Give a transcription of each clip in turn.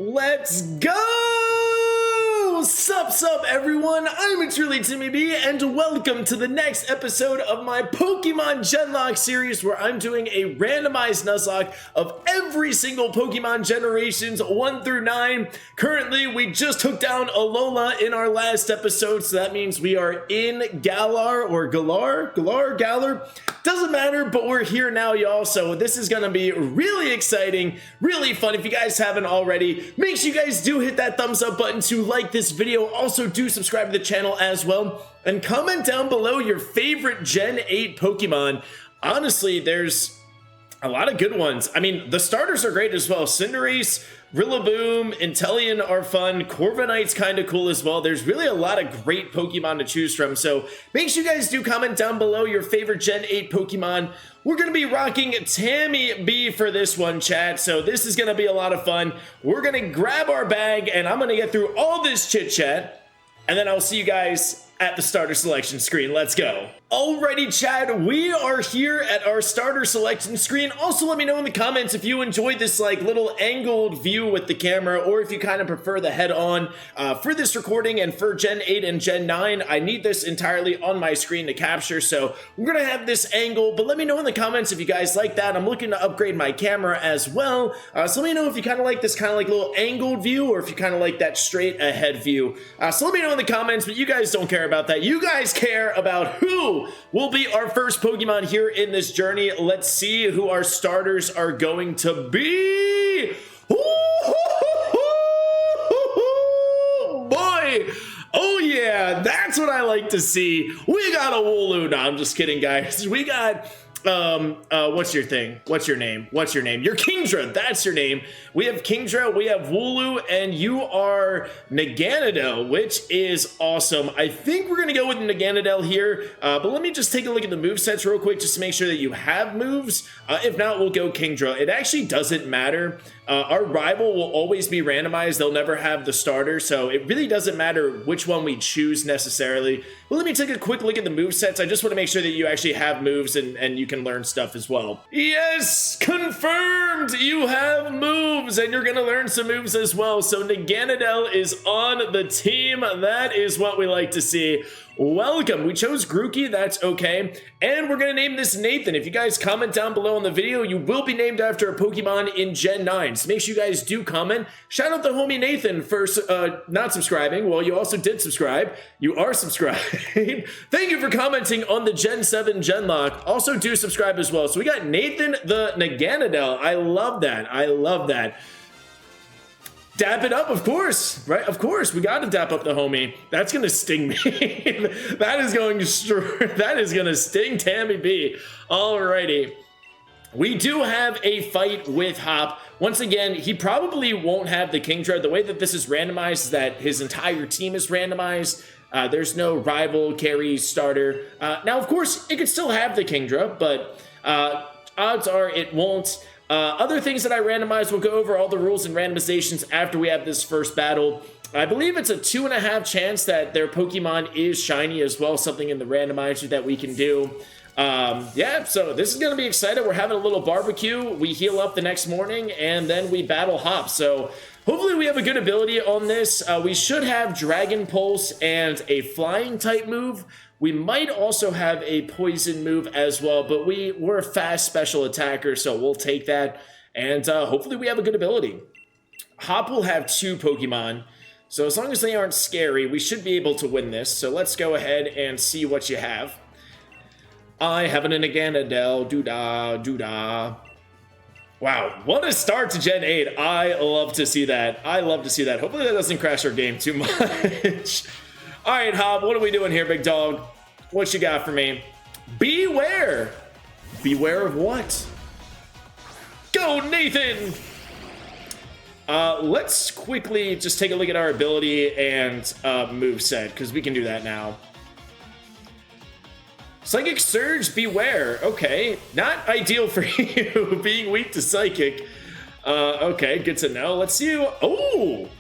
Let's go! Sup everyone, I'm truly Timmy B, and welcome to the next episode of my Pokemon Genlock series, where I'm doing a randomized Nuzlocke of every single Pokemon generations 1 through 9. Currently, we just took down Alola in our last episode, so that means we are in Galar, or Galar? Galar? Doesn't matter, but we're here now, y'all, so this is gonna be really exciting, really fun. If you guys haven't already, make sure you guys do hit that thumbs up button to like this video. Also, do subscribe to the channel as well, and comment down below your favorite Gen 8 Pokemon. Honestly, there's a lot of good ones. I mean, the starters are great as well. Cinderace, Rillaboom, Inteleon are fun. Corviknight's kind of cool as well. There's really a lot of great Pokemon to choose from, so make sure you guys do comment down below your favorite Gen 8 Pokemon. We're going to be rocking Tammy B for this one, chat, so this is going to be a lot of fun. We're going to grab our bag, and I'm going to get through all this chit-chat, and then I'll see you guys at the starter selection screen. Let's go. Alrighty, chat, we are here at our starter selection screen. Also, let me know in the comments if you enjoyed this like little angled view with the camera, or if you kind of prefer the head-on for this recording. And for Gen 8 and Gen 9, I need this entirely on my screen to capture, so we're gonna have this angle. But let me know in the comments if you guys like that. I'm looking to upgrade my camera as well, so let me know if you kind of like this kind of like little angled view, or if you kind of like that straight ahead view. So let me know in the comments, but you guys don't care about that. You guys care about who will be our first Pokemon here in this journey. Let's see who our starters are going to be. Boy, oh yeah, that's what I like to see. We got a Wooloo. No, I'm just kidding, guys. We got what's your thing? What's your name? What's your name? You're Kingdra. That's your name. We have Kingdra, we have Wooloo, and you are Naganadel, which is awesome. I think we're gonna go with Naganadel here, but let me just take a look at the movesets real quick just to make sure that you have moves. If not, we'll go Kingdra. It actually doesn't matter. Our rival will always be randomized. They'll never have the starter, so it really doesn't matter which one we choose necessarily. But let me take a quick look at the movesets. I just want to make sure that you actually have moves and you can learn stuff as well. Yes, confirmed! You have moves, and you're going to learn some moves as well. So Naganadel is on the team. That is what we like to see. Welcome. We chose Grookey, that's okay. And we're going to name this Nathan. If you guys comment down below in the video, you will be named after a Pokemon in Gen 9. So make sure you guys do comment. Shout out to homie Nathan for not subscribing. Well, you also did subscribe. You are subscribed. Thank you for commenting on the Gen 7 Genlock. Also do subscribe as well. So we got Nathan the Naganadel. I love that. I love that. Dap it up, of course, right? Of course, we got to dap up the homie. That's gonna sting me. That is gonna sting Tammy B. Alrighty, we do have a fight with Hop. Once again, he probably won't have the Kingdra. The way that this is randomized is that his entire team is randomized. There's no rival, carry, starter. Now, of course, it could still have the Kingdra, but odds are it won't. Other things that I randomized, we'll go over all the rules and randomizations after we have this first battle. I believe it's a 2.5 chance that their Pokemon is shiny as well, something in the randomizer that we can do. Yeah, so this is going to be exciting. We're having a little barbecue. We heal up the next morning, and then we battle Hop. So hopefully we have a good ability on this. We should have Dragon Pulse and a flying type move. We might also have a poison move as well, but we're a fast special attacker, so we'll take that. And hopefully we have a good ability. Hop will have 2 Pokemon, so as long as they aren't scary, we should be able to win this. So let's go ahead and see what you have. I have an Naganadel, doo-dah, doo-dah. Wow, what a start to Gen 8. I love to see that. I love to see that. Hopefully that doesn't crash our game too much. All right, Hob, what are we doing here, big dog? What you got for me? Beware. Beware of what? Go, Nathan! Let's quickly just take a look at our ability and moveset, because we can do that now. Psychic Surge, Beware. Okay, not ideal for you, being weak to Psychic. Okay, good to know. Let's see who... Oh!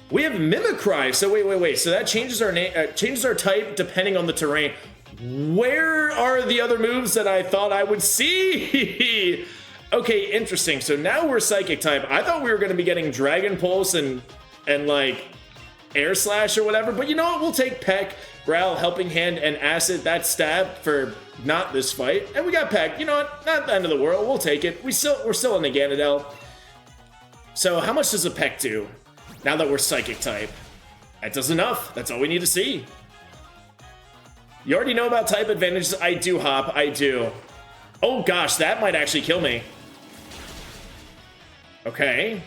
We have Mimicry. So wait. So that changes our name, changes our type depending on the terrain. Where are the other moves that I thought I would see? Okay, interesting. So now we're Psychic type. I thought we were going to be getting Dragon Pulse and like Air Slash or whatever, but you know what? We'll take Peck, Growl, Helping Hand, and Acid. That's Stab for not this fight. And we got Peck. You know what? Not the end of the world. We'll take it. We're still in the Ganadel. So how much does a Peck do now that we're Psychic type? That does enough. That's all we need to see. You already know about type advantages. I do, Hop. I do. Oh gosh, that might actually kill me. Okay.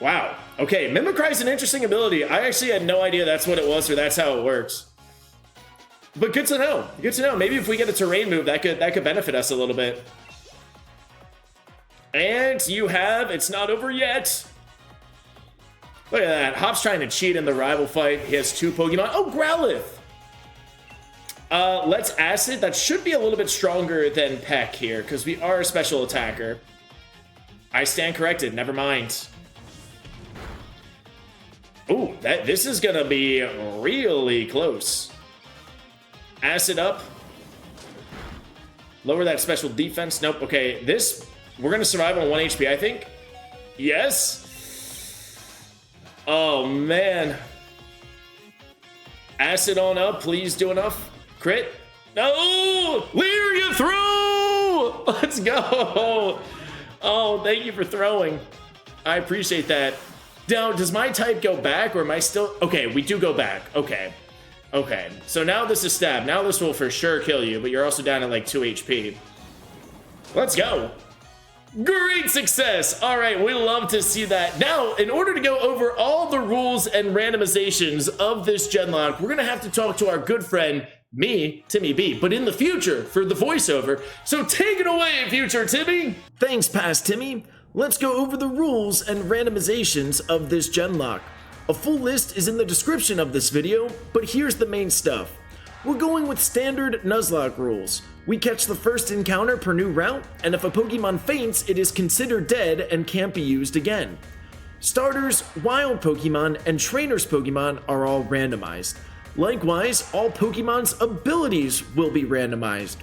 Wow. Okay, Mimicry is an interesting ability. I actually had no idea that's what it was or that's how it works. But good to know. Good to know. Maybe if we get a terrain move, that could benefit us a little bit. And you have, it's not over yet. Look at that. Hop's trying to cheat in the rival fight. He has 2 Pokemon. Oh, Growlithe. Let's Acid. That should be a little bit stronger than Peck here because we are a special attacker. I stand corrected. Never mind. Ooh, this is gonna be really close. Acid up. Lower that special defense. Nope. Okay, we're gonna survive on 1 HP, I think. Yes. Oh man. Acid on up. Please do enough. Crit. No! Leer, you threw! Let's go! Oh, thank you for throwing. I appreciate that. Now, does my type go back or am I still... Okay, we do go back. Okay. Okay. So now this is Stab. Now this will for sure kill you, but you're also down at like 2 HP. Let's go. Great success. All right, we love to see that. Now, in order to go over all the rules and randomizations of this Genlock, we're going to have to talk to our good friend, me, Timmy B, but in the future for the voiceover. So take it away, future Timmy. Thanks, past Timmy. Let's go over the rules and randomizations of this Genlock. A full list is in the description of this video, but here's the main stuff. We're going with standard Nuzlocke rules. We catch the first encounter per new route, and if a Pokemon faints, it is considered dead and can't be used again. Starters, wild Pokemon, and trainers Pokemon are all randomized. Likewise, all Pokemon's abilities will be randomized.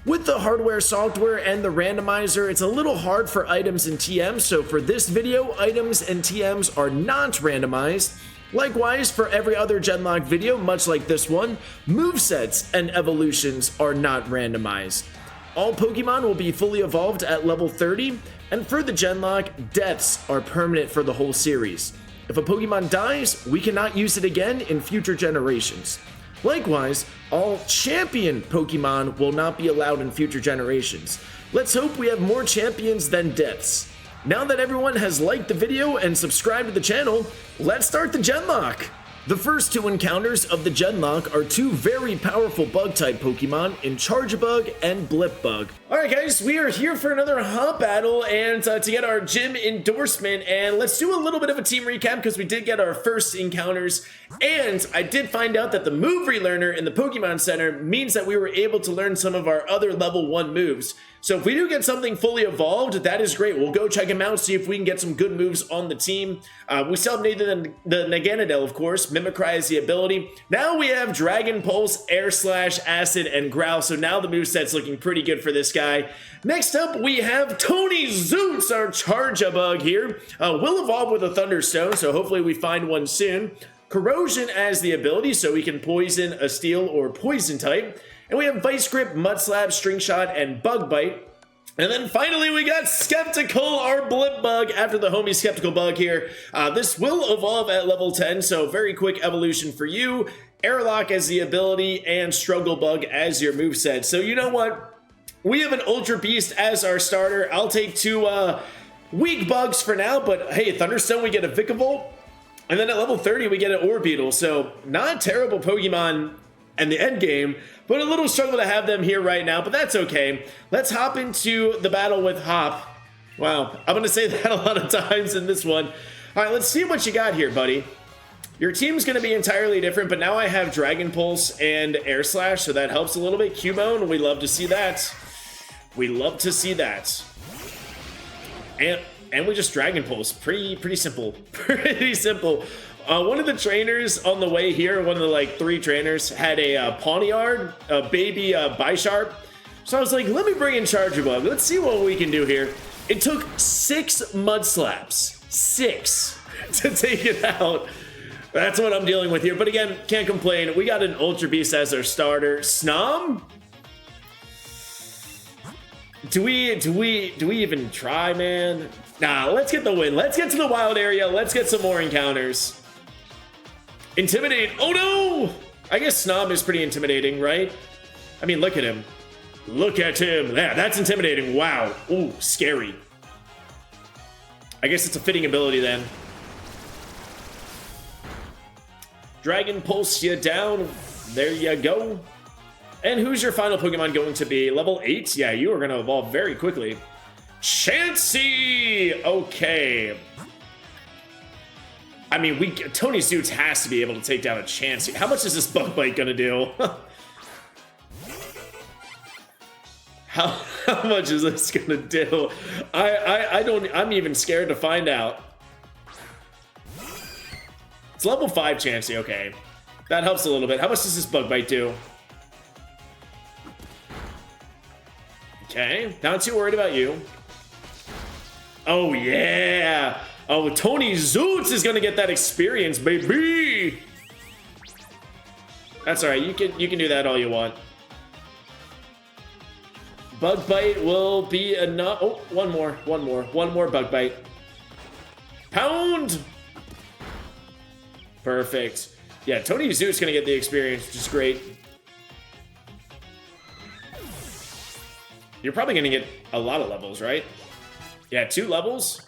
With the hardware, software, and the randomizer, it's a little hard for items and TMs, so for this video, items and TMs are not randomized. Likewise, for every other Genlock video, much like this one, movesets and evolutions are not randomized. All Pokemon will be fully evolved at level 30, and for the Genlock, deaths are permanent for the whole series. If a Pokemon dies, we cannot use it again in future generations. Likewise, all champion Pokemon will not be allowed in future generations. Let's hope we have more champions than deaths. Now that everyone has liked the video and subscribed to the channel, let's start the Genlock! The first 2 encounters of the Genlock are 2 very powerful Bug-type Pokemon in Charjabug and Blipbug. Alright guys, we are here for another Hop Battle and to get our gym endorsement, and let's do a little bit of a team recap because we did get our first encounters, and I did find out that the move relearner in the Pokemon Center means that we were able to learn some of our other level 1 moves. So if we do get something fully evolved, that is great. We'll go check them out, see if we can get some good moves on the team. We still have the Naganadel, of course. Mimicry is the ability. Now we have Dragon Pulse, Air Slash, Acid, and Growl. So now the moveset's looking pretty good for this guy. Next up, we have Tony Zoots, our Charjabug here. We'll evolve with a Thunderstone, so hopefully we find one soon. Corrosion as the ability, so we can poison a Steel or Poison type. And we have Vice Grip, Mud Slap, String Shot, and Bug Bite. And then finally we got Skeptical, our Blipbug, after the homie Skeptical Bug here. This will evolve at level 10, so very quick evolution for you. Airlock as the ability, and Struggle Bug as your moveset. So you know what? We have an Ultra Beast as our starter. I'll take 2 weak bugs for now, but hey, Thunderstone, we get a Vikavolt. And then at level 30, we get an Orbeetle. So not a terrible Pokemon in the end game, but a little struggle to have them here right now, but that's okay. Let's hop into the battle with Hop. Wow, I'm gonna say that a lot of times in this one. All right, let's see what you got here, buddy. Your team's gonna be entirely different, but now I have Dragon Pulse and Air Slash, so that helps a little bit. Cubone, we love to see that. We love to see that. And we just Dragon Pulse. Pretty simple. Pretty simple. One of the trainers on the way here, one of the like 3 trainers, had a Pawniard, a baby Bisharp. So I was like, let me bring in Charjabug. Let's see what we can do here. It took 6 mud slaps. 6 to take it out. That's what I'm dealing with here. But again, can't complain. We got an Ultra Beast as our starter. Snom? Do we even try, man? Nah, let's get the win. Let's get to the wild area. Let's get some more encounters. Intimidate. Oh no! I guess Snom is pretty intimidating, right? I mean, look at him. Look at him. Yeah, that's intimidating. Wow. Ooh, scary. I guess it's a fitting ability then. Dragon Pulse you down. There you go. And who's your final Pokemon going to be? Level 8? Yeah, you are going to evolve very quickly. Chansey! Okay. I mean, Tony Zoots has to be able to take down a Chansey. How much is this Bug Bite going to do? How much is this gonna do? I'm even scared to find out. It's level 5 Chansey, okay. That helps a little bit. How much does this Bug Bite do? Okay, not too worried about you. Oh yeah! Oh, Tony Zoots is gonna get that experience, baby! That's alright, you can do that all you want. Bug Bite will be enough. Oh, one more Bug Bite. Pound! Perfect. Yeah, Tony Zoo's gonna get the experience, which is great. You're probably gonna get a lot of levels, right? Yeah, 2 levels.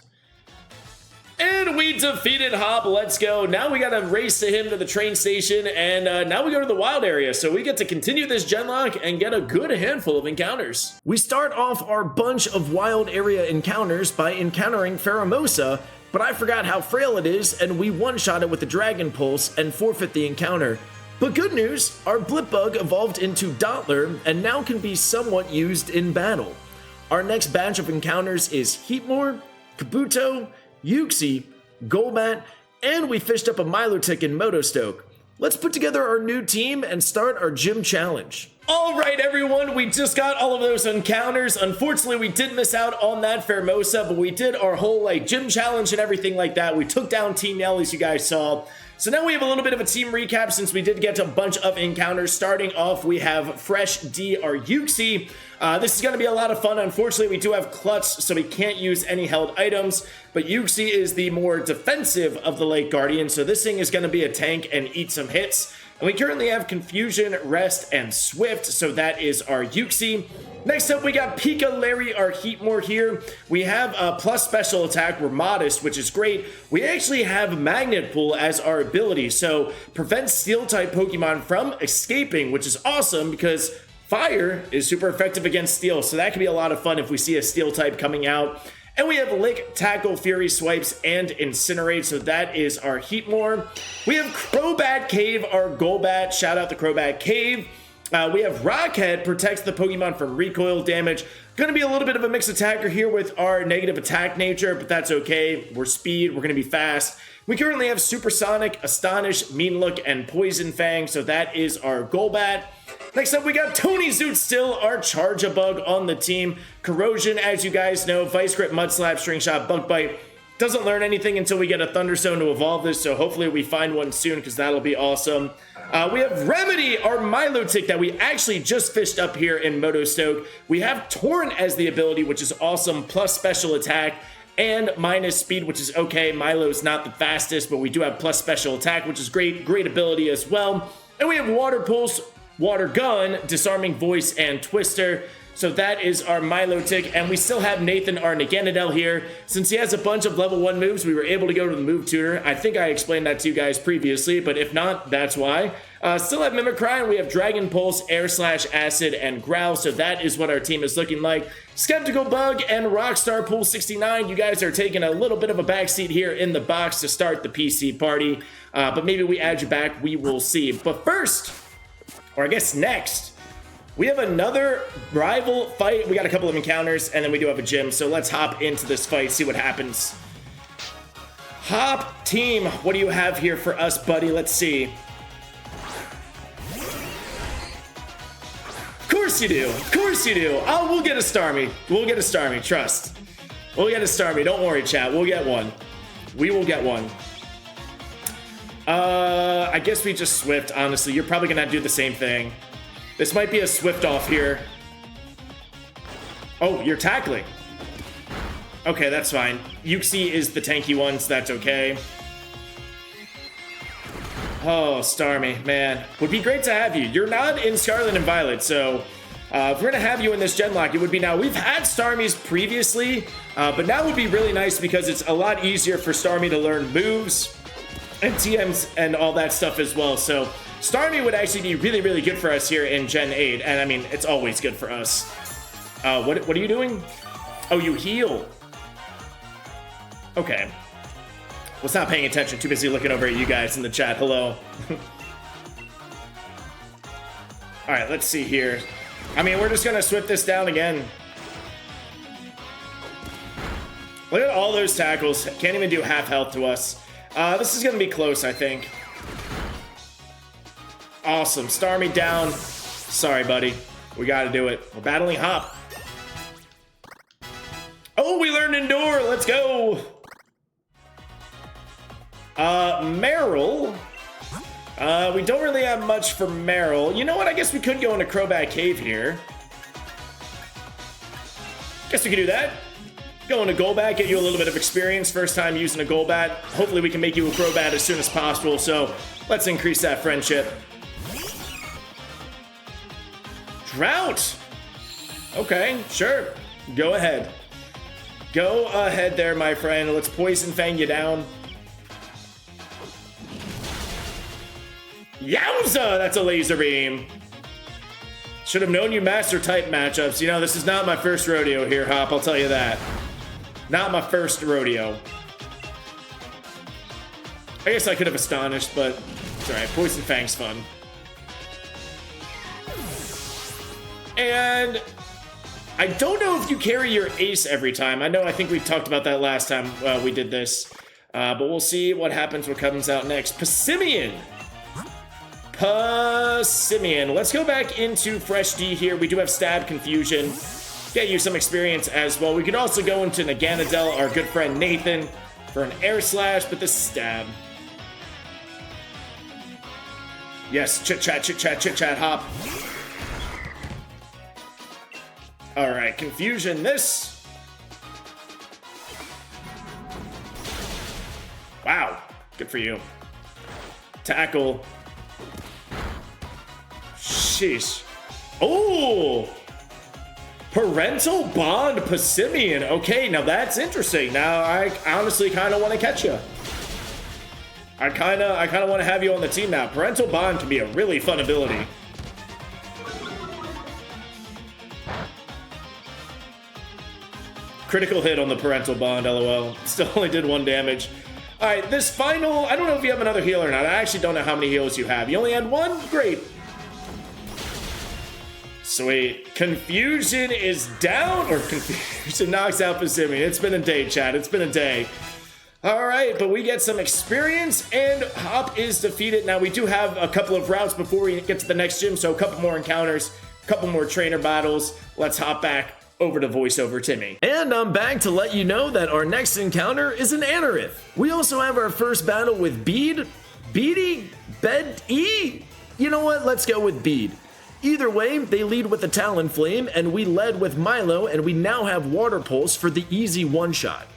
And we defeated Hop. Let's go. Now we got to race to him to the train station, and now we go to the wild area. So we get to continue this genlock and get a good handful of encounters. We start off our bunch of wild area encounters by encountering Pheromosa, but I forgot how frail it is, and we one-shot it with the Dragon Pulse and forfeit the encounter. But good news, our Blipbug evolved into Dottler and now can be somewhat used in battle. Our next batch of encounters is Heatmor, Kabuto, Uxie, Golbat, and we fished up a Milotic in Motostoke. Let's put together our new team and start our gym challenge. All right, everyone, we just got all of those encounters. Unfortunately, we did miss out on that Pheromosa, but we did our whole gym challenge and everything like that. We took down Team Yell, as you guys saw. So now we have a little bit of a team recap since we did get a bunch of encounters. Starting off, we have Fresh D, our Uxie. This is going to be a lot of fun. Unfortunately, we do have Clutch, so we can't use any held items. But Uxie is the more defensive of the Lake Guardian, so this thing is going to be a tank and eat some hits. And we currently have Confusion, Rest, and Swift, so that is our Uxie. Next up, we got Pika Larry, our Heatmor here. We have a plus special attack. We're modest, which is great. We actually have Magnet Pull as our ability, so prevents Steel-type Pokemon from escaping, which is awesome because Fire is super effective against Steel, so that could be a lot of fun if we see a Steel-type coming out. And we have Lick, Tackle, Fury Swipes, and Incinerate, so that is our Heatmor. We have Crobat Cave, our Golbat. Shout out to Crobat Cave. We have Rockhead, protects the Pokemon from recoil damage. Going to be a little bit of a mixed attacker here with our negative attack nature, but that's okay. We're speed, we're going to be fast. We currently have Supersonic, Astonish, Mean Look, and Poison Fang, so that is our Golbat. Next up, we got Tony Zoot still, our Charge-a-Bug on the team. Corrosion, as you guys know, Vice Grip, Mud Slap, String Shot, Bug Bite. Doesn't learn anything until we get a Thunderstone to evolve this, so hopefully we find one soon because that'll be awesome. We have Remedy, our Milotic that we actually just fished up here in Motostoke. We have Torn as the ability, which is awesome, plus special attack and minus speed, which is okay. Milo's not the fastest, but we do have plus special attack, which is great ability as well. And we have Water Pulse, Water Gun, Disarming Voice, and Twister. So that is our Milotic, and we still have Nathan, our Naganadel here. Since he has a bunch of level 1 moves, we were able to go to the move tutor. I think I explained that to you guys previously, but if not, that's why. Still have Mimicry, and we have Dragon Pulse, Air Slash, Acid, and Growl, so that is what our team is looking like. Skeptical Bug and Rockstar Pool 69, you guys are taking a little bit of a backseat here in the box to start the PC party, but maybe we add you back, we will see. But first, or I guess next, we have another rival fight. We got a couple of encounters, and then we do have a gym. So let's hop into this fight, see what happens. Hop team, what do you have here for us, buddy? Let's see. Of course you do. Of course you do. Oh, we'll get a Starmie. We'll get a Starmie. Trust. We'll get a Starmie. Don't worry, chat. We'll get one. We will get one. I guess we just Swift, honestly. You're probably going to do the same thing. This might be a Swift off here. Oh, you're tackling. Okay, that's fine. Uxie is the tanky one, so that's okay. Oh, Starmie, man. Would be great to have you. You're not in Scarlet and Violet, so if we're going to have you in this Genlock, it would be now. We've had Starmies previously, but now would be really nice because it's a lot easier for Starmie to learn moves and TMs and all that stuff as well. So Starmie would actually be really, really good for us here in Gen 8. And I mean, it's always good for us. What are you doing? Oh, you heal. Okay. Was not paying attention. Too busy looking over at you guys in the chat. Hello. All right, let's see here. I mean, we're just going to Swift this down again. Look at all those tackles. Can't even do half health to us. This is going to be close, I think. Awesome. Starmie down. Sorry, buddy. We got to do it. We're battling Hop. Oh, we learned Endure. Let's go. Meryl. We don't really have much for Meryl. You know what? I guess we could go into Crobat Cave here. Guess we could do that. Go into Golbat, get you a little bit of experience. First time using a Golbat. Hopefully we can make you a Crobat as soon as possible. So let's increase that friendship. Drought. Okay, sure. Go ahead. Go ahead there, my friend. Let's Poison Fang you down. Yowza! That's a Laser Beam. Should have known you master type matchups. You know, this is not my first rodeo here, Hop. I'll tell you that. Not my first rodeo. I guess I could have Astonished, but it's alright. Poison Fang's fun. And I don't know if you carry your ace every time. I think we talked about that last time we did this. But we'll see what happens, what comes out next. Passimian. Passimian. Let's go back into Fresh D here. We do have Stab, Confusion. Get you some experience as well. We could also go into Naganadel, our good friend Nathan, for an Air Slash, but this is Stab. Yes, chit-chat, chit-chat, chit-chat, Hop. Alright, Confusion this. Wow, good for you. Tackle. Sheesh. Oh! Parental Bond Passimian. Okay, now that's interesting. Now I honestly kind of want to catch you. I kind of want to have you on the team now. Parental Bond can be a really fun ability. Critical hit on the Parental Bond, lol. Still only did 1 damage. All right, this final, I don't know if you have another heal or not. I actually don't know how many heals you have. You only had 1? Great. Sweet. Confusion is down, or Confusion knocks out Passimian. It's been a day, chat. It's been a day. All right, but we get some experience, and Hop is defeated. Now, we do have a couple of routes before we get to the next gym, so a couple more encounters, a couple more trainer battles. Let's hop back over to voiceover Timmy. And I'm back to let you know that our next encounter is an Anorith. We also have our first battle with Beedy? You know what? Let's go with Beed. Either way, they lead with the Talonflame, and we led with Milo, and we now have Water Pulse for the easy one-shot.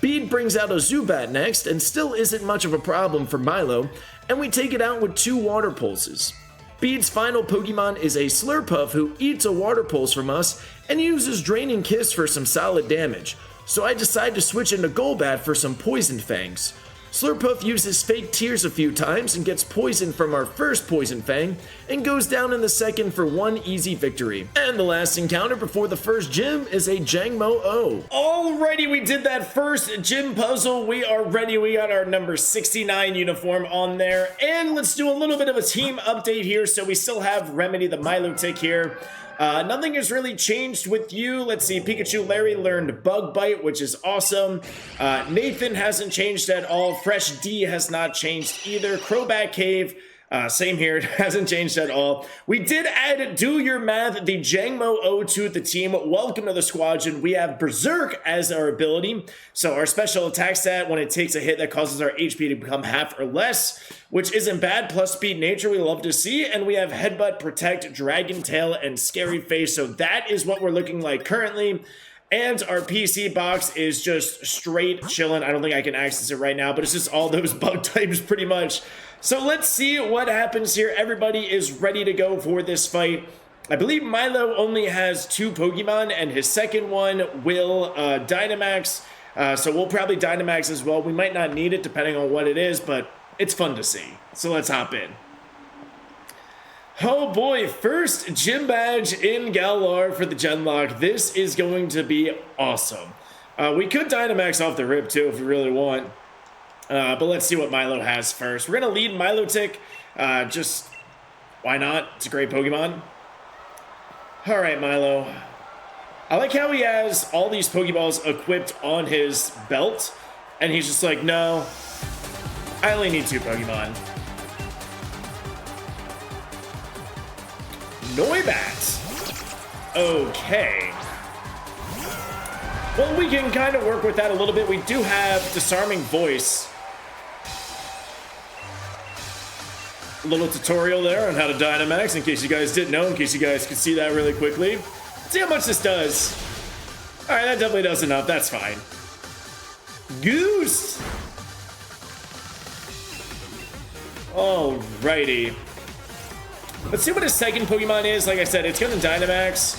Beed brings out a Zubat next, and still isn't much of a problem for Milo, and we take it out with 2 Water Pulses. Beed's final Pokemon is a Slurpuff who eats a Water Pulse from us and uses Draining Kiss for some solid damage, so I decide to switch into Golbat for some Poison Fangs. Slurpuff uses Fake Tears a few times and gets poisoned from our first Poison Fang and goes down in the second for 1 easy victory. And the last encounter before the first gym is a Jangmo-O. Alrighty, we did that first gym puzzle. We are ready. We got our number 69 uniform on there. And let's do a little bit of a team update here. So we still have Remedy the Milotic here. Nothing has really changed with you. Let's see, Pikachu Larry learned Bug Bite, which is awesome. Nathan hasn't changed at all. Fresh D has not changed either. Crobat Cave, Same here, it hasn't changed at all. We did add Do Your Math, the Jangmo O2 to the team. Welcome to the squadron. We have Berserk as our ability. So our special attack stat, when it takes a hit that causes our HP to become half or less, which isn't bad, plus speed nature we love to see. And we have Headbutt, Protect, Dragon Tail, and Scary Face. So that is what we're looking like currently. And our PC box is just straight chilling. I don't think I can access it right now, but it's just all those bug types pretty much. So let's see what happens here. Everybody is ready to go for this fight. I believe Milo only has 2 Pokemon, and his second one will Dynamax. So we'll probably Dynamax as well. We might not need it depending on what it is, but it's fun to see. So let's hop in. Oh boy, first gym badge in Galar for the Genlock. This is going to be awesome. We could Dynamax off the rip too if we really want. But let's see what Milo has first. We're going to lead Milotic. Just, why not? It's a great Pokemon. All right, Milo. I like how he has all these Pokeballs equipped on his belt. And he's just like, no, I only need 2 Pokemon. Noibat. Okay. Well, we can kind of work with that a little bit. We do have Disarming Voice. A little tutorial there on how to Dynamax in case you guys didn't know, in case you guys could see that really quickly. Let's see how much this does. All right, that definitely does enough. That's fine. Goose. Alrighty. Let's see what his second Pokemon is. Like I said, it's going to Dynamax.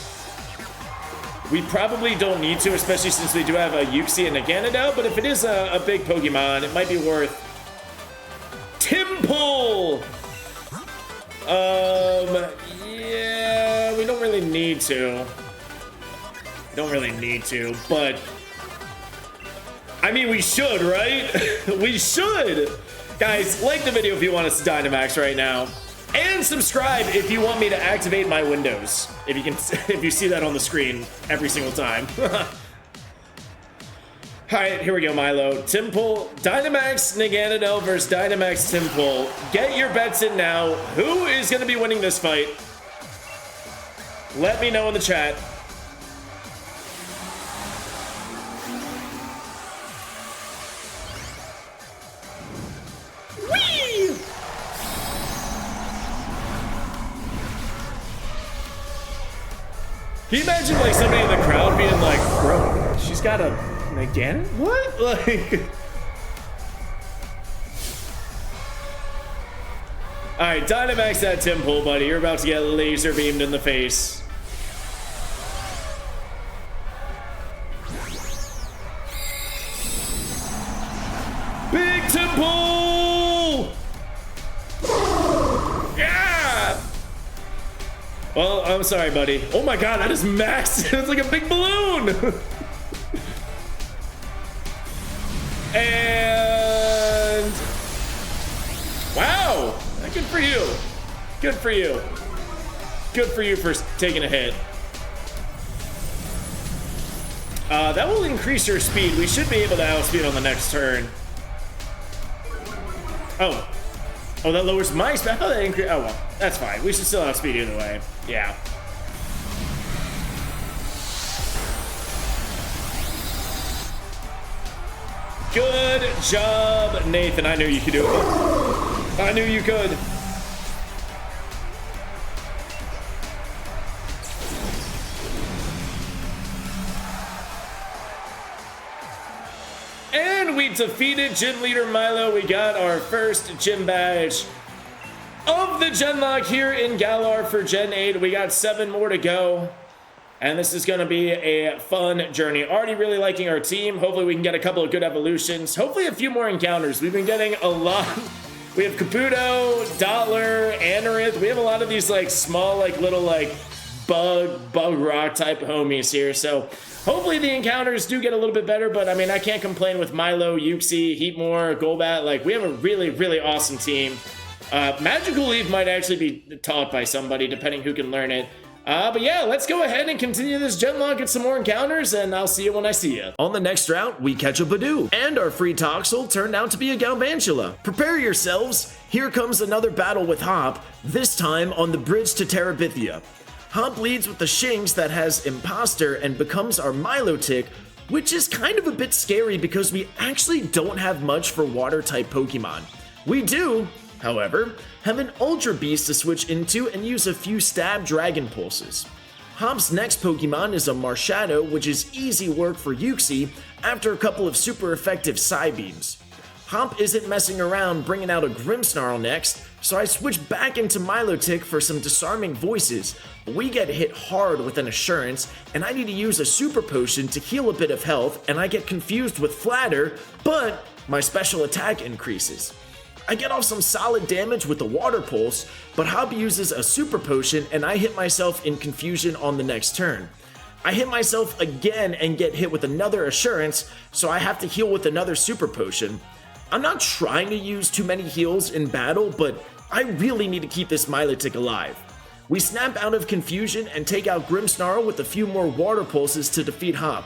We probably don't need to, especially since we do have a Uxie and a Gyarados, but if it is a big Pokemon, it might be worth... Timple! Yeah, we don't really need to. Don't really need to, but... I mean, we should, right? We should! Guys, like the video if you want us to Dynamax right now. And subscribe if you want me to activate my windows. If you see that on the screen every single time. Alright, here we go, Milo. Timple, Dynamax Gyarados versus Dynamax Timple. Get your bets in now. Who is going to be winning this fight? Let me know in the chat. Whee! Can you imagine like somebody in the crowd being like, bro, she's got a again? What? Like... Alright, Dynamax that Timple, buddy. You're about to get laser beamed in the face. Big Timple! Yeah! Well, I'm sorry, buddy. Oh my god, that is max. It's like a big balloon! And... Wow! Good for you. Good for you. Good for you for taking a hit. That will increase your speed. We should be able to outspeed on the next turn. Oh. Oh, that lowers my speed. I thought that increased. Oh, well. That's fine. We should still outspeed either way. Yeah. Good job, Nathan. I knew you could do it. I knew you could. And we defeated Gym Leader Milo. We got our first gym badge of the Genlock here in Galar for Gen 8. We got 7 more to go. And this is going to be a fun journey. Already really liking our team. Hopefully we can get a couple of good evolutions. Hopefully a few more encounters. We've been getting a lot. We have Caputo, Dottler, Anorith. We have a lot of these like small, like little like bug rock type homies here. So hopefully the encounters do get a little bit better. But I mean, I can't complain with Milo, Uxie, Heatmore, Golbat. Like we have a really, really awesome team. Magical Leaf might actually be taught by somebody, depending who can learn it. But yeah, let's go ahead and continue this gen log, get some more encounters, and I'll see you when I see you. On the next route, we catch a Badoo, and our free Toxel turned out to be a Galvantula. Prepare yourselves, here comes another battle with Hop, this time on the bridge to Terabithia. Hop leads with the Shinx that has Imposter and becomes our Milotic, which is kind of a bit scary because we actually don't have much for water-type Pokemon. We do, however, have an Ultra Beast to switch into and use a few Stab Dragon Pulses. Hop's next Pokemon is a Marshadow, which is easy work for Uxie after a couple of super effective Psybeams. Hop isn't messing around bringing out a Grimmsnarl next, so I switch back into Milotic for some disarming voices, but we get hit hard with an Assurance, and I need to use a Super Potion to heal a bit of health, and I get confused with Flatter, but my special attack increases. I get off some solid damage with the Water Pulse, but Hop uses a Super Potion and I hit myself in confusion on the next turn. I hit myself again and get hit with another Assurance, so I have to heal with another Super Potion. I'm not trying to use too many heals in battle, but I really need to keep this Milotic alive. We snap out of confusion and take out Grimmsnarl with a few more Water Pulses to defeat Hop.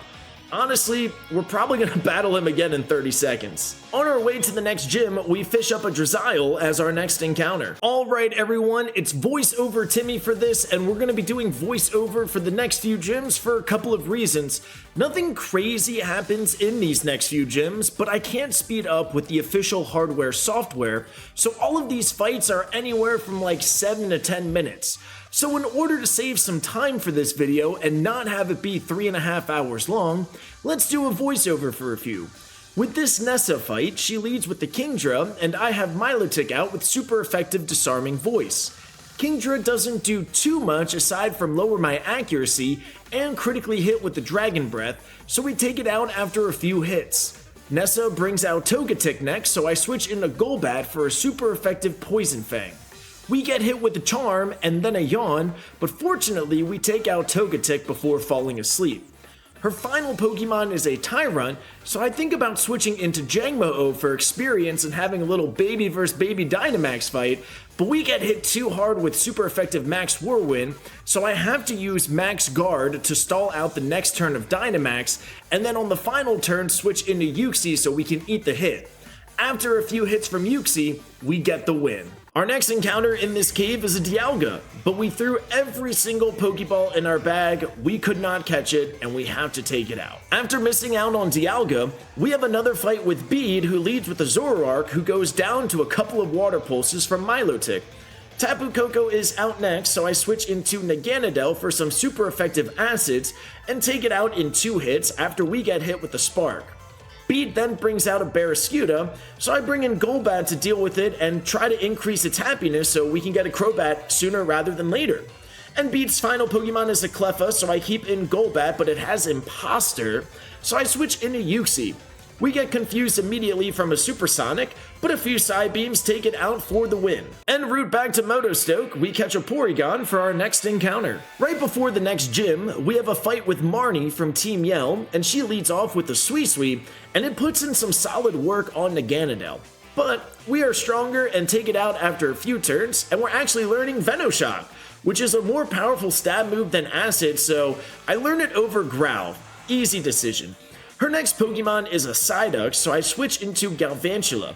Honestly, we're probably going to battle him again in 30 seconds. On our way to the next gym, we fish up a Drizzile as our next encounter. Alright everyone, it's voiceover Timmy for this, and we're going to be doing voiceover for the next few gyms for a couple of reasons. Nothing crazy happens in these next few gyms, but I can't speed up with the official hardware software, so all of these fights are anywhere from like 7 to 10 minutes. So in order to save some time for this video and not have it be 3.5 hours long, let's do a voiceover for a few. With this Nessa fight, she leads with the Kingdra, and I have Milotic out with super effective disarming voice. Kingdra doesn't do too much aside from lower my accuracy and critically hit with the Dragon Breath, so we take it out after a few hits. Nessa brings out Togetic next, so I switch into Golbat for a super effective Poison Fang. We get hit with a Charm and then a Yawn, but fortunately we take out Togetic before falling asleep. Her final Pokemon is a Tyrunt, so I think about switching into Jangmo-O for experience and having a little baby vs baby Dynamax fight, but we get hit too hard with super effective Max Whirlwind, so I have to use Max Guard to stall out the next turn of Dynamax, and then on the final turn switch into Uxie so we can eat the hit. After a few hits from Uxie, we get the win. Our next encounter in this cave is a Dialga, but we threw every single Pokeball in our bag, we could not catch it, and we have to take it out. After missing out on Dialga, we have another fight with Bede, who leads with the Zoroark, who goes down to a couple of Water Pulses from Milotic. Tapu Koko is out next, so I switch into Naganadel for some super effective Acids, and take it out in 2 hits after we get hit with the Spark. Bede then brings out a Barraskewda, so I bring in Golbat to deal with it and try to increase its happiness so we can get a Crobat sooner rather than later. And Bede's final Pokemon is a Cleffa, so I keep in Golbat, but it has Imposter, so I switch into Uxie. We get confused immediately from a Supersonic, but a few Psybeams take it out for the win. En route back to Motostoke, we catch a Porygon for our next encounter. Right before the next gym, we have a fight with Marnie from Team Yell, and she leads off with the Suicune, and it puts in some solid work on Naganadel. But we are stronger and take it out after a few turns, and we're actually learning Venoshock, which is a more powerful stab move than Acid, so I learn it over Growl. Easy decision. Her next Pokemon is a Psyduck, so I switch into Galvantula.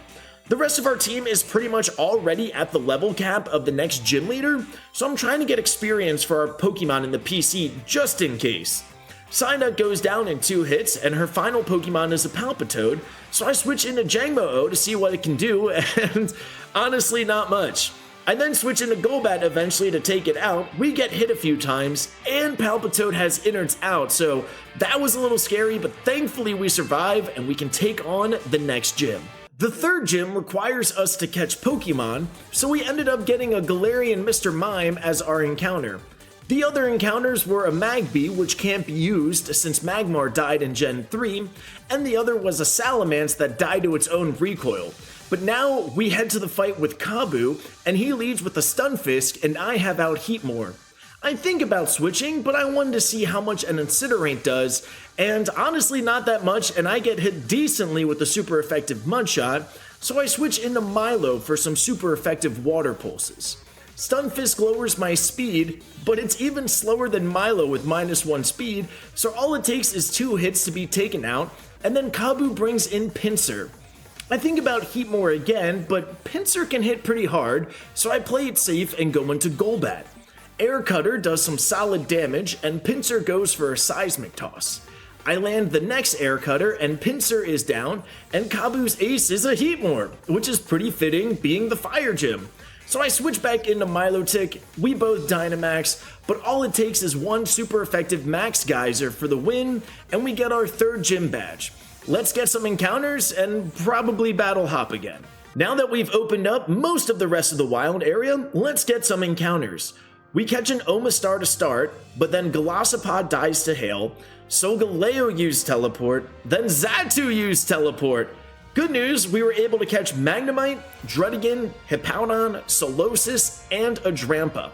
The rest of our team is pretty much already at the level cap of the next gym leader, so I'm trying to get experience for our Pokemon in the PC just in case. Psyduck goes down in 2 hits, and her final Pokemon is a Palpitoad, so I switch into Jangmo-O to see what it can do, and honestly not much. I then switch into Golbat eventually to take it out, we get hit a few times, and Palpitoad has innards out, so that was a little scary, but thankfully we survive and we can take on the next gym. The third gym requires us to catch Pokemon, so we ended up getting a Galarian Mr. Mime as our encounter. The other encounters were a Magby, which can't be used since Magmar died in Gen 3, and the other was a Salamence that died to its own recoil. But now we head to the fight with Kabu, and he leads with a Stunfisk, and I have out Heatmor. I think about switching, but I wanted to see how much an Incinerate does, and honestly not that much, and I get hit decently with the super effective Mudshot, so I switch into Milo for some super effective Water Pulses. Stunfisk lowers my speed, but it's even slower than Milo with -1 speed, so all it takes is 2 hits to be taken out, and then Kabu brings in Pinsir. I think about Hitmoor again, but Pinsir can hit pretty hard, so I play it safe and go into Golbat. Air Cutter does some solid damage, and Pinsir goes for a Seismic Toss. I land the next Air Cutter, and Pinsir is down, and Kabu's ace is a Hitmoor, which is pretty fitting being the Fire Gym. So I switch back into Milotic, we both Dynamax, but all it takes is 1 super effective Max Geyser for the win, and we get our 3rd gym badge. Let's get some encounters and probably battle hop again. Now that we've opened up most of the rest of the wild area, let's get some encounters. We catch an Omastar to start, but then Golisopod dies to Hail, Solgaleo used Teleport, then Xatu used Teleport. Good news, we were able to catch Magnemite, Druddigon, Hippowdon, Solosis, and a Drampa.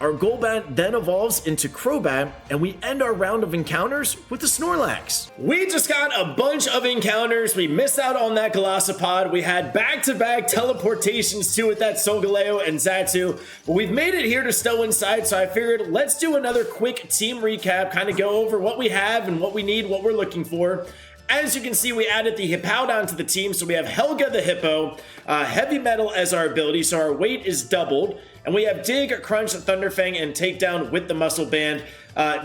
Our Golbat then evolves into Crobat, and we end our round of encounters with the Snorlax. We just got a bunch of encounters. We missed out on that Golisopod. We had back-to-back teleportations too with that Solgaleo and Xatu, but we've made it here to Stow Inside, so I figured let's do another quick team recap, kind of go over what we have and what we need, what we're looking for. As you can see, we added the Hippowdon to the team, so we have Helga the Hippo, Heavy Metal as our ability, so our weight is doubled, and we have Dig, Crunch, Thunderfang, and Takedown with the Muscle Band.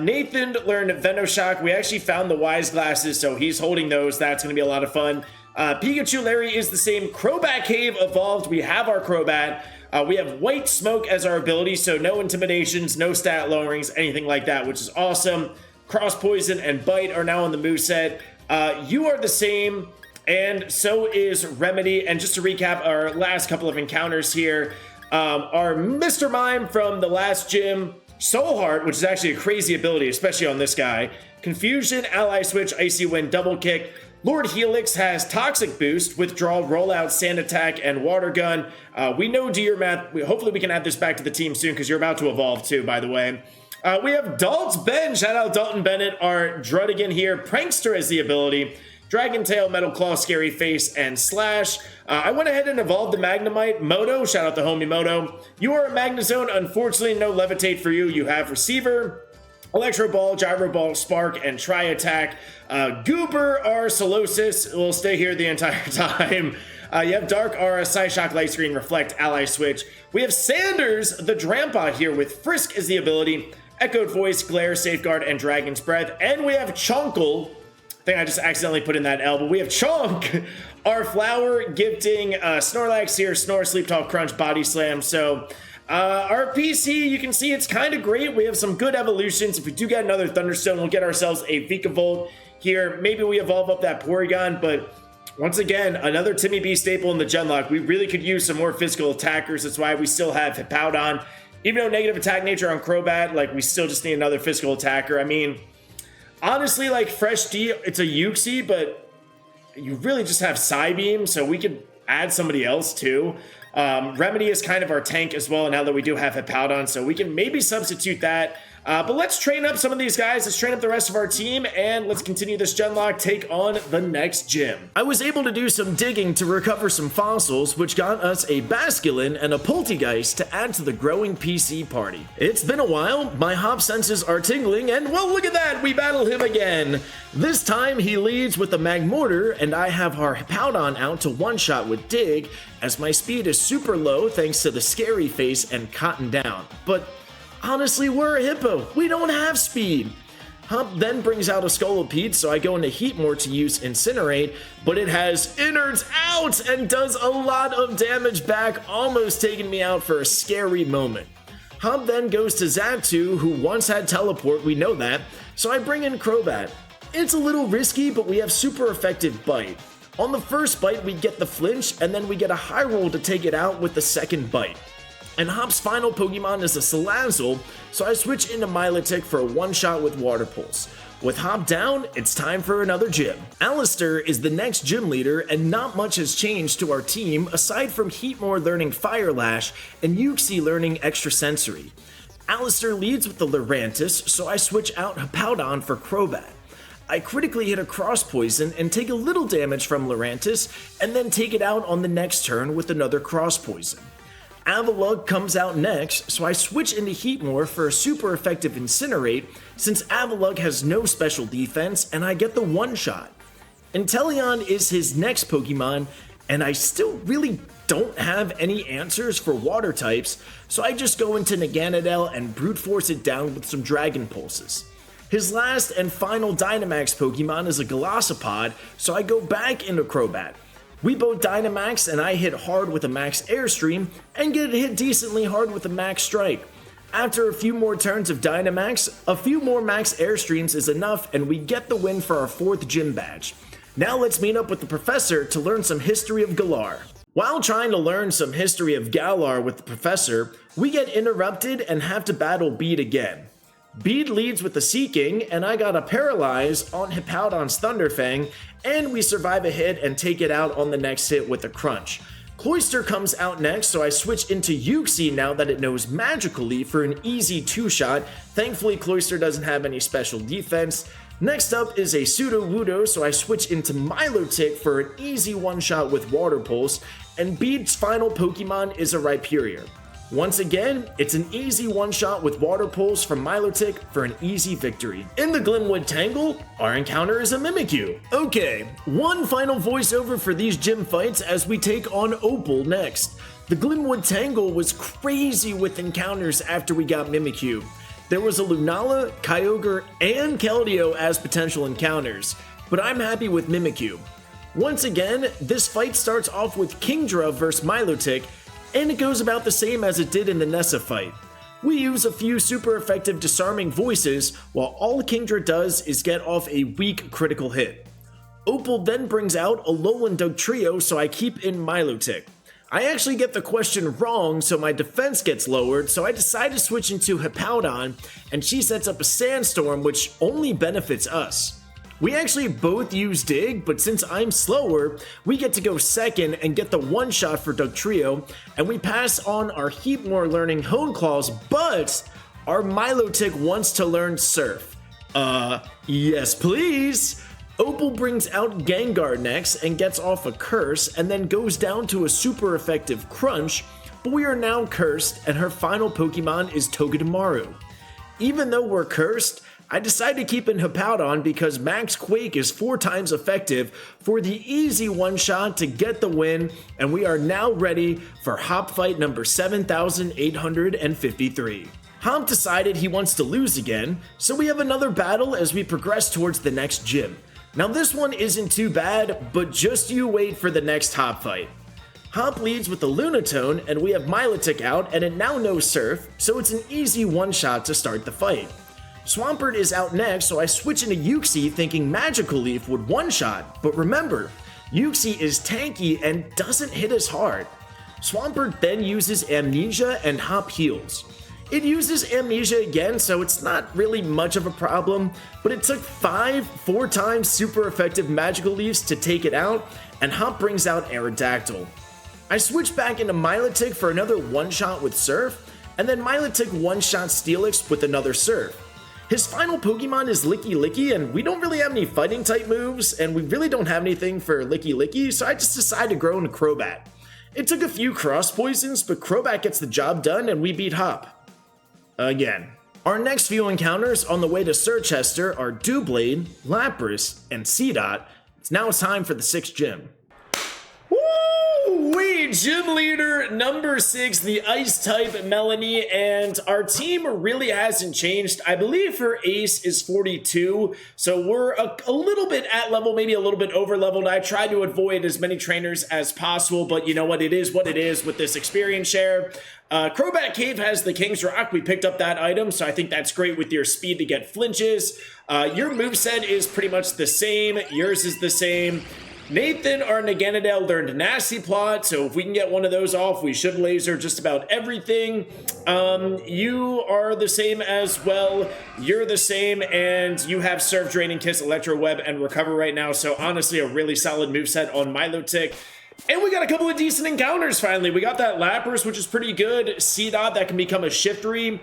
Nathan learned Venoshock. We actually found the Wise Glasses, so he's holding those. That's going to be a lot of fun. Pikachu Larry is the same. Crobat Cave evolved. We have our Crobat. We have White Smoke as our ability, so no intimidations, no stat lowerings, anything like that, which is awesome. Cross Poison and Bite are now on the moveset. You are the same, and so is Remedy. And just to recap our last couple of encounters here, our Mr. Mime from the last gym, Soul Heart, which is actually a crazy ability, especially on this guy, Confusion, Ally Switch, Icy Wind, Double Kick. Lord Helix has Toxic Boost, Withdrawal, Rollout, Sand Attack, and Water Gun. We know Do Your Math. Hopefully we can add this back to the team soon, because you're about to evolve too, by the way. We have Dalt's Ben, shout out Dalton Bennett, our Druddigon here. Prankster is the ability. Dragon Tail, Metal Claw, Scary Face, and Slash. I went ahead and evolved the Magnemite. Moto, shout out to homie Moto. You are a Magnezone, unfortunately no Levitate for you. You have Receiver, Electro Ball, Gyro Ball, Spark, and Tri Attack. Goober, our Solosis, will stay here the entire time. You have Dark Aura, Psyshock, Light Screen, Reflect, Ally Switch. We have Sanders, the Drampa here with Frisk is the ability. Echoed Voice, Glare, Safeguard, and Dragon's Breath. And we have Chunkle. I think I just accidentally put in that L, but we have Chunk, our Flower Gifting, Snorlax here, Snore, Sleep Talk, Crunch, Body Slam. So our PC, you can see it's kind of great. We have some good evolutions. If we do get another Thunderstone, we'll get ourselves a Vikavolt here. Maybe we evolve up that Porygon, but once again, another Timmy B staple in the Genlock. We really could use some more physical attackers. That's why we still have Hippowdon. Even though negative attack nature on Crobat, like, we still just need another physical attacker. I mean, honestly, like, Fresh D, it's a Uxie, but you really just have Psybeam, so we could add somebody else too. Remedy is kind of our tank as well, now that we do have Hippowdon, so we can maybe substitute that. But let's train up some of these guys, let's train up the rest of our team, and let's continue this Genlock, take on the next gym. I was able to do some digging to recover some fossils, which got us a Basculin and a Poltegeist to add to the growing PC party. It's been a while, my hop senses are tingling, and well, look at that, we battle him again. This time he leads with the Magmortar, and I have our Hippowdon out to one-shot with Dig, as my speed is super low thanks to the Scary Face and Cotton Down. But honestly, we're a Hippo. We don't have speed. Hump then brings out a Scolipede, so I go into Heatmore to use Incinerate, but it has Innards out and does a lot of damage back, almost taking me out for a scary moment. Hump then goes to Xatu, who once had Teleport, we know that, so I bring in Crobat. It's a little risky, but we have super effective Bite. On the first bite, we get the flinch, and then we get a high roll to take it out with the second bite. And Hop's final Pokemon is a Salazzle, so I switch into Milotic for a one-shot with Water Pulse. With Hop down, it's time for another gym. Alistair is the next gym leader, and not much has changed to our team aside from Heatmore learning Fire Lash and Uxie learning Extrasensory. Alistair leads with the Lurantis, so I switch out Hippowdon for Crobat. I critically hit a Cross Poison and take a little damage from Lurantis, and then take it out on the next turn with another Cross Poison. Avalugg comes out next, so I switch into Heatmor for a super effective Incinerate since Avalugg has no special defense and I get the one-shot. Inteleon is his next Pokemon, and I still really don't have any answers for water types, so I just go into Naganadel and brute force it down with some Dragon Pulses. His last and final Dynamax Pokemon is a Golisopod, so I go back into Crobat. We both Dynamax and I hit hard with a Max Airstream and get hit decently hard with a Max Strike. After a few more turns of Dynamax, a few more Max Airstreams is enough and we get the win for our 4th gym badge. Now let's meet up with the professor to learn some history of Galar. While trying to learn some history of Galar with the professor, we get interrupted and have to battle Beed again. Beed leads with the Seeking, and I got a Paralyze on Hippowdon's Thunderfang, and we survive a hit and take it out on the next hit with a Crunch. Cloyster comes out next, so I switch into Uxie now that it knows Magical Leaf for an easy 2-shot. Thankfully, Cloyster doesn't have any special defense. Next up is a Sudowoodo, so I switch into Milotic for an easy 1-shot with Water Pulse, and Beed's final Pokemon is a Rhyperior. Once again, it's an easy 1-shot with Water Pulse from Milotic for an easy victory. In the Glenwood Tangle, our encounter is a Mimikyu. Okay, one final voiceover for these gym fights as we take on Opal next. The Glenwood Tangle was crazy with encounters after we got Mimikyu. There was a Lunala, Kyogre, and Keldeo as potential encounters, but I'm happy with Mimikyu. Once again, this fight starts off with Kingdra vs Milotic, and it goes about the same as it did in the Nessa fight. We use a few super effective disarming voices, while all Kingdra does is get off a weak critical hit. Opal then brings out a Alolan Dugtrio, so I keep in Milotic. I actually get the question wrong, so my defense gets lowered, so I decide to switch into Hippowdon, and she sets up a Sandstorm, which only benefits us. We actually both use Dig, but since I'm slower, we get to go second and get the 1-shot for Dugtrio, and we pass on our Heatmor learning Hone Claws, but our Milotic wants to learn Surf. Yes please! Opal brings out Gengar next and gets off a Curse and then goes down to a super effective Crunch, but we are now cursed and her final Pokemon is Togedemaru. Even though we're cursed, I decide to keep in Hippowdon because Max Quake is 4 times effective for the easy 1-shot to get the win, and we are now ready for Hop Fight number 7853. Hop decided he wants to lose again, so we have another battle as we progress towards the next gym. Now this one isn't too bad, but just you wait for the next Hop fight. Hop leads with the Lunatone, and we have Milotic out, and it now knows Surf, so it's an easy 1-shot to start the fight. Swampert is out next, so I switch into Uxie thinking Magical Leaf would 1-shot, but remember, Uxie is tanky and doesn't hit as hard. Swampert then uses Amnesia and Hop heals. It uses Amnesia again, so it's not really much of a problem, but it took 4 times super effective Magical Leafs to take it out, and Hop brings out Aerodactyl. I switch back into Milotic for another 1-shot with Surf, and then Milotic 1-shot Steelix with another Surf. His final Pokemon is Licky Licky, and we don't really have any fighting type moves, and we really don't have anything for Licky Licky, so I just decided to grow into Crobat. It took a few cross poisons, but Crobat gets the job done, and we beat Hop. Again. Our next few encounters on the way to Sirchester are Doublade, Lapras, and Seedot. Now it's time for the 6th gym. Woo-wee! Gym leader number 6, the Ice type Melanie, and our team really hasn't changed. I believe her ace is 42, so we're a little bit at level, maybe a little bit over leveled. I try to avoid as many trainers as possible, but you know what it is with this experience share. Crobat Cave has the King's Rock. We picked up that item, so I think that's great with your speed to get flinches. Your moveset is pretty much the same. Yours is the same. Nathan, our Naganadel, learned Nasty Plot, so if we can get one of those off, we should laser just about everything. You are the same as well. You're the same, and you have Surf, Drain, and Kiss, Electro Web, and Recover right now, so honestly, a really solid moveset on Milotic. And we got a couple of decent encounters finally. We got that Lapras, which is pretty good. Seedot, that can become a Shiftry.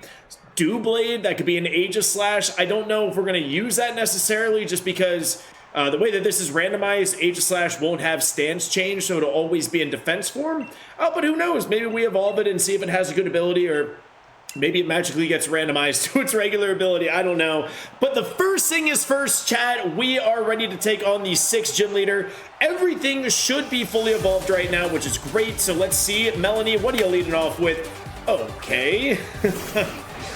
Doublade, that could be an Aegislash. I don't know if we're going to use that necessarily just because The way that this is randomized, Aegislash won't have stance change, so it'll always be in defense form. But who knows? Maybe we evolve it and see if it has a good ability, or maybe it magically gets randomized to its regular ability. I don't know. But the first thing is first, chat. We are ready to take on the 6th gym leader. Everything should be fully evolved right now, which is great. So let's see. Melanie, what are you leading off with? Okay.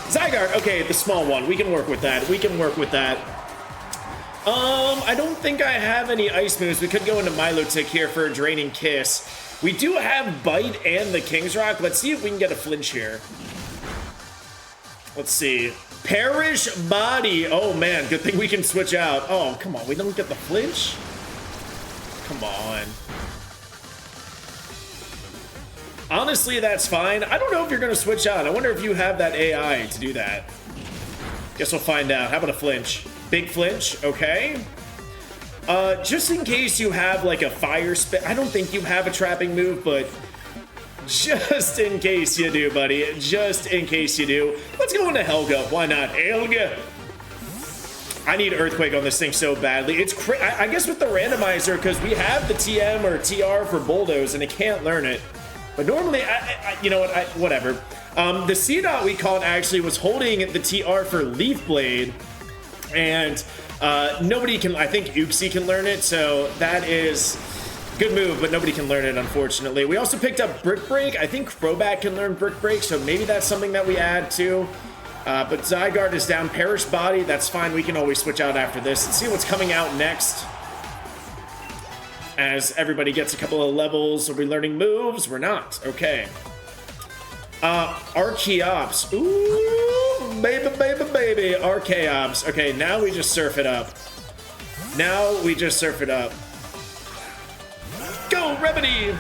Zygarde. Okay, the small one. We can work with that. We can work with that. I don't think I have any ice moves. We could go into Milotic here for a Draining Kiss. We do have Bite and the King's Rock. Let's see if we can get a flinch here. Let's see. Perish Body. Oh, man. Good thing we can switch out. Oh, come on. We don't get the flinch? Come on. Honestly, that's fine. I don't know if you're going to switch out. I wonder if you have that AI to do that. Guess we'll find out. How about a flinch? Big flinch. Okay. Just in case you have, like, a fire spit. I don't think you have a trapping move, but just in case you do, buddy. Just in case you do. Let's go into Helga. Why not? Helga. I need Earthquake on this thing so badly. It's I guess with the randomizer, because we have the TM or TR for Bulldoze, and it can't learn it. But normally, you know what? Whatever. The C-Dot we caught actually was holding the TR for Leaf Blade, and nobody can. I think Uxie can learn it, so that is good move, but nobody can learn it, unfortunately. We also picked up Brick Break. I think Crobat can learn Brick Break, so maybe that's something that we add too. But Zygarde is down. Perish Body, that's fine. We can always switch out after this. Let's see what's coming out next. As everybody gets a couple of levels, are we learning moves? We're not. Okay. Archeops. Ooh, baby, baby, baby. Archeops. Okay, now we just surf it up. Now we just surf it up. Go, Remedy!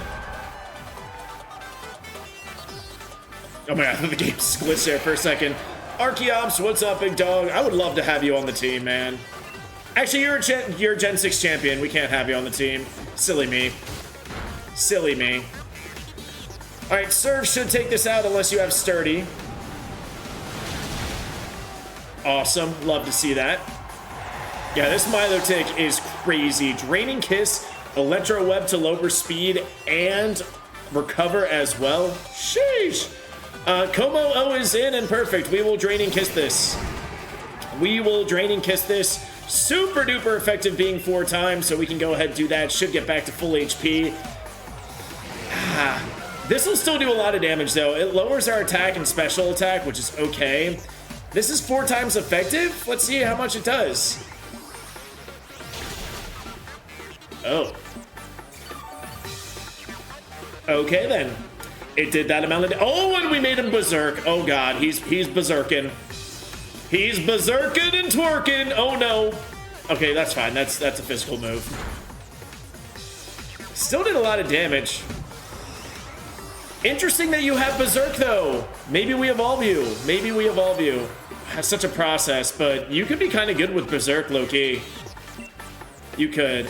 Oh my god, the game glitched there for a second. Archeops, what's up, big dog? I would love to have you on the team, man. Actually, you're Gen 6 champion. We can't have you on the team. Silly me. Silly me. Alright, Surf should take this out unless you have Sturdy. Awesome. Love to see that. Yeah, this Milotic is crazy. Draining Kiss, Electro Web to lower speed, and recover as well. Sheesh! Como-O is in and perfect. We will Draining Kiss this. We will Draining Kiss this. Super duper effective being 4 times, so we can go ahead and do that. Should get back to full HP. This will still do a lot of damage, though. It lowers our attack and special attack, which is okay. This is 4 times effective. Let's see how much it does. Oh. Okay, then. It did that amount of... Oh, and we made him berserk. Oh, God. He's berserking. He's berserking and twerking. Oh, no. Okay, that's fine. That's a physical move. Still did a lot of damage. Interesting that you have berserk, though. Maybe we evolve you. Maybe we evolve you. That's such a process, but you could be kind of good with berserk, low-key. You could.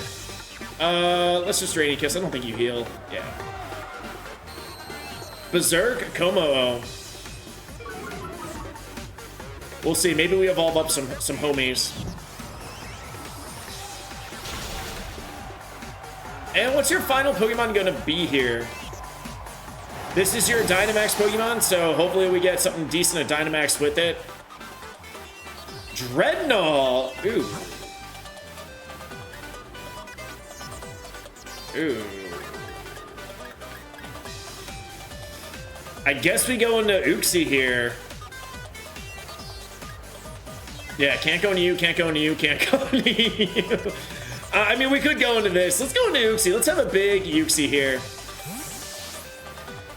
Let's just Draining Kiss. I don't think you heal. Yeah. Berserk, Como-O. We'll see. Maybe we evolve up some homies. And what's your final Pokemon going to be here? This is your Dynamax Pokemon, so hopefully we get something decent at Dynamax with it. Dreadnought! Ooh. Ooh. I guess we go into Uxie here. Yeah, can't go into you, can't go into you, can't go into you. I mean, we could go into this. Let's go into Uxie. Let's have a big Uxie here.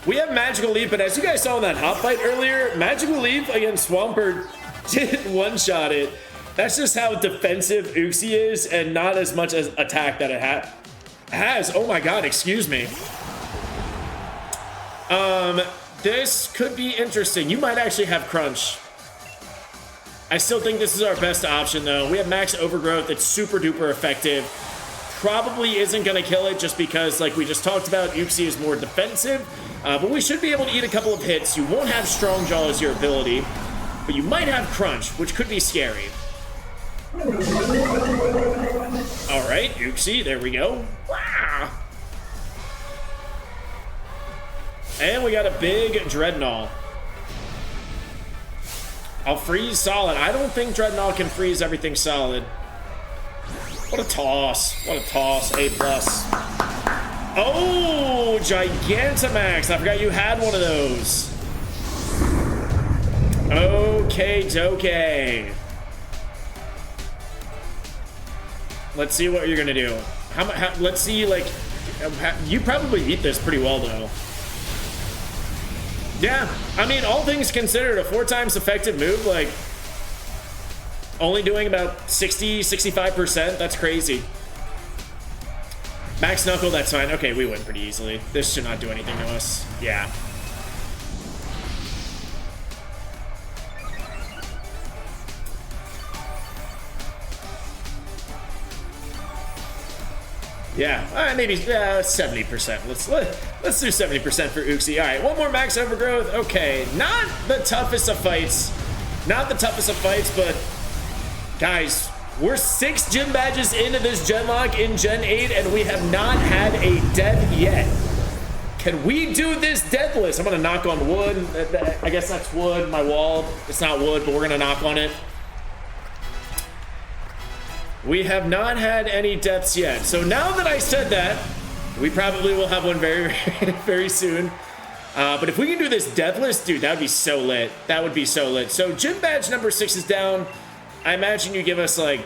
We have Magical Leaf, but as you guys saw in that hot fight earlier, Magical Leaf against Swampert did one-shot it. That's just how defensive Uxie is, and not as much as attack that it has. Oh my god, excuse me. This could be interesting. You might actually have Crunch. I still think this is our best option, though. We have Max Overgrowth. It's super duper effective. Probably isn't going to kill it just because, like we just talked about, Uxie is more defensive. But we should be able to eat a couple of hits. You won't have Strong Jaw as your ability, but you might have Crunch, which could be scary. All Uxie. There we go. Wow. And we got a big Dreadnought. I'll freeze solid. I don't think Dreadnought can freeze everything solid. What a toss. What a toss. A+. Oh, Gigantamax. I forgot you had one of those. Okay, doke. Let's see what you're gonna do. Let's see, like, you probably eat this pretty well, though. Yeah, I mean, all things considered, a 4 times effective move, like, only doing about 65%, that's crazy. Max Knuckle, that's fine. Okay, we win pretty easily. This should not do anything to us. Yeah. Yeah, maybe 70%. Let's do 70% for Uxie. All right, one more max overgrowth. Okay, not the toughest of fights. Not the toughest of fights, but guys, we're 6 gym badges into this Genlock in Gen 8, and we have not had a death yet. Can we do this deathless? I'm gonna knock on wood. I guess that's wood, my wall. It's not wood, but we're gonna knock on it. We have not had any deaths yet. So now that I said that, we probably will have one very, very soon. But if we can do this deathless, dude, that would be so lit. That would be so lit. So gym badge number 6 is down. I imagine you give us like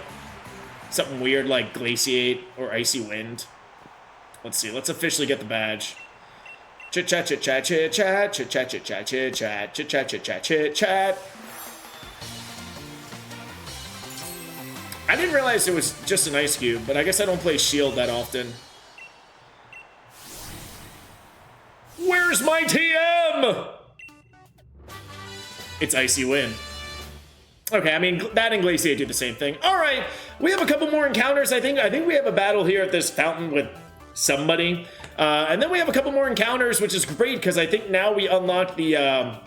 something weird like Glaciate or Icy Wind. Let's see. Let's officially get the badge. Chit chat chit chat chit chat chit chat chit chat chit chat chit chat chit chat chit chat. I didn't realize it was just an Ice Cube, but I guess I don't play Shield that often. Where's my TM? It's Icy Wind. Okay, I mean, that and Glaciate do the same thing. All right, we have a couple more encounters. I think we have a battle here at this fountain with somebody. And then we have a couple more encounters, which is great because I think now we unlock the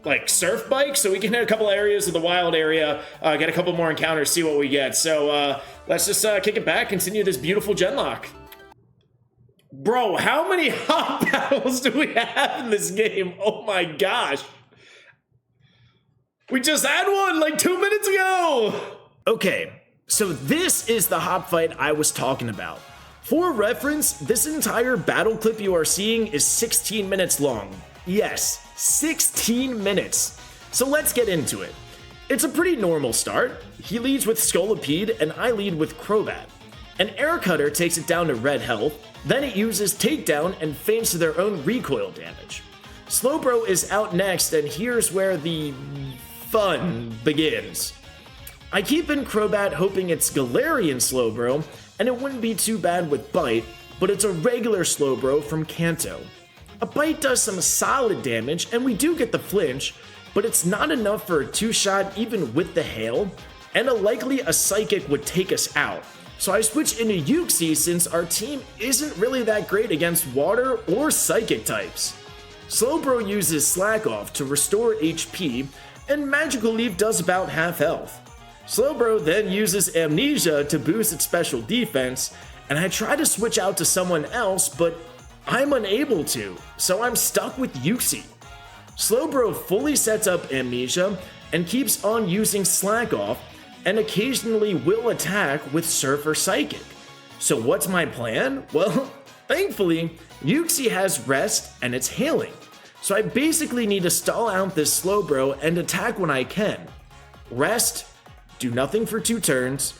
like surf bike, so we can hit a couple areas of the wild area, get a couple more encounters, see what we get. So let's just kick it back, continue this beautiful Genlock. Bro, how many hot battles do we have in this game? Oh my gosh. We just had one like 2 minutes ago. Okay, so this is the hop fight I was talking about. For reference, this entire battle clip you are seeing is 16 minutes long. Yes, 16 minutes. So let's get into it. It's a pretty normal start. He leads with Scolipede and I lead with Crobat. An Air Cutter takes it down to red health, then it uses Takedown and feints to their own recoil damage. Slowbro is out next, and here's where the fun begins. I keep in Crobat hoping it's Galarian Slowbro, and it wouldn't be too bad with Bite, but it's a regular Slowbro from Kanto. A Bite does some solid damage, and we do get the flinch, but it's not enough for a 2-shot even with the hail, and likely a Psychic would take us out. So I switch into Uxie since our team isn't really that great against water or Psychic types. Slowbro uses Slack Off to restore HP, and Magical Leaf does about half health. Slowbro then uses Amnesia to boost its special defense, and I try to switch out to someone else, but I'm unable to, so I'm stuck with Uxie. Slowbro fully sets up Amnesia and keeps on using Slack Off, and occasionally will attack with Surf or Psychic. So what's my plan? Well, thankfully, Uxie has Rest and it's Hailing. So I basically need to stall out this Slowbro and attack when I can. Rest, do nothing for 2 turns,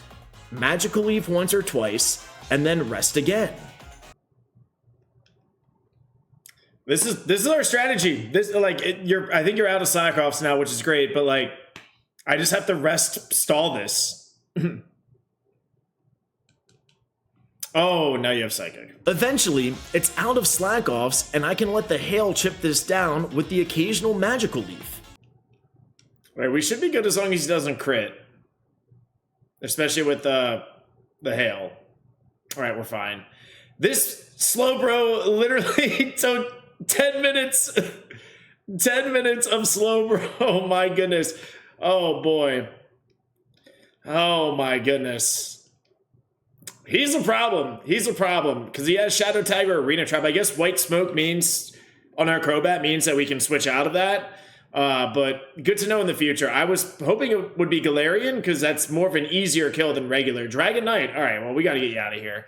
Magical Leaf once or twice, and then rest again. This is our strategy. I think you're out of Slack Offs now, which is great, but like I just have to rest stall this. Oh, now you have Psychic. Eventually, it's out of Slack Offs, and I can let the Hail chip this down with the occasional Magical Leaf. Right, we should be good as long as he doesn't crit. Especially with the Hail. Alright, we're fine. This Slowbro literally took 10 minutes. 10 minutes of Slowbro. Oh my goodness. Oh boy. Oh my goodness. He's a problem. He's a problem because he has Shadow Tag or Arena Trap. I guess White Smoke means on our Crobat means that we can switch out of that. But good to know in the future. I was hoping it would be Galarian because that's more of an easier kill than regular. Dragon Knight. All right, well, we got to get you out of here.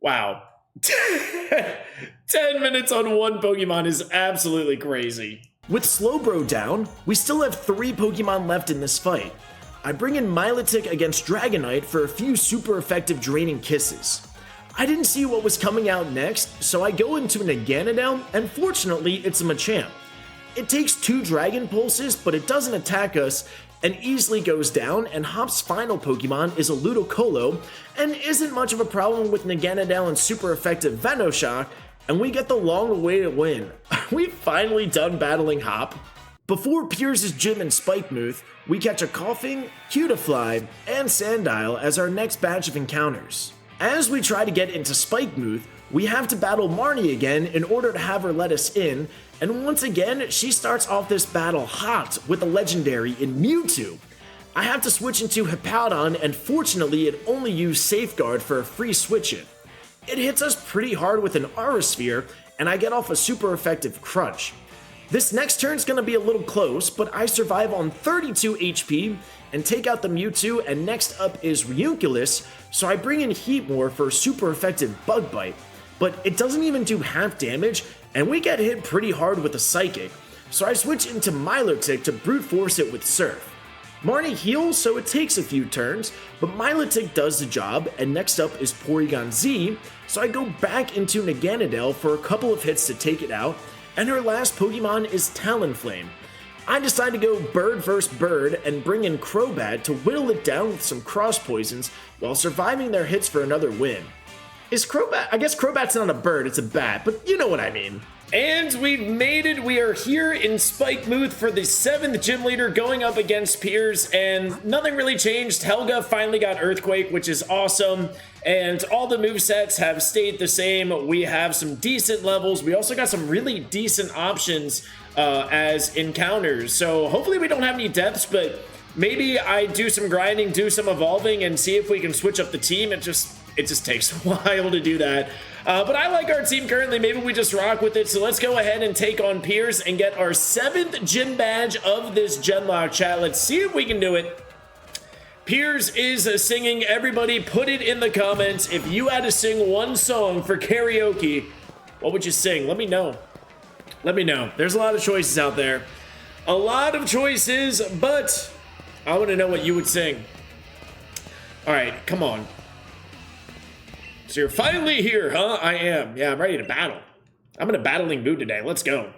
Wow. 10 minutes on one Pokemon is absolutely crazy. With Slowbro down, we still have 3 Pokemon left in this fight. I bring in Milotic against Dragonite for a few super effective draining kisses. I didn't see what was coming out next, so I go into an Naganadel, and fortunately it's a Machamp. It takes 2 Dragon Pulses, but it doesn't attack us, and easily goes down, and Hop's final Pokemon is a Ludicolo, and isn't much of a problem with Naganadel and super effective Venusaur, and we get the long-awaited win. We've finally done battling Hop. Before Piers' gym and Spikemuth, we catch a Coughing, Cutiefly, and Sandile as our next batch of encounters. As we try to get into Spikemuth, we have to battle Marnie again in order to have her let us in, and once again, she starts off this battle hot with a legendary in Mewtwo. I have to switch into Hippowdon, and fortunately it only used Safeguard for a free switch in. It hits us pretty hard with an Aura Sphere, and I get off a super effective Crunch. This next turn's gonna be a little close, but I survive on 32 HP and take out the Mewtwo, and next up is Reuniclus, so I bring in Heatmor for a super effective Bug Bite. But it doesn't even do half damage, and we get hit pretty hard with a Psychic, so I switch into Milotic to brute force it with Surf. Marnie heals, so it takes a few turns, but Milotic does the job, and next up is Porygon Z, so I go back into Naganadel for a couple of hits to take it out, and her last Pokemon is Talonflame. I decide to go bird vs. bird and bring in Crobat to whittle it down with some cross poisons while surviving their hits for another win. Is Crobat? I guess Crobat's not a bird, it's a bat, but you know what I mean. And we've made it. We are here in Spikemuth for the 7th gym leader going up against Piers, and nothing really changed. Helga finally got Earthquake, which is awesome, and all the movesets have stayed the same. We have some decent levels. We also got some really decent options as encounters, so hopefully we don't have any deaths, but maybe I do some grinding, do some evolving, and see if we can switch up the team. It just takes a while to do that. But I like our team currently. Maybe we just rock with it. So let's go ahead and take on Piers and get our 7th gym badge of this Genlock chat. Let's see if we can do it. Piers is singing. Everybody put it in the comments. If you had to sing one song for karaoke, what would you sing? Let me know. Let me know. There's a lot of choices out there. A lot of choices, but I want to know what you would sing. All right, come on. So you're finally here, huh? I am. Yeah, I'm ready to battle. I'm in a battling mood today. Let's go.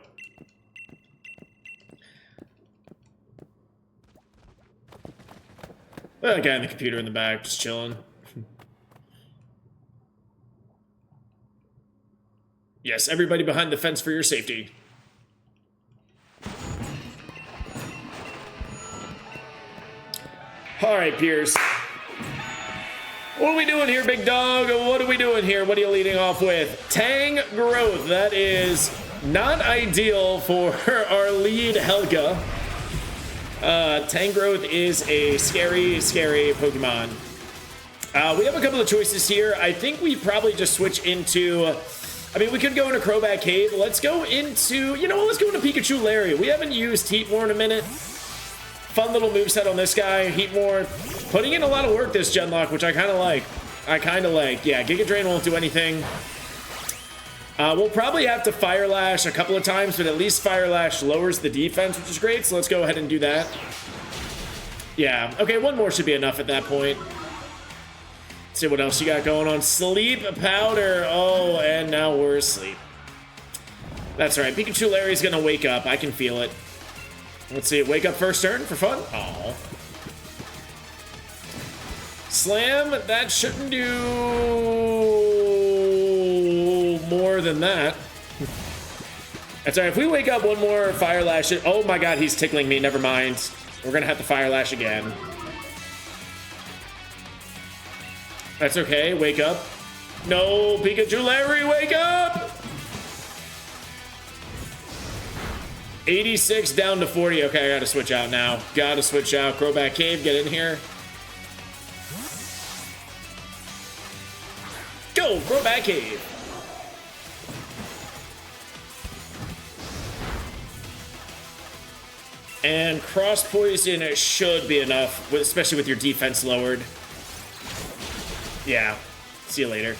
That guy in the computer in the back, just chilling. Yes, everybody behind the fence for your safety. All right, Piers. What are we doing here, big dog? What are we doing here? What are you leading off with? Tang Growth. That is not ideal for our lead, Helga. Tang Growth is a scary, scary Pokemon. We have a couple of choices here. I think we probably just switch into... I mean, we could go into Crobat Cave. Let's go into... You know what? Let's go into Pikachu Larry. We haven't used Heatmor in a minute. Fun little moveset on this guy. Heatmor putting in a lot of work this Genlock, which I kind of like. Yeah, Giga Drain won't do anything. We'll probably have to Fire Lash a couple of times, but at least Fire Lash lowers the defense, which is great, so let's go ahead and do that. Yeah, okay, one more should be enough at that point. Let's see what else you got going on. Sleep Powder. Oh, and now we're asleep. That's right, Pikachu Larry's gonna wake up. I can feel it. Let's see, wake up first turn for fun. Oh. Slam, that shouldn't do more than that. That's all right, if we wake up one more Fire Lash, oh my god, he's tickling me, never mind. We're gonna have to Fire Lash again. That's okay, wake up. No, Pikachu Larry, wake up! 86 down to 40. Okay, I gotta switch out now. Gotta switch out. Crobat Cave, get in here. Grow back cave. And cross poison should be enough, especially with your defense lowered. Yeah, see you later.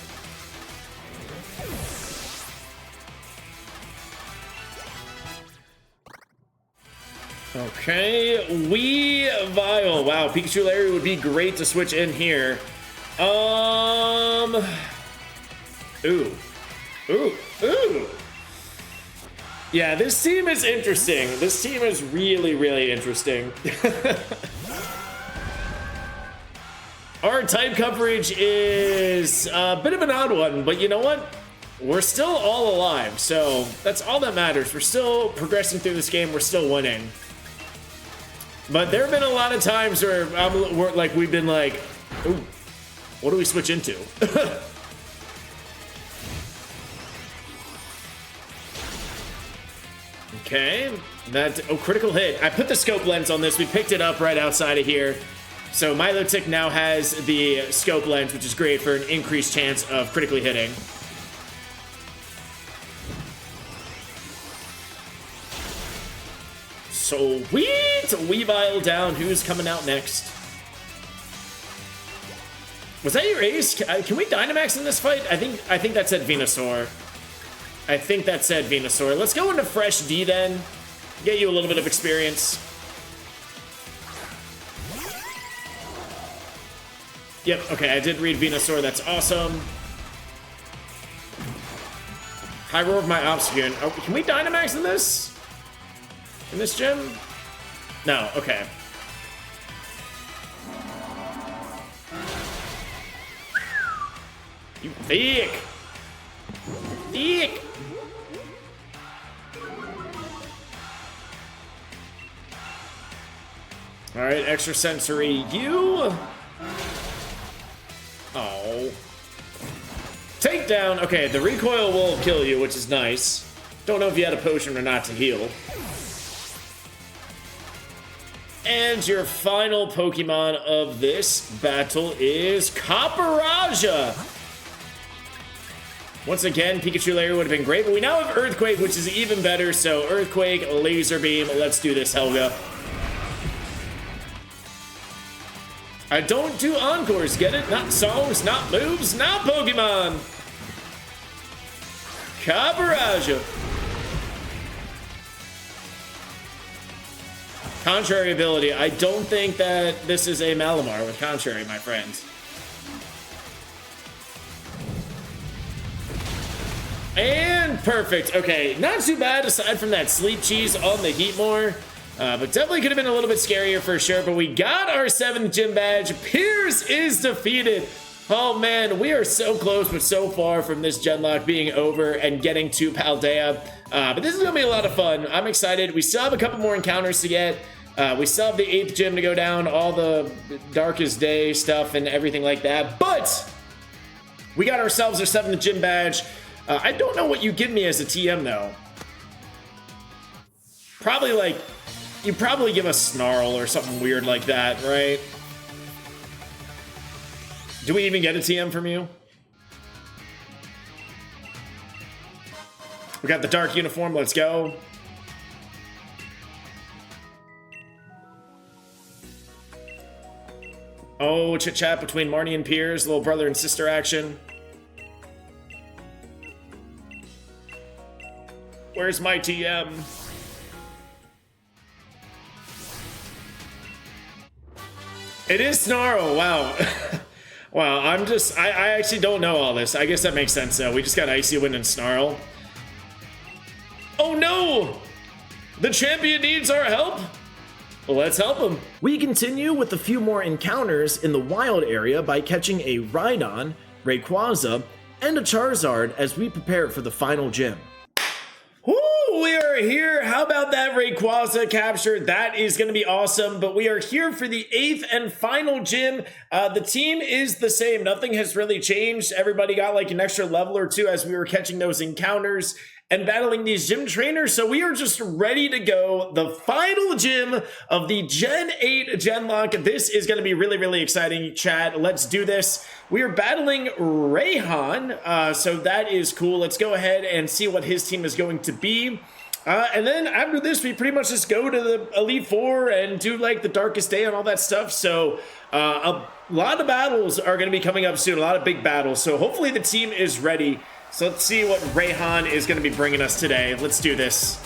Okay, Weavile. Wow, Pikachu Larry would be great to switch in here. Ooh. Yeah, this team is interesting. This team is really, really interesting. Our type coverage is a bit of an odd one, but you know what? We're still all alive, so that's all that matters. We're still progressing through this game. We're still winning. But there have been a lot of times where we've been like, ooh, what do we switch into? Okay, critical hit. I put the scope lens on this. We picked it up right outside of here. So Milotic now has the scope lens, which is great for an increased chance of critically hitting. Sweet! Weavile down. Who's coming out next? Was that your ace? Can we Dynamax in this fight? I think that said Venusaur. I think that said Venusaur. Let's go into Fresh D then. Get you a little bit of experience. Yep, okay, I did read Venusaur. That's awesome. High roar of my Obstagoon. Oh, can we Dynamax in this? In this gym? No, okay. You thick! Thick! Alright, extrasensory you. Oh. Takedown! Okay, the recoil will kill you, which is nice. Don't know if you had a potion or not to heal. And your final Pokemon of this battle is Copperaja. Once again, Pikachu Larry would have been great, but we now have Earthquake, which is even better. So Earthquake, Laser Beam, let's do this, Helga. I don't do encores, get it? Not songs, not moves, not Pokemon. Copperaja. Contrary ability. I don't think that this is a Malamar with Contrary, my friends. And perfect. Okay, not too bad aside from that Sleep Cheese on the Heatmore. But definitely could have been a little bit scarier for sure. But we got our 7th gym badge. Piers is defeated. Oh man, we are so close but so far from this Genlock being over and getting to Paldea. But this is going to be a lot of fun. I'm excited. We still have a couple more encounters to get. We still have the 8th gym to go down, all the Darkest Day stuff and everything like that. But we got ourselves our 7th gym badge. I don't know what you give me as a TM though. Probably like, you probably give us Snarl or something weird like that, right? Do we even get a TM from you? We got the dark uniform, let's go. Oh, chit chat between Marnie and Piers, little brother and sister action. Where's my TM? It is Snarl, wow. Wow, I actually don't know all this. I guess that makes sense though. We just got Icy Wind and Snarl. Oh no! The champion needs our help? Well, let's help him. We continue with a few more encounters in the wild area by catching a Rhydon, Rayquaza, and a Charizard as we prepare for the final gym. Woo, we are here. How about that Rayquaza capture? That is going to be awesome. But we are here for the 8th and final gym. The team is the same. Nothing has really changed. Everybody got like an extra level or two as we were catching those encounters. and battling these gym trainers. So we are just ready to go. The final gym of the Gen 8 Genlock. This is going to be really, really exciting, chat. Let's do this. We are battling Rayhan, so that is cool. Let's go ahead and see what his team is going to be. And then after this, we pretty much just go to the Elite Four and do like the Darkest Day and all that stuff. So a lot of battles are going to be coming up soon, a lot of big battles. So hopefully the team is ready. So let's see what Rayhan is going to be bringing us today. Let's do this.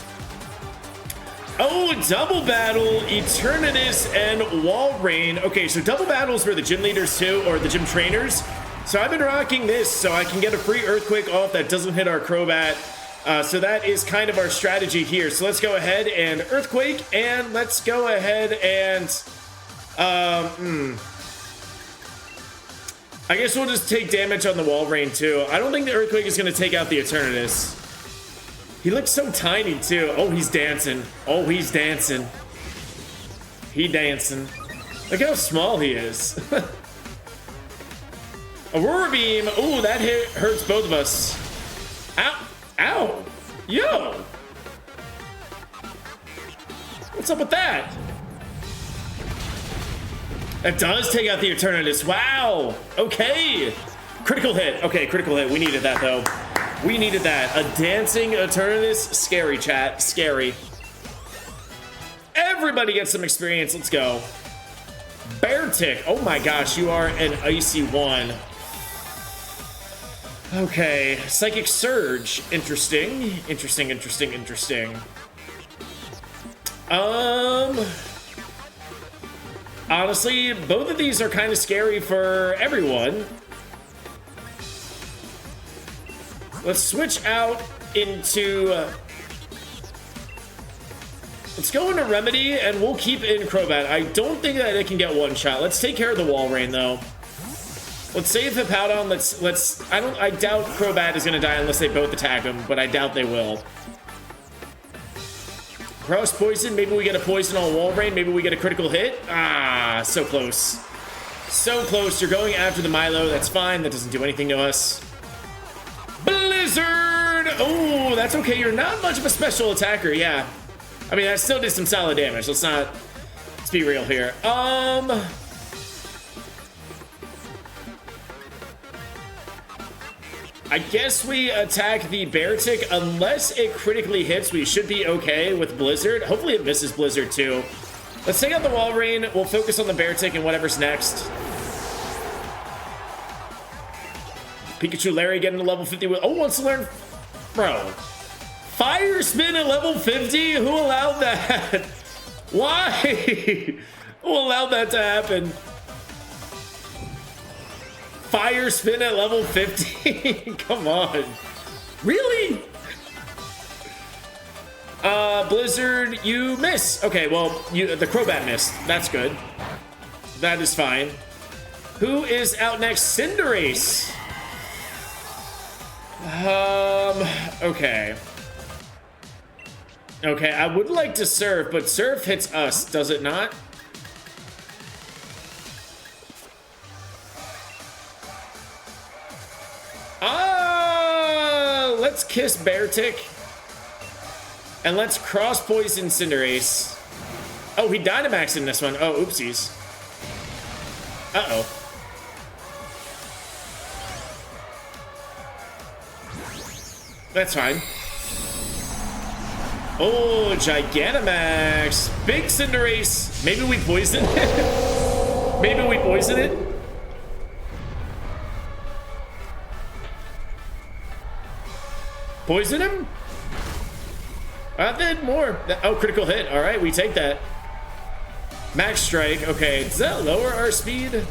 Oh, double battle, Eternatus and Walrein. Okay, so double battles for the gym leaders too, or the gym trainers. So I've been rocking this so I can get a free Earthquake off that doesn't hit our Crobat. So that is kind of our strategy here. So let's go ahead and Earthquake, and let's go ahead and I guess we'll just take damage on the Walrein too. I don't think the Earthquake is going to take out the Eternatus. He looks so tiny too. Oh, he's dancing. Oh, he's dancing. He dancing. Look how small he is. Aurora Beam. Oh, that hurts both of us. Ow. Ow. Yo. What's up with that? That does take out the Eternatus. Wow. Okay. Critical hit. Okay, critical hit. We needed that, though. We needed that. A dancing Eternatus. Scary, chat. Scary. Everybody gets some experience. Let's go. Beartic. Oh, my gosh. You are an icy one. Okay. Psychic Surge. Interesting. Interesting, interesting, interesting. Honestly, both of these are kind of scary for everyone. Let's switch out into... let's go into Remedy, and we'll keep in Crobat. I don't think that it can get one shot. Let's take care of the Walrein, though. Let's save Hippowdon. I doubt Crobat is going to die unless they both attack him, but I doubt they will. Cross Poison. Maybe we get a Poison on Walrein. Maybe we get a critical hit. Ah, so close. So close. You're going after the Milo. That's fine. That doesn't do anything to us. Blizzard! Oh, that's okay. You're not much of a special attacker, yeah. I mean, that still did some solid damage. Let's be real here. I guess we attack the Beartic. Unless it critically hits, we should be okay with Blizzard. Hopefully it misses Blizzard, too. Let's take out the Walrein. We'll focus on the Beartic and whatever's next. Pikachu Larry getting to level 50. Oh, wants to learn... Bro. Fire Spin at level 50? Who allowed that? Why? Who allowed that to happen? Fire Spin at level 50? Come on. Really? Blizzard, you miss. Okay, well, the Crobat missed. That's good. That is fine. Who is out next? Cinderace. Okay. Okay, I would like to Surf, but Surf hits us, does it not? Let's kiss Beartic. And let's cross poison Cinderace. Oh, he Dynamaxed in this one. Oh, oopsies. Uh-oh. That's fine. Oh, Gigantamax. Big Cinderace. Maybe we poison it. Maybe we poison it. Poison him? Then more. Oh, critical hit. All right, we take that. Max Strike. Okay, does that lower our speed?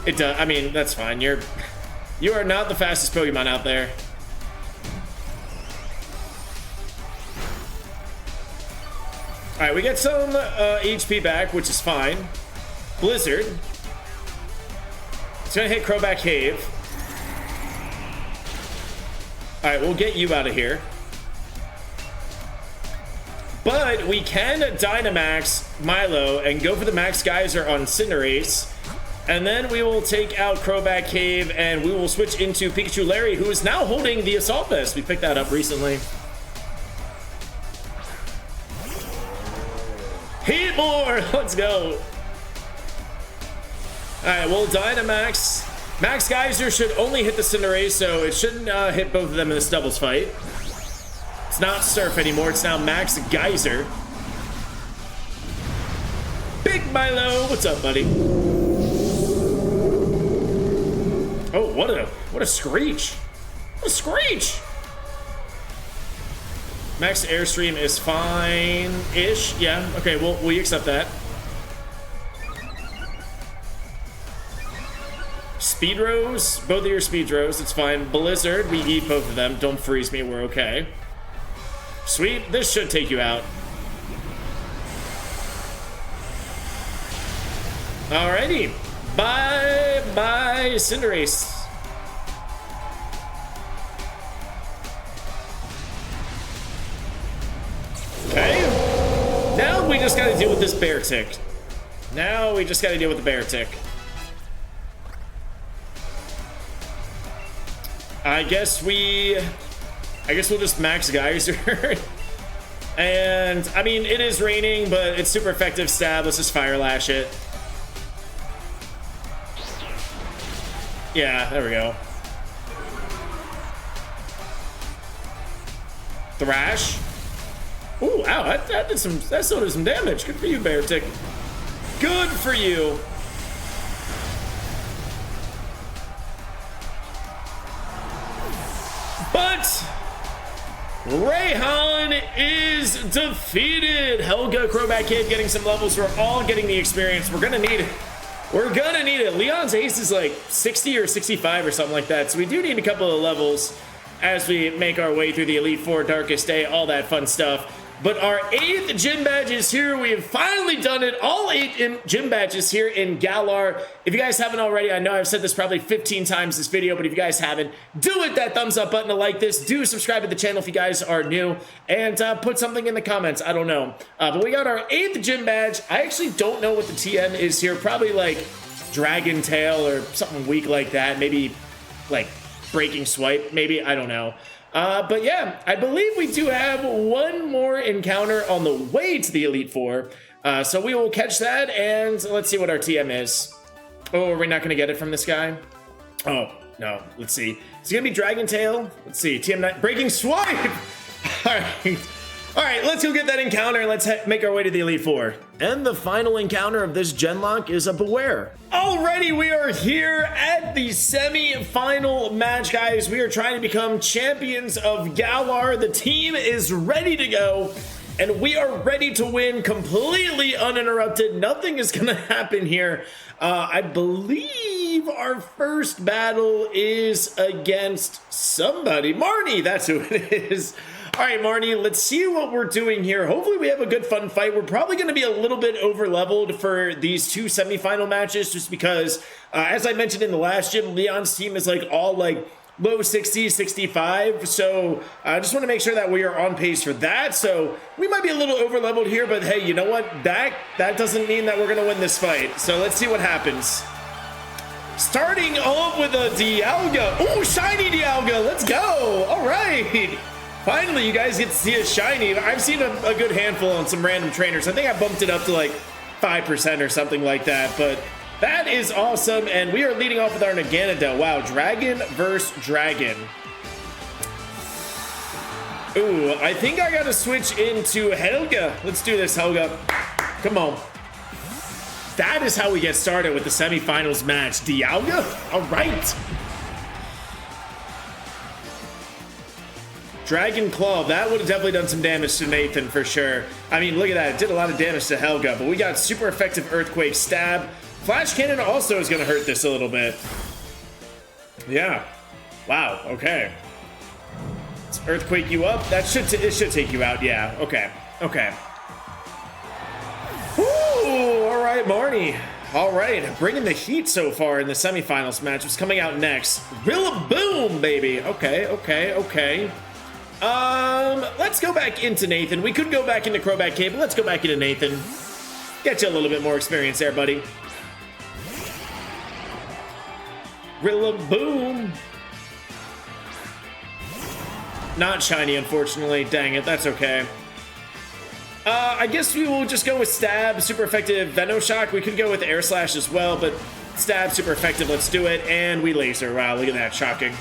It does. I mean, that's fine. You are not the fastest Pokemon out there. All right, we get some HP back, which is fine. Blizzard. It's gonna hit Crobat Cave. All right, we'll get you out of here. But we can Dynamax Milo and go for the Max Geyser on Cinderace. And then we will take out Crobat Cave, and we will switch into Pikachu Larry, who is now holding the Assault Vest. We picked that up recently. Hitmontop, let's go. All right, well, Dynamax. Max Geyser should only hit the Cinderace, so it shouldn't hit both of them in this doubles fight. It's not Surf anymore, it's now Max Geyser. Big Milo, what's up, buddy? Oh, what a screech. What a screech. Max Airstream is fine-ish. Yeah, okay, well, we accept that. Speed Rose, both of your Speed Rose, it's fine. Blizzard, we eat both of them. Don't freeze me, we're okay. Sweet, this should take you out. Alrighty, bye-bye Cinderace. Okay, now we just gotta deal with this bear tick. Now we just gotta deal with the bear tick. I guess we'll just Max Geyser. And, I mean, it is raining, but it's super effective stab. Let's just Fire Lash it. Yeah, there we go. Thrash. Ooh, ow, that still did some damage. Good for you, Beartick. Good for you. But Rayhan is defeated. Helga, Crobat Kid getting some levels. We're all getting the experience. We're gonna need it. We're gonna need it. Leon's ace is like 60 or 65 or something like that. So we do need a couple of levels as we make our way through the Elite Four, Darkest Day, all that fun stuff. But our 8th gym badge is here. We have finally done it. All 8 gym badges here in Galar. If you guys haven't already, I know I've said this probably 15 times this video, but if you guys haven't, do hit that thumbs up button to like this. Do subscribe to the channel if you guys are new, and put something in the comments. I don't know. But we got our 8th gym badge. I actually don't know what the TM is here. Probably like Dragon Tail or something weak like that. Maybe like Breaking Swipe. Maybe, I don't know. But yeah, I believe we do have one more encounter on the way to the Elite Four. So we will catch that, and let's see what our TM is. Oh, are we not going to get it from this guy? Oh, no. Let's see. Is it going to be Dragon Tail? Let's see. TM9. Breaking Swipe! All right, let's go get that encounter, and let's make our way to the Elite Four. And the final encounter of this Genlock is a Beware. Alrighty, we are here at the semi-final match, guys. We are trying to become champions of Galar. The team is ready to go, and we are ready to win completely uninterrupted. Nothing is going to happen here. I believe our first battle is against somebody. Marnie, that's who it is. All right, Marnie, let's see what we're doing here. Hopefully we have a good fun fight. We're probably going to be a little bit over-leveled for these 2 semifinal matches just because, as I mentioned in the last gym, Leon's team is like all like low 60s, 65. So I just want to make sure that we are on pace for that. So we might be a little over-leveled here, but hey, you know what? That doesn't mean that we're going to win this fight. So let's see what happens. Starting off with a Dialga. Oh, shiny Dialga. Let's go. All right. Finally, you guys get to see a shiny. I've seen a good handful on some random trainers. I think I bumped it up to like 5% or something like that, but that is awesome. And we are leading off with our Naganadel. Wow, Dragon versus Dragon. Ooh, I think I gotta switch into Helga. Let's do this, Helga. Come on. That is how we get started with the semifinals match. Dialga? All right. Dragon Claw, that would have definitely done some damage to Nathan for sure. I mean, look at that. It did a lot of damage to Helga, but we got super effective Earthquake Stab. Flash Cannon also is going to hurt this a little bit. Yeah. Wow, okay. Let's Earthquake you up. It should take you out, yeah. Okay, okay. Ooh, all right, Marnie. All right, bringing the heat so far in the semifinals match. What's coming out next? Rillaboom, baby. Okay, okay, okay. Let's go back into Nathan. We could go back into Crobat Cave, but let's go back into Nathan. Get you a little bit more experience there, buddy. Rillaboom. Not shiny, unfortunately. Dang it, that's okay. I guess we will just go with Stab, super effective Venoshock. We could go with Air Slash as well, but Stab, super effective, let's do it. And we Laser. Wow, look at that, shocking.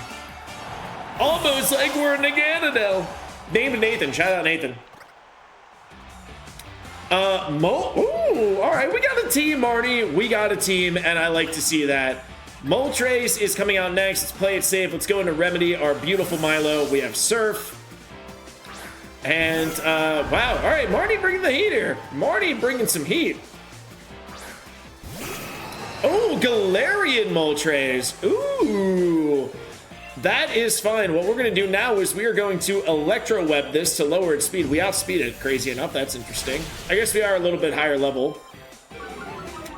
Almost like we're in Ganondorf. Named Nathan, shout out Nathan. Ooh, all right, we got a team, Marty. We got a team, and I like to see that. Moltres is coming out next. Let's play it safe. Let's go into Remedy, our beautiful Milo. We have Surf. And, wow. All right, Marty bringing the heat here. Marty bringing some heat. Oh, Galarian Moltres. Ooh. That is fine. What we're going to do now is we are going to Electro Web this to lower its speed. We outspeed it, crazy enough. That's interesting. I guess we are a little bit higher level.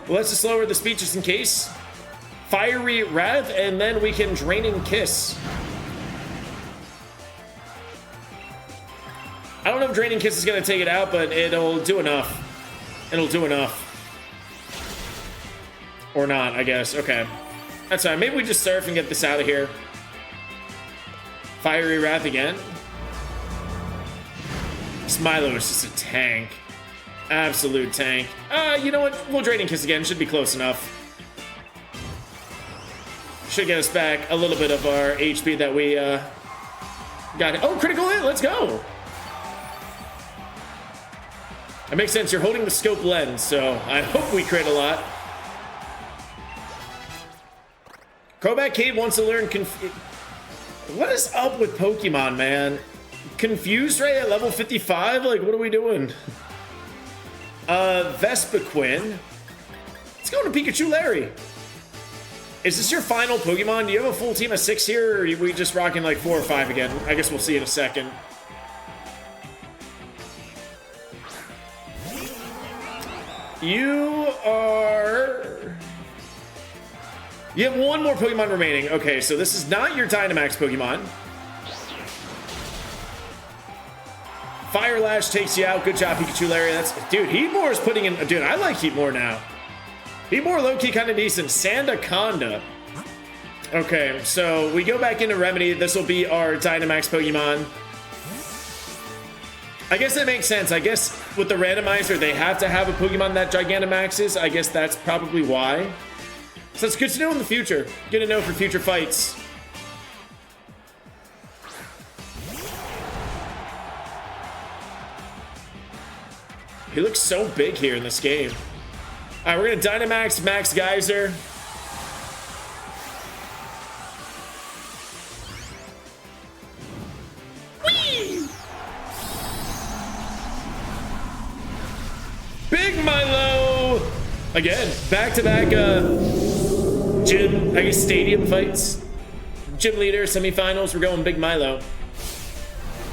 Well, let's just lower the speed just in case. Fiery Wrath, and then we can Draining Kiss. I don't know if Draining Kiss is going to take it out, but it'll do enough. It'll do enough. Or not, I guess. Okay. That's fine. Maybe we just Surf and get this out of here. Fiery Wrath again. This Milo is just a tank. Absolute tank. You know what? We'll Draining Kiss again. Should be close enough. Should get us back a little bit of our HP that we got. Oh, critical hit. Let's go. That makes sense. You're holding the scope lens, so I hope we crit a lot. Crobat Cave wants to learn what is up with Pokemon, man? Confused Ray at level 55? Like, what are we doing? Vespiquen. Let's go to Pikachu Larry. Is this your final Pokemon? Do you have a full team of 6 here, or are we just rocking like 4 or 5 again? I guess we'll see in a second. You have 1 more Pokemon remaining. Okay, so this is not your Dynamax Pokemon. Fire Lash takes you out. Good job, Pikachu Larry. Dude, Heatmore is putting in... Dude, I like Heatmore now. Heatmore low-key kind of decent. Sandaconda. Okay, so we go back into Remedy. This will be our Dynamax Pokemon. I guess that makes sense. I guess with the randomizer, they have to have a Pokemon that Gigantamaxes. I guess that's probably why. So it's good to know in the future. Good to know for future fights. He looks so big here in this game. All right, we're gonna Dynamax Max Geyser. Whee! Big Milo! Again, back-to-back gym, I guess stadium fights. Gym leader, semifinals, we're going Big Milo.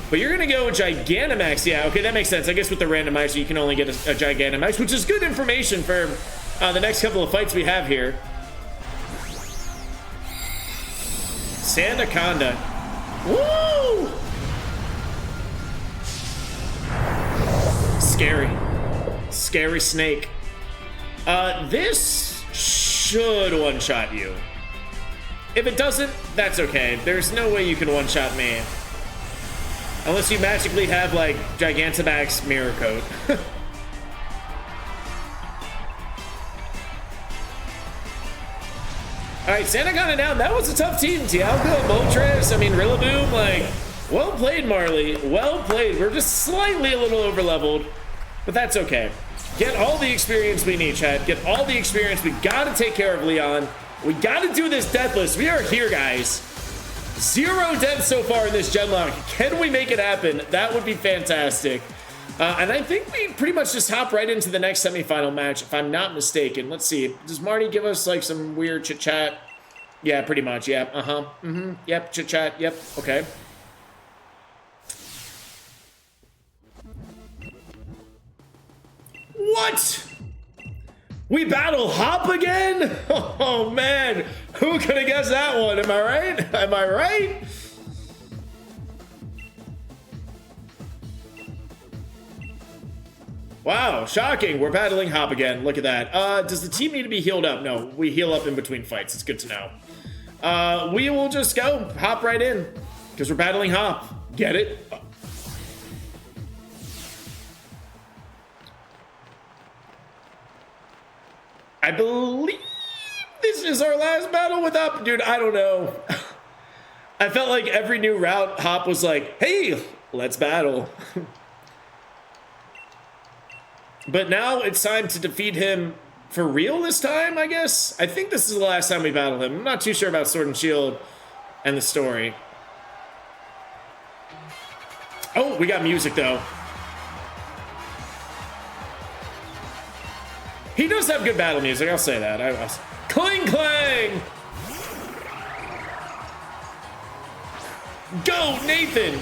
But you're gonna go Gigantamax, yeah, okay, that makes sense. I guess with the randomizer, you can only get a Gigantamax, which is good information for the next couple of fights we have here. Sandaconda. Woo! Scary. Scary snake. This should one-shot you. If it doesn't, that's okay. There's no way you can one-shot me. Unless you magically have, like, Gigantamax Mirror Coat. Alright, Sandaconda down. That was a tough team. Dialga, Moltres, I mean, Rillaboom, like, well played, Marley. Well played. We're just slightly a little over-leveled, but that's okay. Get all the experience we need, Chad. Get all the experience. We gotta take care of Leon. We gotta do this deathless. We are here, guys. 0 deaths so far in this Genlock. Can we make it happen? That would be fantastic. And I think we pretty much just hop right into the next semifinal match, if I'm not mistaken. Let's see. Does Marty give us, like, some weird chit-chat? Yeah, pretty much. Yeah. Uh-huh. Mm-hmm. Yep. Chit-chat. Yep. Okay. What? We battle Hop again? Oh, man. Who could have guessed that one? Am I right? Am I right? Wow, shocking. We're battling Hop again. Look at that. Does the team need to be healed up? No, we heal up in between fights. It's good to know. We will just go hop right in because we're battling Hop. Get it? I believe this is our last battle with Hop. Dude, I don't know. I felt like every new route, Hop was like, hey, let's battle. But now it's time to defeat him for real this time, I guess? I think this is the last time we battle him. I'm not too sure about Sword and Shield and the story. Oh, we got music, though. He does have good battle music, I'll say that. Cling Clang! Go, Nathan!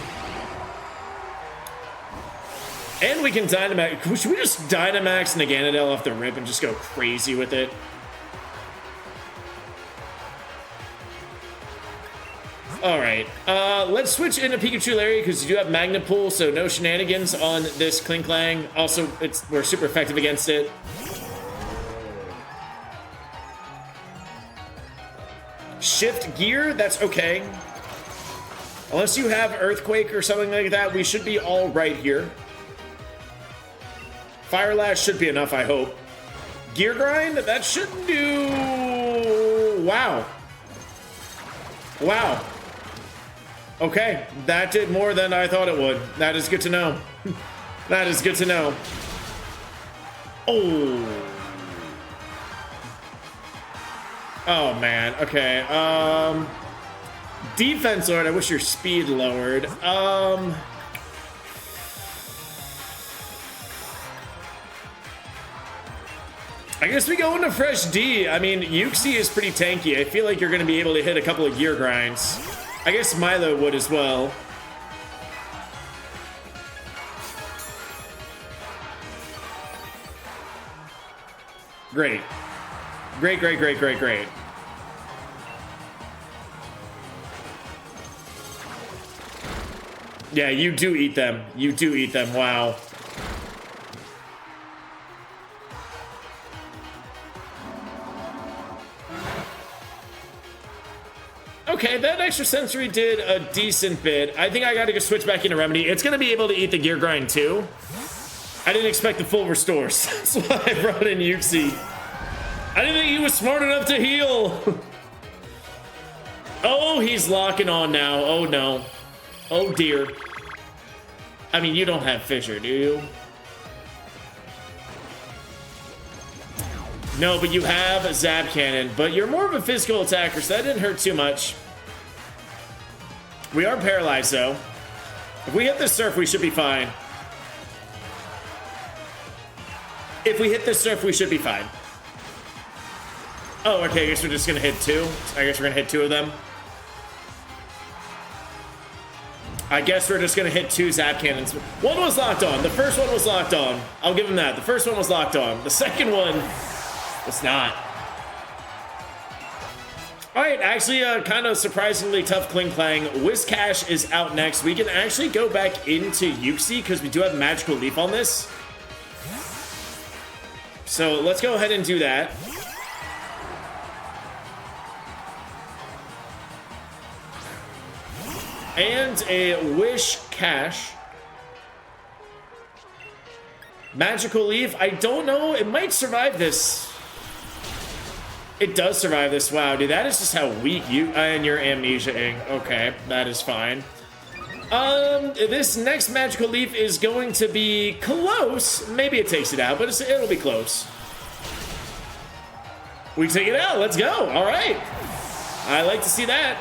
And we can Dynamax. Should we just Dynamax Naganadel off the rip and just go crazy with it? Alright, let's switch into Pikachu Larry because you do have Magnet Pull, so no shenanigans on this Cling Clang. Also, we're super effective against it. Shift Gear, that's okay. Unless you have Earthquake or something like that, we should be all right here. Fire Lash should be enough, I hope. Gear Grind, that should do... Wow. Wow. Okay, that did more than I thought it would. That is good to know. That is good to know. Oh. Oh, man. Okay. Defense Lord, I wish your speed lowered. I guess we go into Fresh D. I mean, Uxie is pretty tanky. I feel like you're going to be able to hit a couple of gear grinds. I guess Milo would as well. Great. Great, great, great, great, great. Yeah, you do eat them. You do eat them. Wow. Okay, that extra sensory did a decent bit. I think I gotta go switch back into Remedy. It's gonna be able to eat the gear grind too. I didn't expect the full restores. That's why I brought in Uxie. I didn't think he was smart enough to heal. Oh, he's locking on now. Oh no. Oh dear. I mean, you don't have Fissure, do you? No, but you have Zap Cannon, but you're more of a physical attacker, so that didn't hurt too much. We are paralyzed, though. If we hit the Surf, we should be fine. If we hit the Surf, we should be fine. Oh, okay, I guess we're just gonna hit two. I guess we're gonna hit two of them. I guess we're just gonna hit two Zap Cannons. One was locked on. The first one was locked on. I'll give him that. The first one was locked on. The second one... It's not. All right, actually, kind of surprisingly tough Cling Clang. Whiscash is out next. We can actually go back into Uxie because we do have Magical Leaf on this. So let's go ahead and do that. And a Whiscash. Magical Leaf, I don't know. It might survive this. It does survive this. Wow, dude, that is just how weak you and your Amnesia-ing. Okay, that is fine. This next Magical Leaf is going to be close. Maybe it takes it out, but it'll be close. We take it out. Let's go. All right. I like to see that.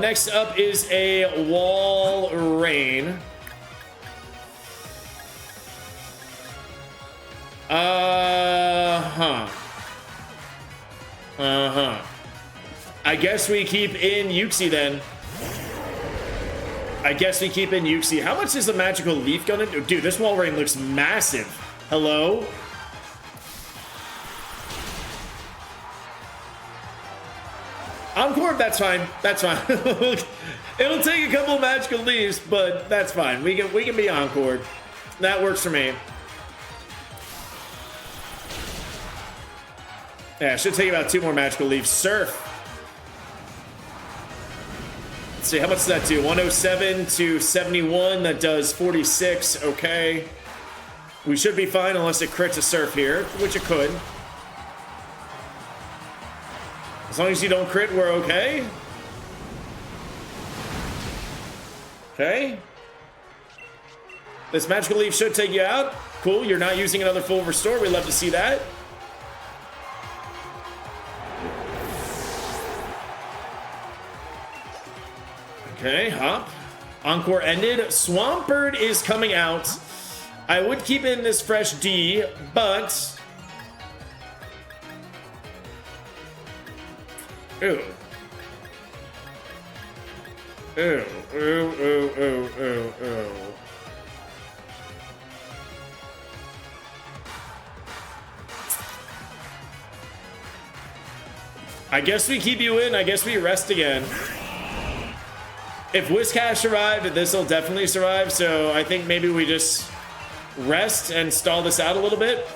Next up is a Wall Rain. I guess we keep in Uxie then. I guess we keep in Uxie. How much is the Magical Leaf gonna do? Dude, this Wall Rain looks massive. Hello? Encore, that's fine. That's fine. It'll take a couple of Magical Leaves, but that's fine. We can be Encore. That works for me. Yeah, it should take about 2 more Magical Leaf. Surf. Let's see, how much does that do? 107 to 71. That does 46. Okay. We should be fine unless it crits a Surf here, which it could. As long as you don't crit, we're okay. Okay. This Magical Leaf should take you out. Cool, you're not using another full restore. We love to see that. Okay, hop. Encore ended. Swampert is coming out. I would keep in this fresh D, but... Ooh. Ooh, ooh, ooh, ooh, ooh, ooh. I guess we keep you in. I guess we rest again. If Whiscash survived, this will definitely survive. So I think maybe we just rest and stall this out a little bit.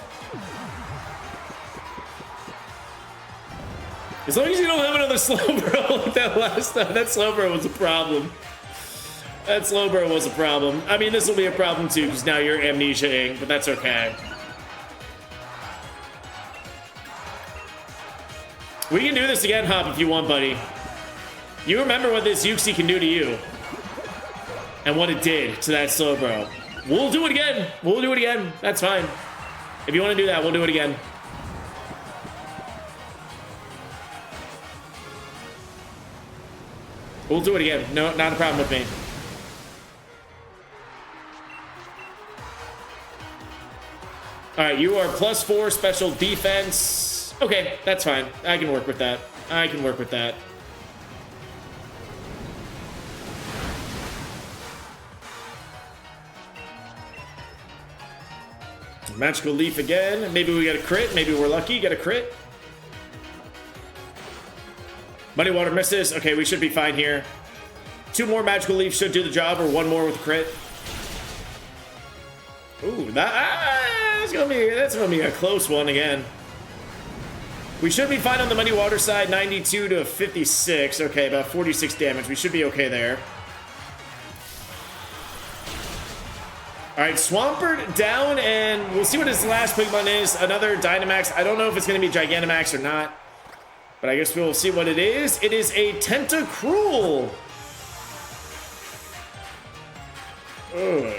As long as you don't have another Slowbro like that last time. That Slowbro was a problem. That Slowbro was a problem. I mean, this will be a problem too, because now you're amnesia-ing, but that's okay. We can do this again, Hop, if you want, buddy. You remember what this Uxie can do to you. And what it did to that Slowbro. We'll do it again. We'll do it again. That's fine. If you want to do that, we'll do it again. We'll do it again. No, not a problem with me. All right, you are +4 special defense. Okay, that's fine. I can work with that. I can work with that. Magical Leaf again. Maybe we get a crit. Maybe we're lucky. Get a crit. Muddy Water misses. Okay, we should be fine here. 2 more Magical Leaf should do the job, or 1 more with a crit. Ooh, that's gonna be a close one again. We should be fine on the Muddy Water side. 92 to 56. Okay, about 46 damage. We should be okay there. All right, Swampert down, and we'll see what his last Pokemon is. Another Dynamax. I don't know if it's going to be Gigantamax or not, but I guess we'll see what it is. It is a Tentacruel. Ugh.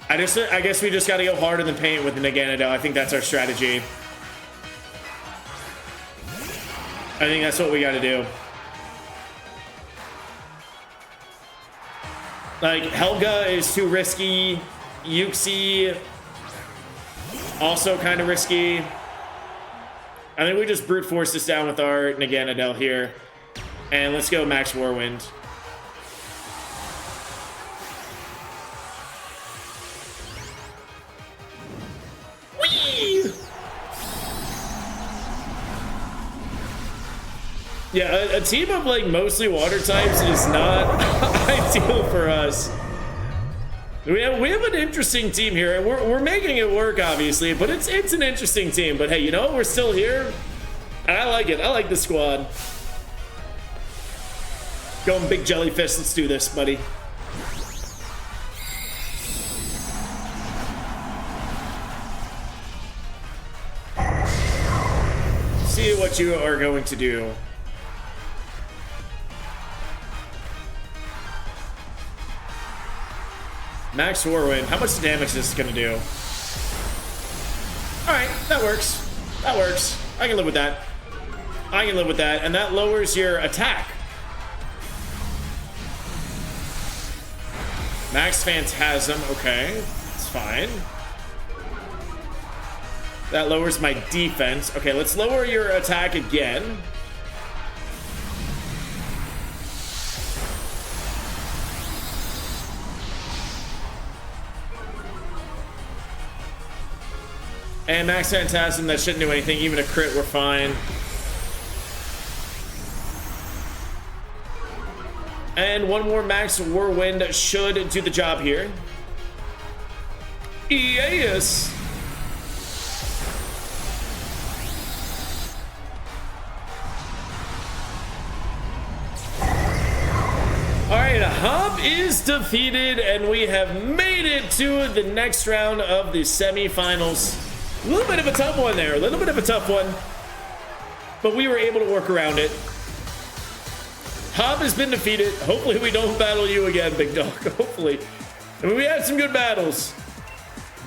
I guess we just got to go harder than paint with the Meganadel. I think that's our strategy. I think that's what we got to do. Like, Helga is too risky. Uxie, also kind of risky. I think we just brute force this down with our Naganadel here. And let's go Max Warwind. Whee! Yeah, a team of like mostly water types is not ideal for us. We have an interesting team here. We're making it work, obviously, but it's an interesting team. But hey, you know, we're still here, and I like it. I like the squad. Going big jellyfish. Let's do this, buddy. See what you are going to do. Max Warwind. How much damage is this going to do? Alright, that works. That works. I can live with that. I can live with that. And that lowers your attack. Max Phantasm. Okay, it's fine. That lowers my defense. Okay, let's lower your attack again. And Max Phantasm, that shouldn't do anything. Even a crit, we're fine. And 1 more Max Whirlwind should do the job here. Yes. All right, Hop is defeated, and we have made it to the next round of the semifinals. A little bit of a tough one there, a little bit of a tough one, but we were able to work around it. Hop has been defeated. Hopefully we don't battle you again, big dog. Hopefully. I mean, we had some good battles,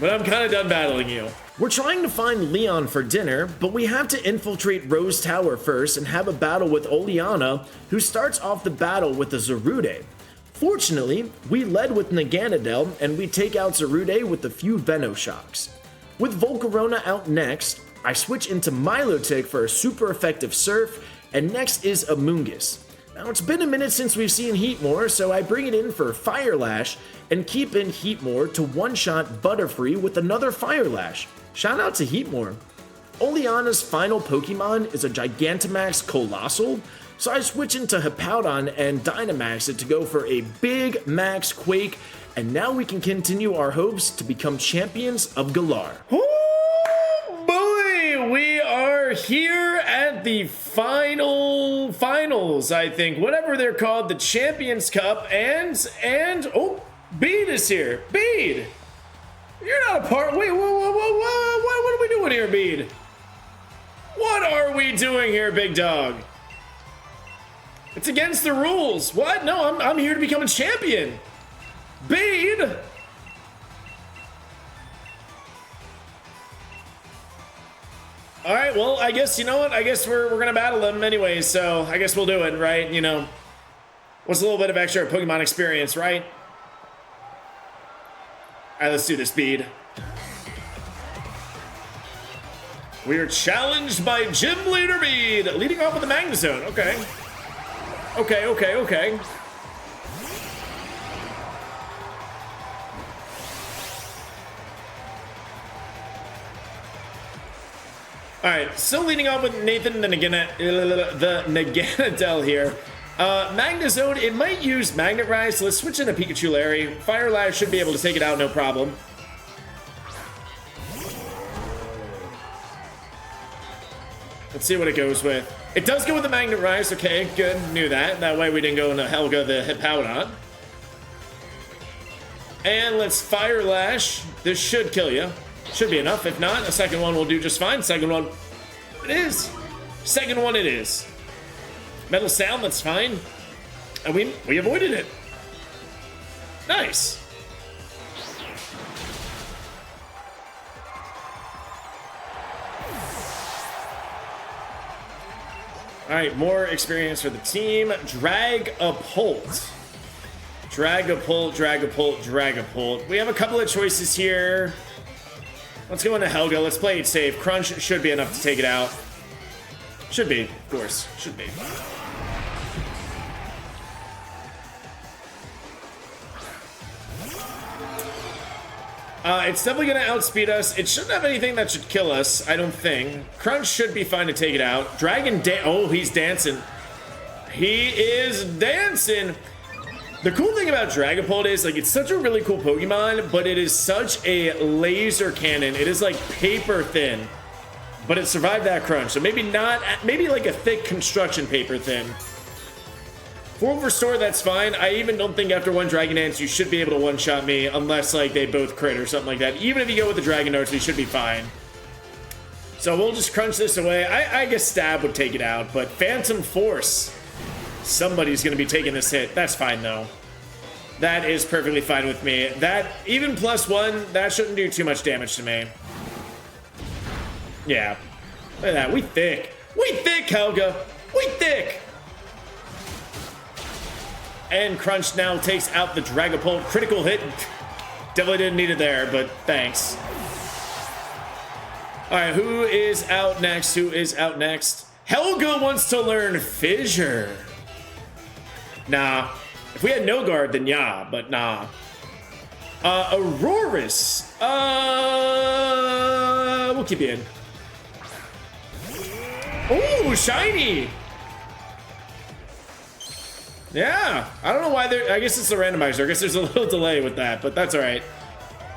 but I'm kind of done battling you. We're trying to find Leon for dinner, but we have to infiltrate Rose Tower first and have a battle with Oleana, who starts off the battle with a Zarude. Fortunately, we led with Naganadel, and we take out Zarude with a few Venoshocks. With Volcarona out next, I switch into Milotic for a super effective Surf, and next is Amoonguss. Now, it's been a minute since we've seen Heatmor, so I bring it in for Fire Lash and keep in Heatmor to one-shot Butterfree with another Fire Lash. Shout out to Heatmor. Oleana's final Pokemon is a Gigantamax Colossal, so I switch into Hippowdon and Dynamax it to go for a big Max Quake, and now we can continue our hopes to become champions of Galar. Oh boy, we are here at the finals, I think, whatever they're called, the Champions Cup, and oh, Beed is here. Beed, you're not a part. Wait, whoa, what are we doing here, Beed? What are we doing here, big dog? It's against the rules. What? No, I'm here to become a champion. Beed. All right, well, I guess, you know what? I guess we're going to battle them anyway, so I guess we'll do it, right? You know, what's a little bit of extra Pokemon experience, right? All right, let's do this, Beed. We are challenged by Gym Leader Beed, leading off with the Magnezone. Okay. Okay. All right, still leading off with Nathan, the Naganadel here. Magnezone, it might use Magnet Rise, so let's switch into Pikachu Larry. Fire Lash should be able to take it out, no problem. Let's see what it goes with. It does go with the Magnet Rise, okay, good, knew that. That way we didn't go into Helga the Hippowdon. And let's Fire Lash. This should kill you. Should be enough. If not, a second one will do just fine. Second one, it is. Second one, it is. Metal Sound, that's fine. And we avoided it. Nice. All right, more experience for the team. Dragapult. We have a couple of choices here. Let's go into Helga. Let's play it safe. Crunch should be enough to take it out. Should be, of course. Should be. It's definitely going to outspeed us. It shouldn't have anything that should kill us, I don't think. Crunch should be fine to take it out. Oh, he's dancing. He is dancing. The cool thing about Dragapult is, like, it's such a really cool Pokemon, but it is such a laser cannon. It is, like, paper thin. But it survived that crunch. So maybe not, maybe like a thick construction paper thin. Full Restore, that's fine. I even don't think after one Dragon Dance you should be able to one-shot me unless, like, they both crit or something like that. Even if you go with the Dragon Darts, we should be fine. So we'll just crunch this away. I guess Stab would take it out, but Phantom Force. Somebody's going to be taking this hit. That's fine, though. That is perfectly fine with me. That, even +1, that shouldn't do too much damage to me. Yeah. Look at that. We thick. We thick, Helga. We thick. And Crunch now takes out the Dragapult. Critical hit. Definitely didn't need it there, but thanks. All right, who is out next? Helga wants to learn Fissure. Nah. If we had no guard, then yeah, but nah. Aurorus. We'll keep you in. Ooh, shiny. Yeah, I don't know why I guess it's the randomizer. I guess there's a little delay with that, but that's all right.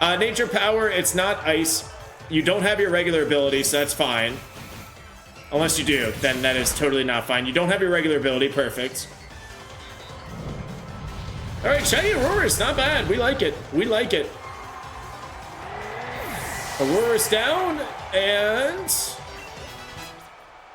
Nature Power, it's not ice. You don't have your regular ability, so that's fine. Unless you do, then that is totally not fine. You don't have your regular ability, perfect. All right, Shiny Aurora's not bad. We like it. We like it. Aurora's down, and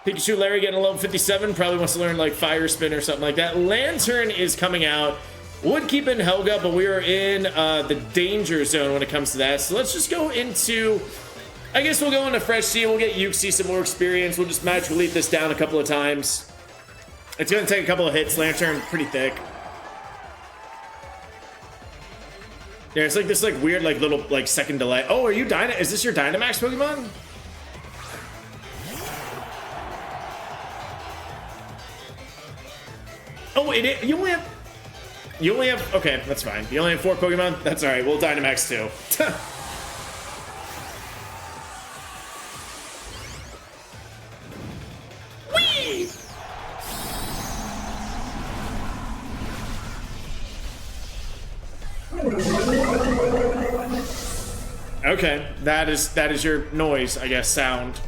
Pikachu Larry getting a level 57. Probably wants to learn like Fire Spin or something like that. Lantern is coming out. Would keep in Helga, but we are in the danger zone when it comes to that. So let's just go into, I guess we'll go into Fresh Sea. We'll get Yuxi some more experience. We'll just magically lead this down a couple of times. It's going to take a couple of hits. Lantern, pretty thick. Yeah, it's like this like weird like little like second delay. Oh, are you is this your Dynamax Pokemon? Oh, you only have okay, that's fine. You only have 4 Pokemon? That's alright, we'll Dynamax too. Whee! Okay, that is your noise, I guess, sound.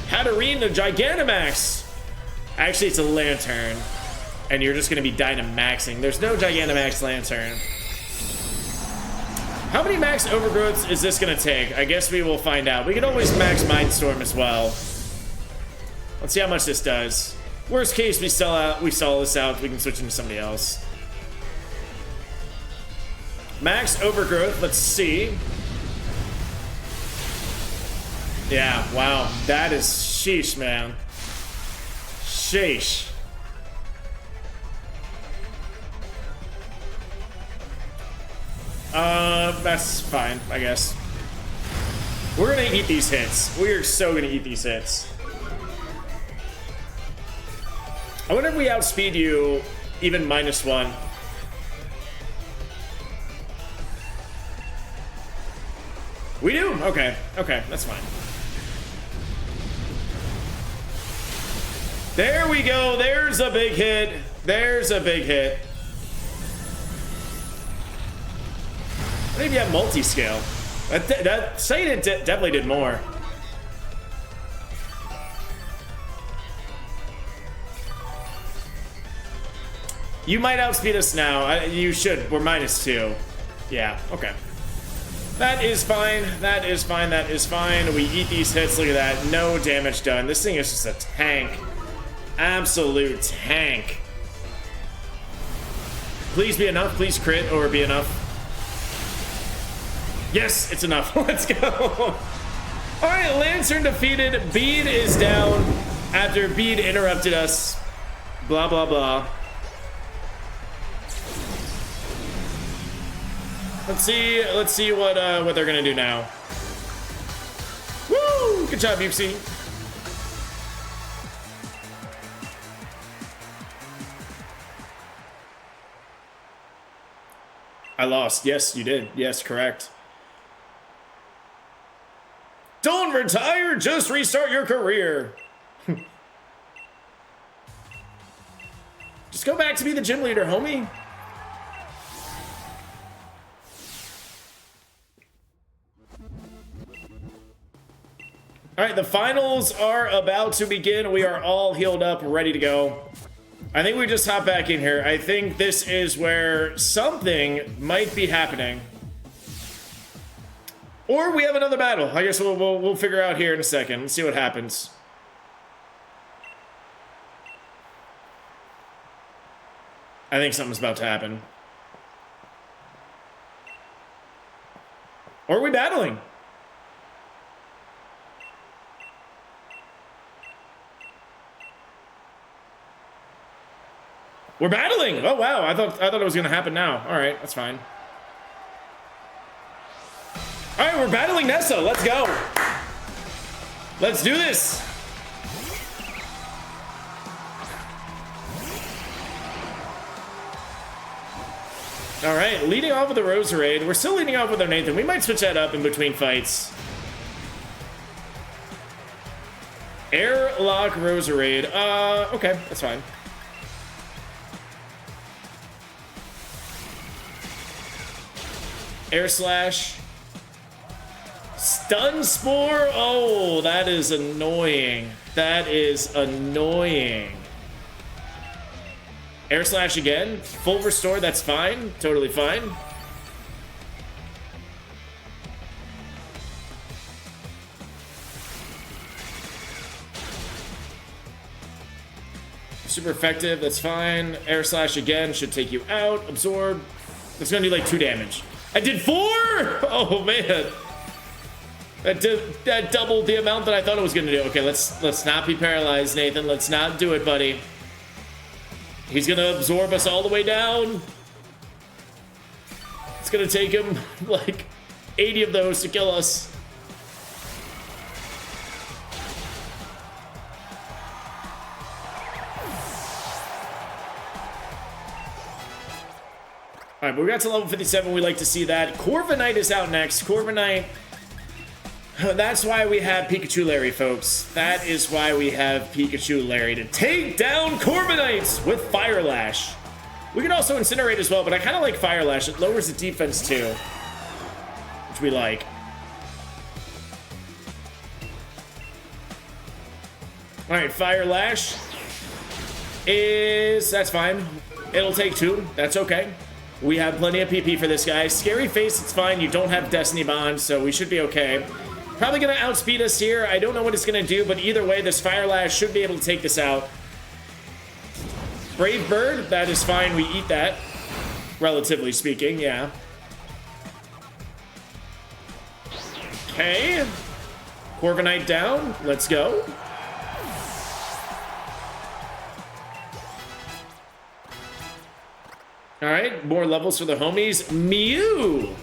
Katarina, Gigantamax! Actually, it's a Lantern. And you're just gonna be Dynamaxing. There's no Gigantamax Lantern. How many max overgrowths is this gonna take? I guess we will find out. We can always max Mindstorm as well. Let's see how much this does. Worst case, we sell this out, we can switch into somebody else. Max overgrowth, let's see. Yeah, wow, that is sheesh, man. Sheesh. That's fine, I guess. We're gonna eat these hits. We are so gonna eat these hits. I wonder if we outspeed you even -1. We do? Okay. Okay, that's fine. There we go. There's a big hit. There's a big hit. Maybe you have multi-scale. That saying it definitely did more. You might outspeed us now. You should. We're -2. Yeah, okay. That is fine. That is fine. That is fine. We eat these hits. Look at that. No damage done. This thing is just a tank. Absolute tank. Please be enough. Please crit or be enough. Yes, it's enough. Let's go. All right, Lantern defeated. Beed is down after Beed interrupted us. Blah, blah, blah. Let's see what they're gonna do now. Woo! Good job, Yuxi. I lost. Yes, you did. Yes, correct. Don't retire, just restart your career. Just go back to be the gym leader, homie. All right, the finals are about to begin. We are all healed up, ready to go. I think we just hop back in here. I think this is where something might be happening. Or we have another battle. I guess we'll figure out here in a second. Let's see what happens. I think something's about to happen. Or are we battling? We're battling! Oh wow, I thought it was gonna happen now. Alright, that's fine. Alright, we're battling Nessa. Let's go. Let's do this. Alright, leading off with the Roserade. We're still leading off with our Nathan. We might switch that up in between fights. Airlock Roserade. Okay, that's fine. Air Slash. Stun Spore. Oh, that is annoying. That is annoying. Air Slash again. Full Restore, that's fine. Totally fine. Super effective, that's fine. Air Slash again, should take you out. Absorb. It's gonna do like 2 damage. I did 4! Oh man. That doubled the amount that I thought it was gonna do. Okay, let's not be paralyzed, Nathan. Let's not do it, buddy. He's gonna absorb us all the way down. It's gonna take him like 80 of those to kill us. All right, but we got to level 57. We like to see that. Corviknight is out next. Corviknight. That's why we have Pikachu Larry, folks. That is why we have Pikachu Larry to take down Corviknight with Fire Lash. We can also Incinerate as well, but I kind of like Fire Lash. It lowers the defense too, which we like. All right, Fire Lash that's fine. It'll take 2. That's okay. We have plenty of PP for this guy. Scary Face, it's fine. You don't have Destiny Bond, so we should be okay. Probably gonna outspeed us here. I don't know what it's gonna do, but either way, this Fire Lash should be able to take this out. Brave Bird, that is fine. We eat that, relatively speaking, yeah. Okay. Corviknight down. Let's go. All right, more levels for the homies. Mew.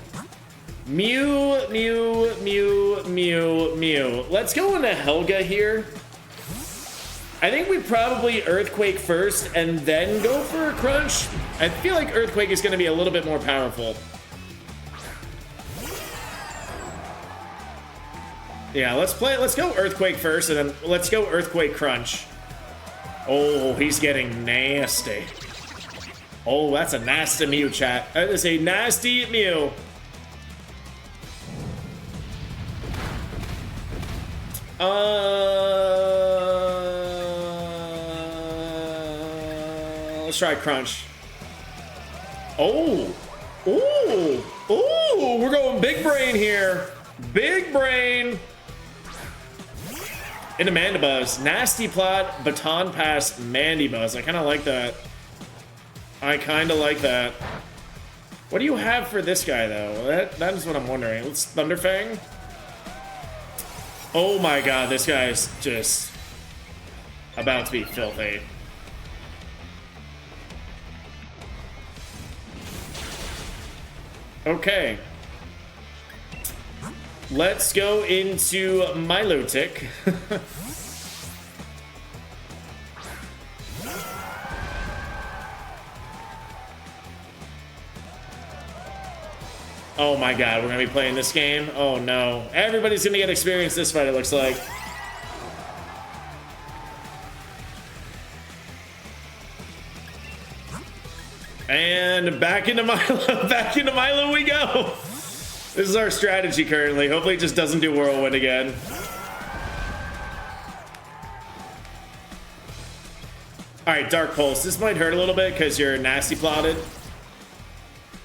Mew, Mew, Mew, Mew, Mew. Let's go into Helga here. I think we probably Earthquake first and then go for a Crunch. I feel like Earthquake is going to be a little bit more powerful. Yeah, let's go Earthquake first and then let's go Earthquake Crunch. Oh, he's getting nasty. Oh, that's a nasty Mew, chat. That is a nasty Mew. Let's try Crunch. Oh. Ooh. Ooh, we're going big brain here. Big brain. Into Mandibuzz. Nasty Plot, Baton Pass, Mandibuzz. I kind of like that. I kind of like that. What do you have for this guy, though? That is what I'm wondering. Let's Thunderfang. Oh my god, this guy is just about to be filthy. Okay. Let's go into Milotic. Oh my god, we're gonna be playing this game? Oh no. Everybody's gonna get experience this fight, it looks like. And back into Milo, back into Milo we go. This is our strategy currently. Hopefully it just doesn't do Whirlwind again. Alright, Dark Pulse. This might hurt a little bit because you're nasty plotted.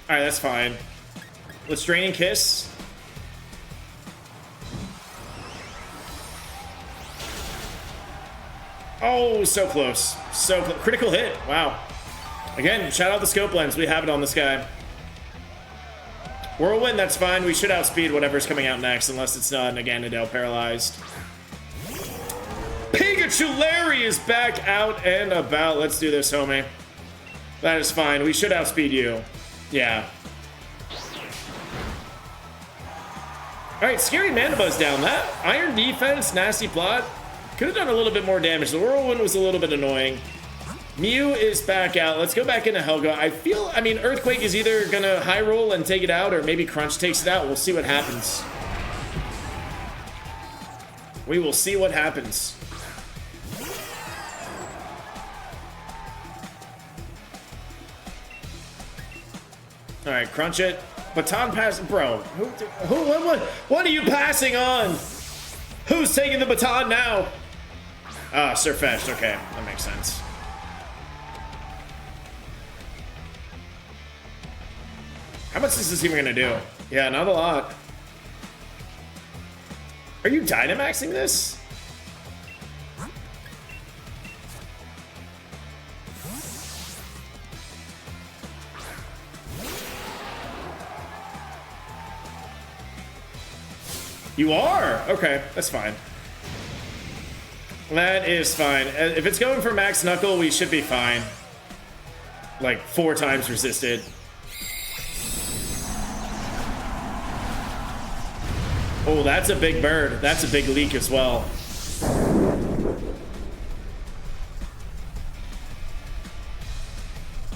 Alright, that's fine. Let's Draining Kiss. Oh, so close. So close. Critical hit. Wow. Again, shout out the scope lens. We have it on this guy. Whirlwind, that's fine. We should outspeed whatever's coming out next, unless it's not an Ganondale paralyzed. Pikachu Larry is back out and about. Let's do this, homie. That is fine. We should outspeed you. Yeah. Alright, Scary Mandibuzz down. That Iron Defense, Nasty Plot. Could have done a little bit more damage. The Whirlwind was a little bit annoying. Mew is back out. Let's go back into Helga. I mean, Earthquake is either gonna high roll and take it out, or maybe Crunch takes it out. We'll see what happens. We will see what happens. Alright, Crunch it. Baton pass, bro. What are you passing on? Who's taking the baton now? Ah, Surfetched. Okay, that makes sense. How much is this even gonna do? Yeah, not a lot. Are you Dynamaxing this? You are? Okay, that's fine. That is fine. If it's going for Max Knuckle, we should be fine. Like 4 times resisted. Oh, that's a big bird. That's a big leak as well.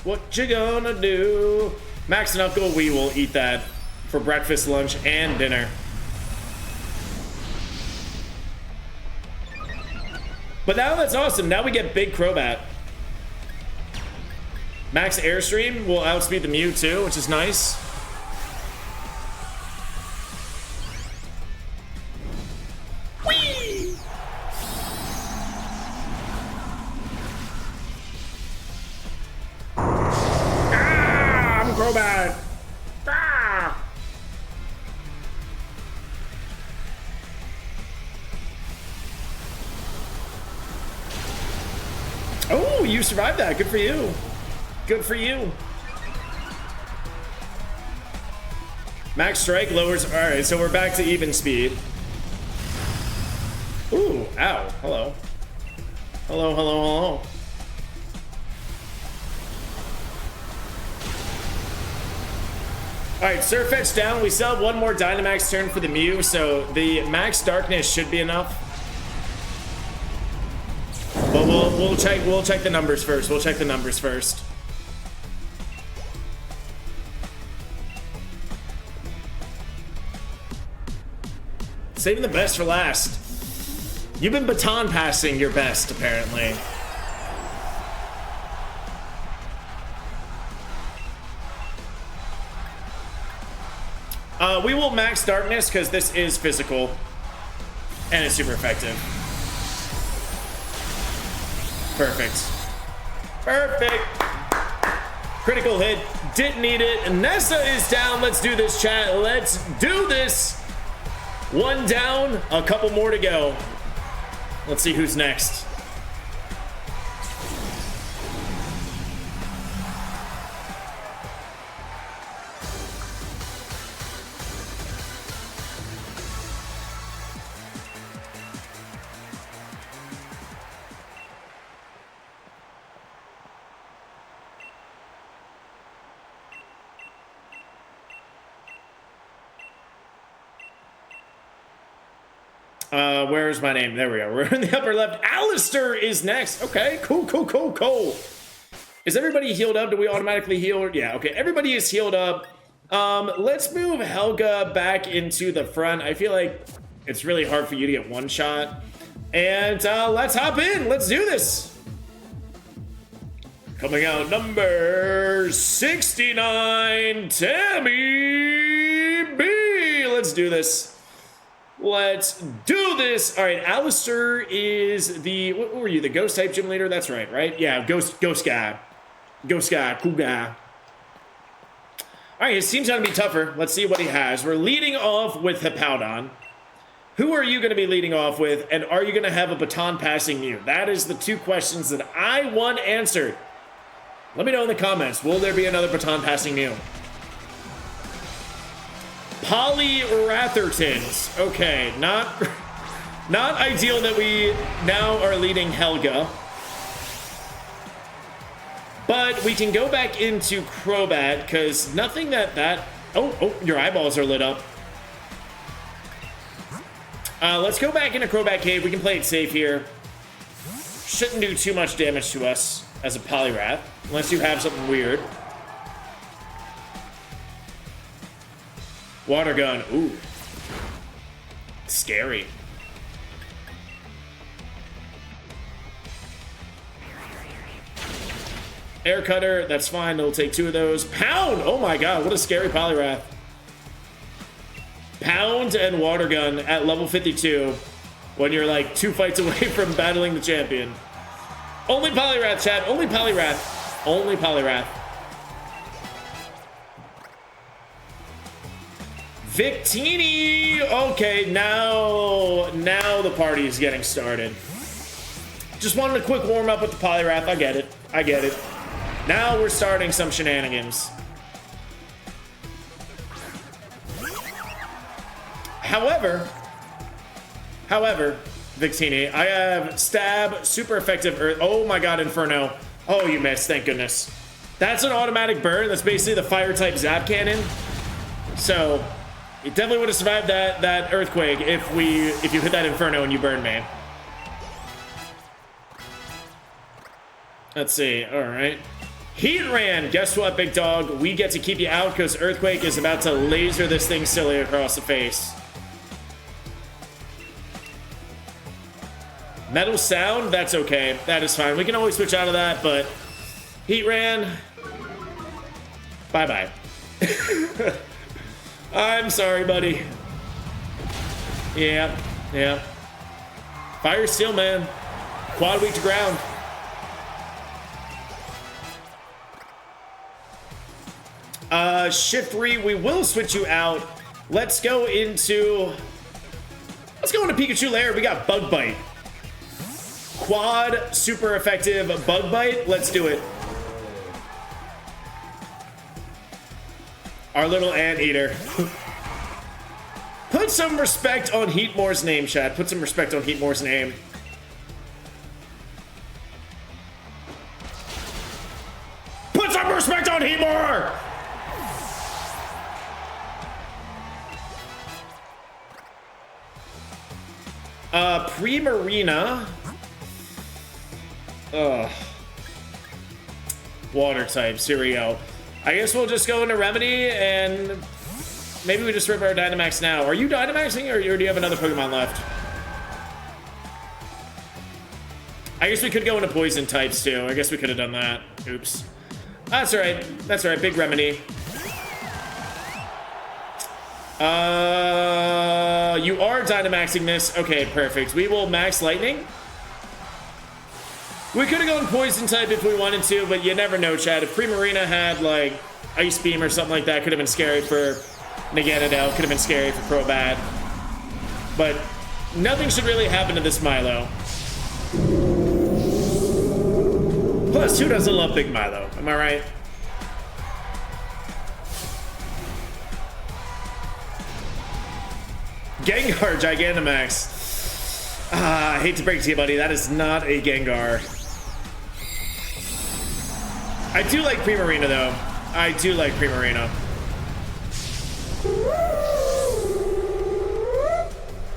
What you gonna do? Max Knuckle, we will eat that for breakfast, lunch, and dinner. But now that's awesome. Now we get Big Crobat. Max Airstream will outspeed the Mew too, which is nice. Whee! Ah, I'm Crobat. Ah! Oh, you survived that. Good for you. Good for you. Max Strike lowers. All right, so we're back to even speed. Ooh, ow. Hello. Hello, hello, hello. All right, Surfetch down. We still have one more Dynamax turn for the Mew, so the Max Darkness should be enough. But we'll check the numbers first. We'll check the numbers first. Saving the best for last. You've been baton passing your best, apparently. We will max Darkness because this is physical and it's super effective. Perfect. Perfect. Critical hit. Didn't need it. Nessa is down. Let's do this, chat. Let's do this. One down. A couple more to go. Let's see who's next. Where's my name? There we go. We're in the upper left. Alistair is next. Okay, cool, cool, cool, cool. Is everybody healed up? Do we automatically heal? Yeah, okay. Everybody is healed up. Let's move Helga back into the front. I feel like it's really hard for you to get one shot. And let's hop in. Let's do this. Coming out number 69, Tammy B. Let's do this. Let's do this. All right, Alistair is the, what were you, the ghost type gym leader? That's right? Yeah, ghost guy. Ghost guy, cool guy. All right, his team's gonna be tougher. Let's see what he has. We're leading off with Hippowdon. Who are you gonna be leading off with, and are you gonna have a baton passing Mew? That is the two questions that I want answered. Let me know in the comments, will there be another baton passing Mew? Polyrathertons. Okay, not ideal that we now are leading Helga. But we can go back into Crobat, because nothing oh, your eyeballs are lit up. Let's go back into Crobat Cave. We can play it safe here. Shouldn't do too much damage to us as a Poliwrath, unless you have something weird. Water gun, ooh. Scary. Air cutter, that's fine. It'll take 2 of those. Pound! Oh my god, what a scary Poliwrath. Pound and Water Gun at level 52 when you're like 2 fights away from battling the champion. Only Poliwrath, chat. Only Poliwrath. Only Poliwrath. Victini! Okay, now the party is getting started. Just wanted a quick warm-up with the Poliwrath. I get it. I get it. Now we're starting some shenanigans. However, Victini, I have Stab, super effective Earth. Oh my god, Inferno. Oh, you missed, thank goodness. That's an automatic burn. That's basically the fire-type Zap Cannon. So, you definitely would have survived that Earthquake if you hit that Inferno and you burn me. Let's see, alright. Heatran, guess what, big dog? We get to keep you out because Earthquake is about to laser this thing silly across the face. Metal Sound, that's okay. That is fine. We can always switch out of that, but Heatran, bye-bye. I'm sorry, buddy. Yeah. Fire Steel, man. Quad weak to ground. Shiftry, we will switch you out. Let's go into Pikachu Lair. We got Bug Bite. Quad, super effective Bug Bite. Let's do it. Our little anteater. Put some respect on Heatmore's name, Chad. Put some respect on Heatmore's name. Put some respect on Heatmore! Primarina. Ugh. Water types, here we go. I guess we'll just go into Remedy and maybe we just rip our Dynamax now. Are you Dynamaxing or do you have another Pokemon left? I guess we could go into Poison types too. I guess we could have done that. Oops. That's alright. That's alright. Big Remedy. You are Dynamaxing this. Okay, perfect. We will Max Lightning. We could have gone Poison type if we wanted to, but you never know, Chad. If Primarina had, like, Ice Beam or something like that, could have been scary for Naganadel. Could have been scary for Crobat. But nothing should really happen to this Milo. Plus, who doesn't love Big Milo? Am I right? Gengar Gigantamax. I hate to break it to you, buddy. That is not a Gengar. I do like Primarina, though. I do like Primarina.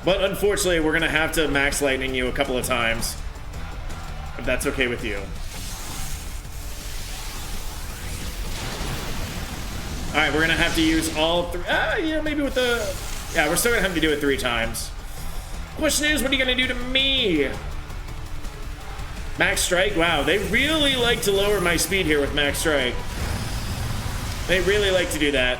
But unfortunately, we're going to have to Max Lightning you a couple of times. If that's okay with you. Alright, we're going to have to use all three. Yeah, maybe with the... Yeah, we're still going to have to do it 3 times. Question is, what are you going to do to me? Max Strike? Wow, they really like to lower my speed here with Max Strike. They really like to do that.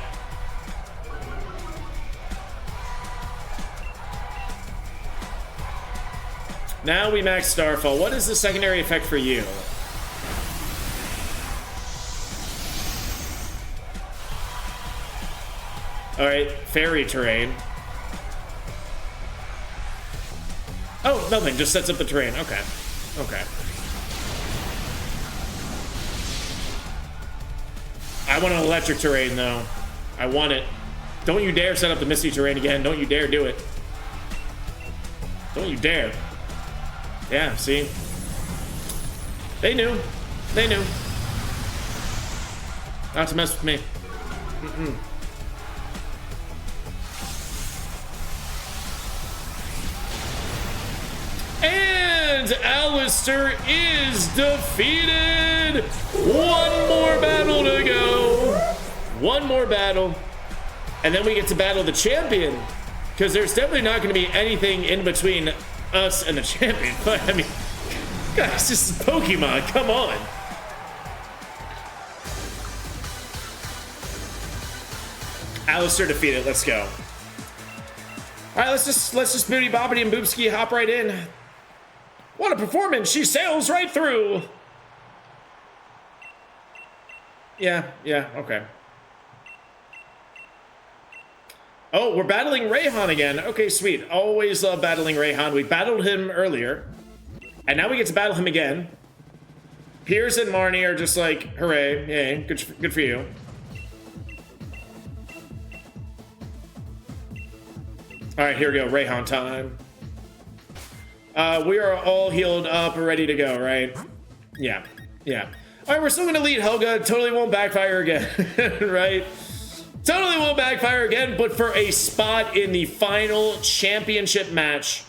Now we max Starfall. What is the secondary effect for you? Alright, Fairy Terrain. Oh, nothing, just sets up the terrain. Okay. Okay. I want an electric terrain, though. I want it. Don't you dare set up the Misty terrain again. Don't you dare do it. Don't you dare. Yeah, see? They knew. They knew. Not to mess with me. Mm-mm. And Alistair is defeated! One more battle to go. One more battle. And then we get to battle the champion. Because there's definitely not going to be anything in between us and the champion. But, I mean, guys, this is Pokemon. Come on. Alistair defeated. Let's go. right, let's just booty boppity and boopski hop right in. What a performance! She sails right through. Yeah, okay. Oh, we're battling Rayhan again. Okay, sweet. Always love battling Rayhan. We battled him earlier, and now we get to battle him again. Piers and Marnie are just like, hooray, yay, good for you. All right, here we go, Rayhan time. We are all healed up, ready to go, right? Yeah. All right, we're still gonna lead Helga. Totally won't backfire again, right? Totally won't backfire again, but for a spot in the final championship match,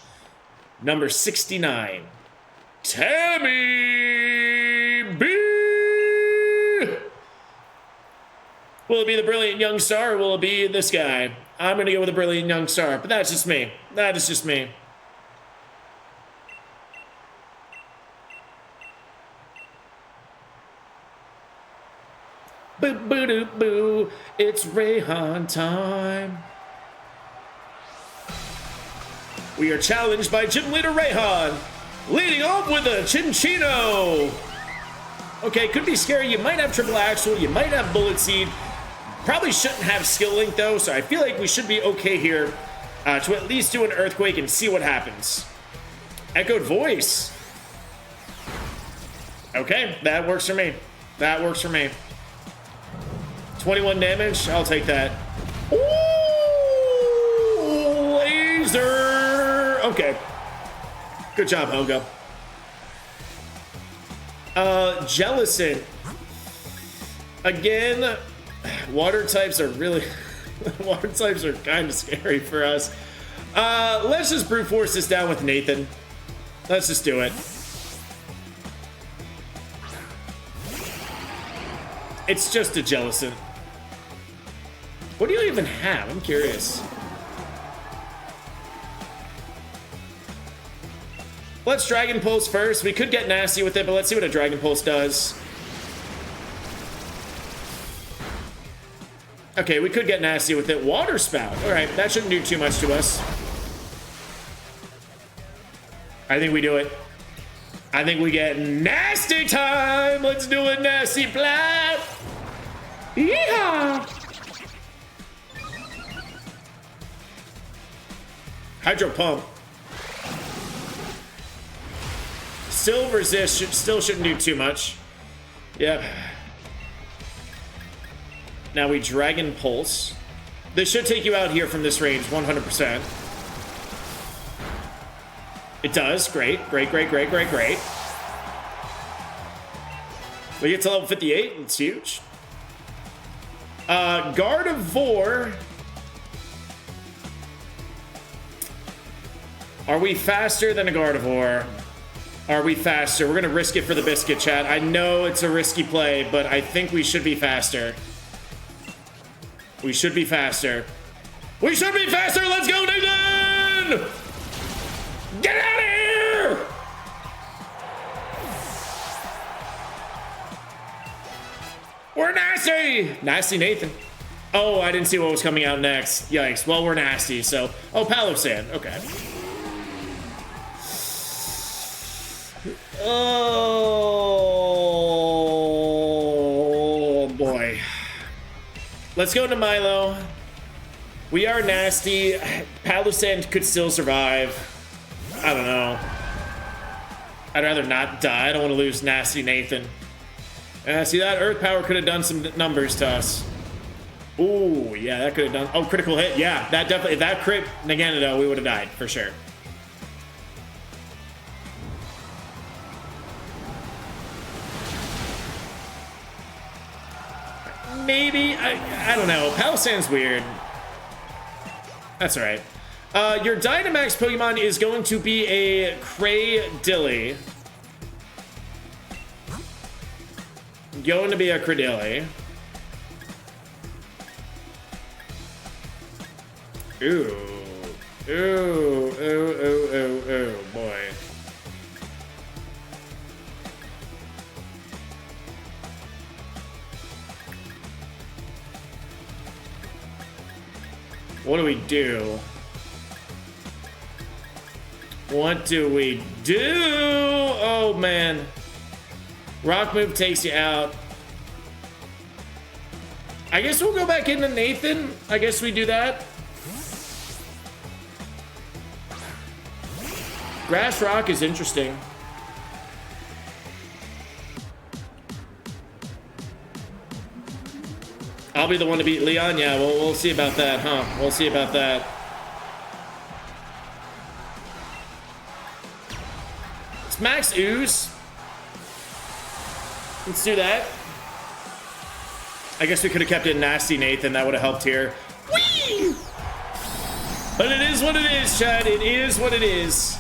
number 69, Tammy B. Will it be the brilliant young star, or will it be this guy? I'm gonna go with the brilliant young star, but that's just me. That is just me. Boo boo doo boo, it's Rayhan time. We are challenged by Gym Leader Rayhan, leading off with a Chinchino. Okay, could be scary. You might have Triple Axle, you might have Bullet Seed. Probably shouldn't have Skill Link though, so I feel like we should be okay here to at least do an Earthquake and see what happens. Echoed Voice. Okay, that works for me. That works for me. 21 damage, I'll take that. Ooh, laser. Okay. Good job, Helga. Jellicent. Again, water types are really... water types are kind of scary for us. Let's just brute force this down with Nathan. Let's just do it. It's just a Jellicent. What do you even have? I'm curious. Let's Dragon Pulse first. We could get nasty with it, but let's see what a Dragon Pulse does. Okay, we could get nasty with it. Water Spout. All right, that shouldn't do too much to us. I think we do it. I think we get nasty time. Let's do a nasty plat. Yeehaw! Hydro Pump. Still resist. Still shouldn't do too much. Yep. Now we Dragon Pulse. This should take you out here from this range, 100%. It does. Great. Great. We get to level 58. It's huge. Gardevoir. Are we faster than a Gardevoir? Are we faster? We're going to risk it for the biscuit, chat. I know it's a risky play, but I think we should be faster. We should be faster. We should be faster! Let's go, Nathan! Get out of here! We're nasty! Nasty Nathan. Oh, I didn't see what was coming out next. Yikes. Well, we're nasty, so... Oh, Palossand. Okay. Oh, boy. Let's go to Milo. We are nasty. Palossand could still survive. I don't know. I'd rather not die. I don't want to lose nasty Nathan. See, that Earth Power could have done some numbers to us. Ooh, yeah, that could have done... Oh, critical hit. Yeah, that definitely... If that crit Nagano, we would have died, for sure. Maybe, I don't know. Palossand's weird. That's all right. Your Dynamax Pokemon is going to be a Cradilly. Going to be a Cradilly. Ooh, boy. What do we do? What do we do? Oh, man. Rock move takes you out. I guess we'll go back into Nathan. I guess we do that. Grass Rock is interesting. I'll be the one to beat Leon? Yeah, we'll see about that, huh? We'll see about that. It's Max Ooze. Let's do that. I guess we could have kept it Nasty Nathan. That would have helped here. Whee! But it is what it is, Chad. It is what it is.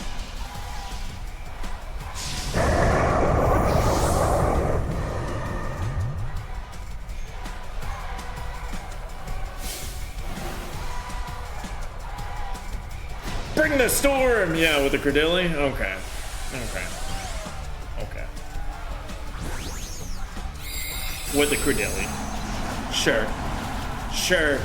Bring the storm! Yeah, with the Credilli? Okay. Okay. Okay. With the Credilli. Sure. Sure.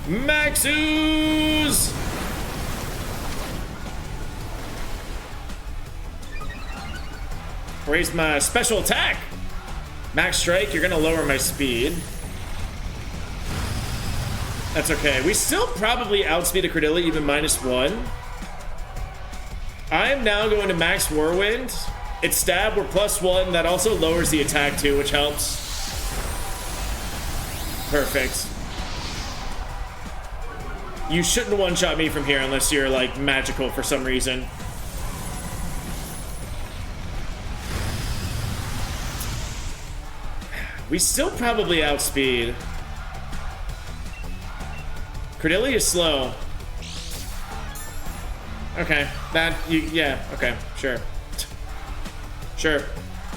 Max Ooze! Raise my special attack. Max Strike, you're gonna lower my speed. That's okay. We still probably outspeed a Credilli, even -1. I am now going to Max Whirlwind. It's stab, we're +1. That also lowers the attack too, which helps. Perfect. You shouldn't one-shot me from here unless you're like magical for some reason. We still probably outspeed. Credilli is slow. Okay, yeah, okay, sure. Sure.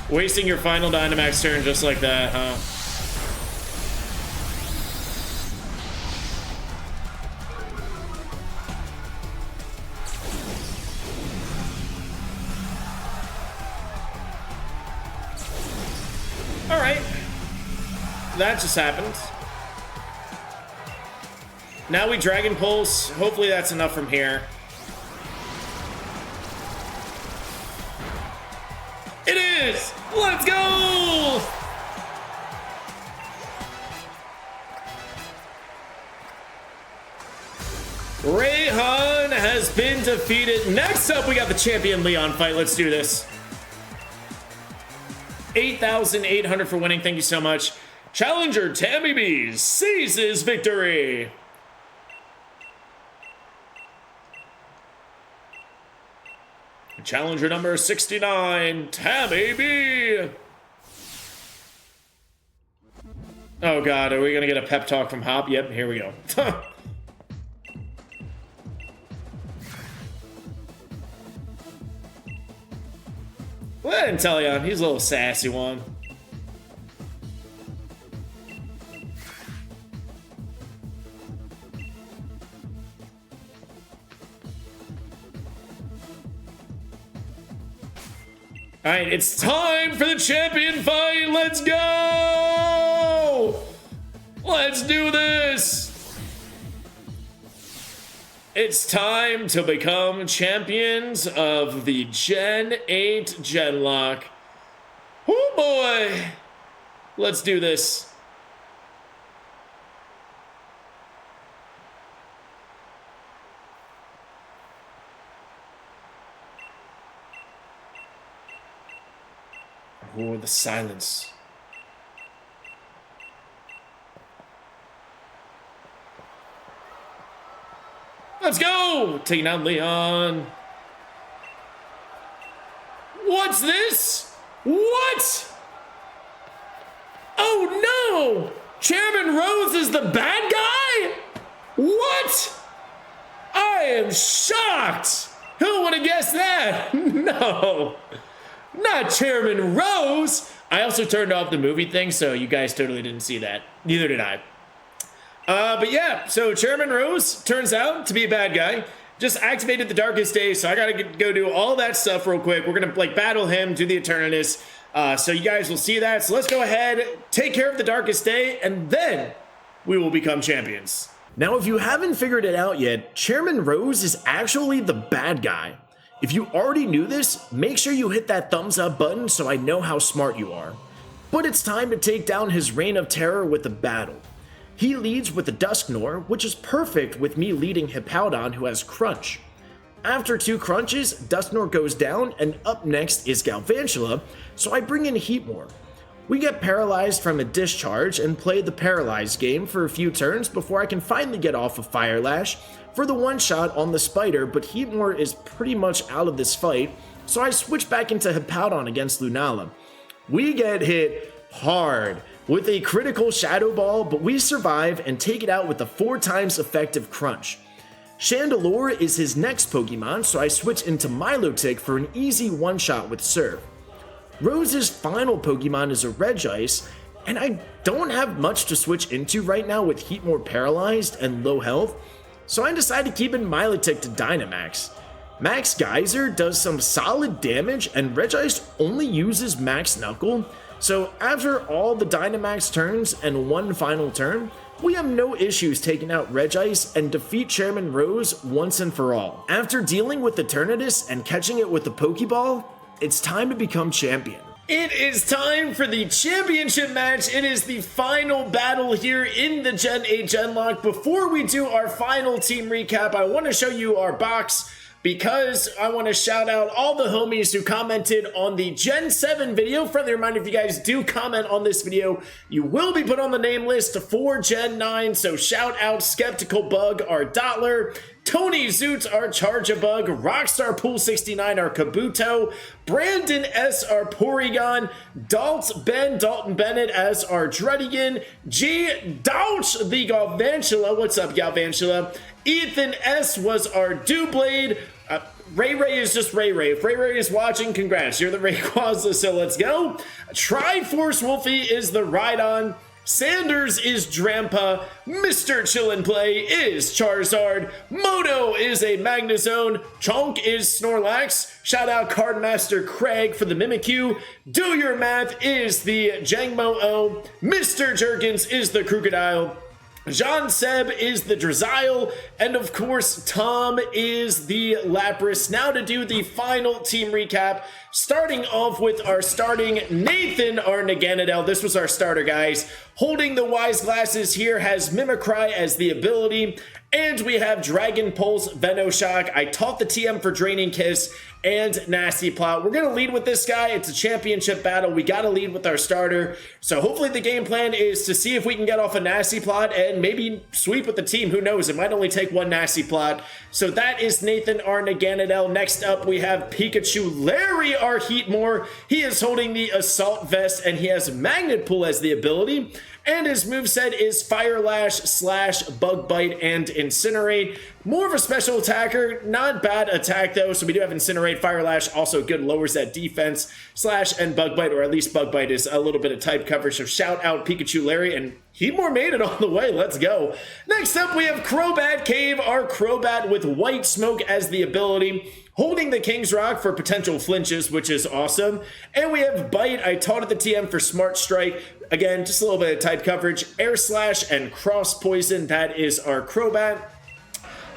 Wasting your final Dynamax turn just like that, huh? All right. That just happened. Now we Dragon Pulse. Hopefully that's enough from here. It is! Let's go! Rayhan has been defeated. Next up, we got the Champion Leon fight. Let's do this. 8,800 for winning. Thank you so much. Challenger Tammy B seizes victory. Challenger number 69, Tammy B. Oh God, are we gonna get a pep talk from Hop? Yep, here we go. Go ahead and Teleon, he's a little sassy one. All right, it's time for the champion fight. Let's go! Let's do this! It's time to become champions of the Gen 8 Genlock. Oh boy! Let's do this. Oh, the silence. Let's go! Taking out Leon. What's this? What? Oh no! Chairman Rose is the bad guy? What? I am shocked! Who would have guessed that? No. Not Chairman Rose! I also turned off the movie thing, so you guys totally didn't see that. Neither did I. But yeah, so Chairman Rose turns out to be a bad guy. Just activated the Darkest Day, so I gotta go do all that stuff real quick. We're gonna like battle him, do the Eternatus. So you guys will see that. So let's go ahead, take care of the darkest day, and then we will become champions. Now, if you haven't figured it out yet, Chairman Rose is actually the bad guy. If you already knew this, make sure you hit that thumbs up button so I know how smart you are. But it's time to take down his reign of terror with a battle. He leads with the Dusknoir, which is perfect with me leading Hippowdon, who has Crunch. After 2 crunches, Dusknoir goes down, and up next is Galvantula, so I bring in Heatmor. We get paralyzed from a discharge and play the paralyzed game for a few turns before I can finally get off of Fire Lash for the one-shot on the Spider, but Heatmor is pretty much out of this fight, so I switch back into Hippowdon against Lunala. We get hit hard with a critical Shadow Ball, but we survive and take it out with a 4 times effective Crunch. Chandelure is his next Pokemon, so I switch into Milotic for an easy one-shot with Surf. Rose's final Pokemon is a Regice, and I don't have much to switch into right now with Heatmor paralyzed and low health, so I decide to keep in Milotic to Dynamax. Max Geyser does some solid damage, and Regice only uses Max Knuckle, so after all the Dynamax turns and one final turn, we have no issues taking out Regice and defeat Chairman Rose once and for all. After dealing with Eternatus and catching it with the Pokeball, it's time to become champion. It is time for the championship match. It is the final battle here in the Gen 8 Genlock. Before we do our final team recap, I want to show you our box because I want to shout out all the homies who commented on the Gen 7 video. Friendly reminder, if you guys do comment on this video, you will be put on the name list for Gen 9. So shout out Skeptical Bug, our Dottler, Tony Zoot, our Charge-A-Bug, Rockstar Pool 69, our Kabuto, Brandon S, our Porygon, Dalton Bennett as our Druddigan, G Douch, the Galvantula, what's up Galvantula, Ethan S was our Doublade, Ray is just Ray. If Ray is watching, congrats, you're the Rayquaza, so let's go. Triforce Wolfie is the Rhydon, Sanders is Drampa, Mr. Chillin' Play is Charizard, Moto is a Magnezone, Chonk is Snorlax, shout out Cardmaster Craig for the Mimikyu, Do Your Math is the Jangmo-O, Mr. Jerkins is the Crocodile, Jean Seb is the Drizzile, and of course, Tom is the Lapras. Now to do the final team recap, starting off with our starting Nathan, our Naganadel. This was our starter, guys. Holding the Wise Glasses here has Mimicry as the ability, and we have Dragon Pulse, Venoshock. I taught the TM for Draining Kiss and Nasty Plot. We're going to lead with this guy. It's a championship battle. We got to lead with our starter. So hopefully the game plan is to see if we can get off a Nasty Plot and maybe sweep with the team. Who knows? It might only take one Nasty Plot. So that is Nathan, our Naganadel. Next up, we have Pikachu Larry, our Heatmor. He is holding the Assault Vest, and he has Magnet Pull as the ability. And his moveset is Fire Lash, Slash, Bug Bite, and Incinerate. More of a special attacker, not bad attack though, so we do have Incinerate, Fire Lash, also good, lowers that defense, Slash, and Bug Bite, or at least Bug Bite is a little bit of type coverage, so shout out Pikachu Larry, and Heatmor made it all the way, let's go. Next up, we have Crobat Cave, our Crobat with White Smoke as the ability, holding the King's Rock for potential flinches, which is awesome. And we have Bite, I taught it the TM for Smart Strike. Again, just a little bit of type coverage. Air Slash and Cross Poison, that is our Crobat.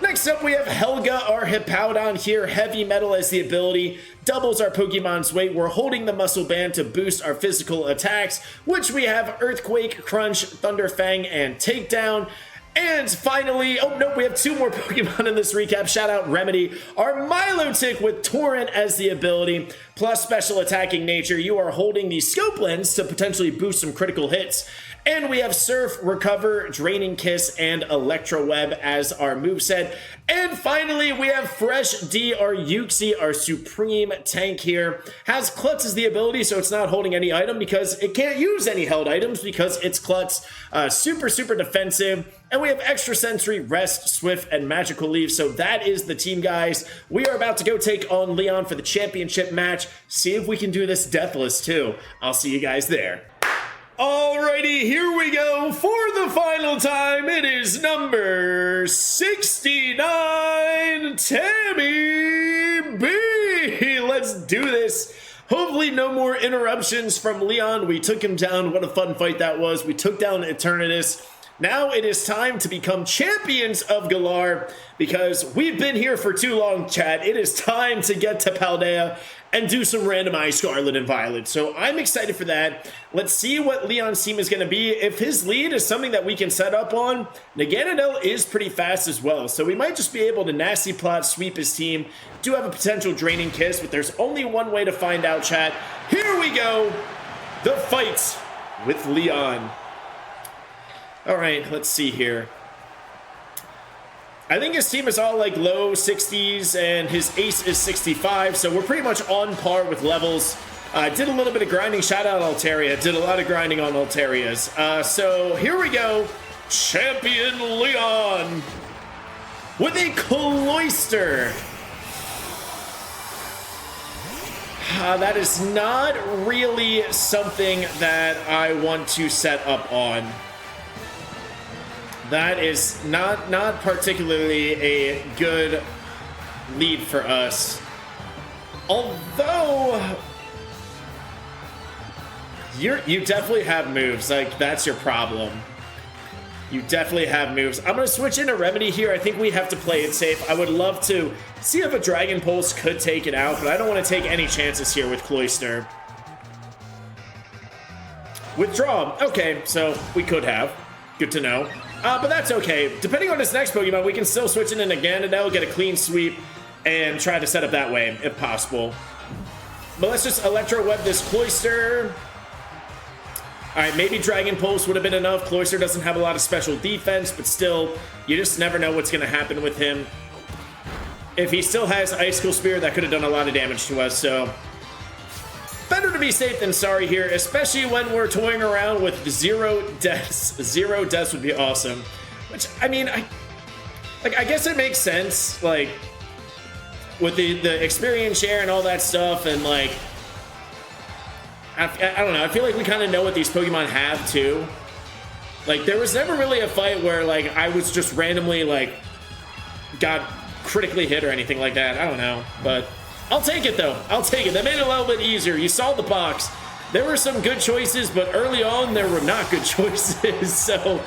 Next up, we have Helga, our Hippowdon here. Heavy Metal as the ability. Doubles our Pokemon's weight. We're holding the Muscle Band to boost our physical attacks, which we have Earthquake, Crunch, Thunder Fang, and Takedown. And finally, oh no, we have 2 more Pokemon in this recap. Shout out Remedy, our Milotic with Torrent as the ability, plus special attacking nature. You are holding the Scope Lens to potentially boost some critical hits. And we have Surf, Recover, Draining Kiss, and Electro Web as our moveset. And finally, we have Fresh D, our Uxie, our Supreme Tank here. Has Klutz as the ability, so it's not holding any item because it can't use any held items because it's Klutz. Super defensive. And we have Extra Sensory, Rest, Swift, and Magical Leaf. So that is the team, guys. We are about to go take on Leon for the championship match. See if we can do this deathless, too. I'll see you guys there. Alrighty, here we go for the final time. It is number 69, Tammy B. Let's do this. Hopefully no more interruptions from Leon. We took him down. What a fun fight that was. We took down Eternatus. Now it is time to become champions of Galar because we've been here for too long, chat. It is time to get to Paldea and do some randomized Scarlet and Violet. So I'm excited for that. Let's see what Leon's team is going to be. If his lead is something that we can set up on, Naganadel is pretty fast as well. So we might just be able to nasty plot, sweep his team. Do have a potential Draining Kiss, but there's only one way to find out, chat. Here we go. The fight with Leon. All right, let's see here. I think his team is all like low 60s and his ace is 65, so we're pretty much on par with levels. Did a little bit of grinding. Shout out Altaria. Did a lot of grinding on Altarias. So here we go. Champion Leon with a Cloyster. That is not really something that I want to set up on. That is not particularly a good lead for us. Although you definitely have moves. Like, that's your problem. You definitely have moves. I'm gonna switch into Remedy here. I think we have to play it safe. I would love to see if a Dragon Pulse could take it out, but I don't want to take any chances here with Cloyster. Withdraw. Okay, so we could have. Good to know. But that's okay. Depending on his next Pokemon, we can still switch into Naganadel, get a clean sweep, and try to set up that way, if possible. But let's just Electro Web this Cloyster. Alright, maybe Dragon Pulse would have been enough. Cloyster doesn't have a lot of special defense, but still, you just never know what's going to happen with him. If he still has Icicle Spear, that could have done a lot of damage to us, so... better to be safe than sorry here, especially when we're toying around with 0 deaths. 0 deaths would be awesome. Which, I mean, I guess it makes sense, like, with the experience share and all that stuff, and, like, I don't know, I feel like we kind of know what these Pokemon have, too. Like, there was never really a fight where, like, I was just randomly, like, got critically hit or anything like that. I don't know, but... I'll take it, though. I'll take it. That made it a little bit easier. You saw the box. There were some good choices, but early on, there were not good choices. So,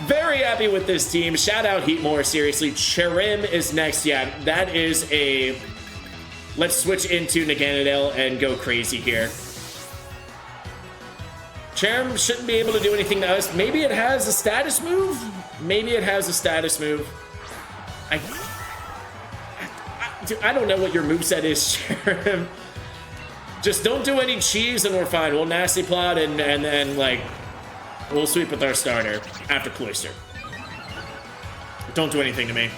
very happy with this team. Shout out Heatmore, seriously. Kyurem is next. Yeah, that is a... Let's switch into Naganadel and go crazy here. Kyurem shouldn't be able to do anything to us. Maybe it has a status move? Maybe it has a status move. Dude, I don't know what your moveset is, Kyurem. Just don't do any cheese and we're fine. We'll nasty plot and then, like, we'll sweep with our starter after Cloyster. Don't do anything to me.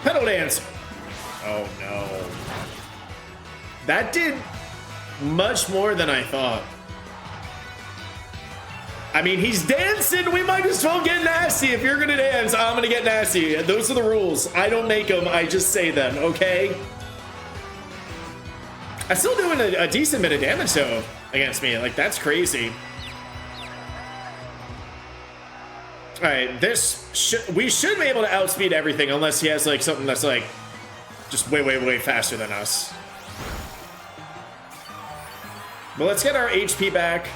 Petal Dance. Oh, no. That did much more than I thought. I mean, he's dancing. We might as well get nasty. If you're going to dance, I'm going to get nasty. Those are the rules. I don't make them. I just say them, okay? I'm still doing a decent bit of damage, though, against me. Like, that's crazy. All right, we should be able to outspeed everything unless he has, like, something that's, like, just way, way, way faster than us. But let's get our HP back.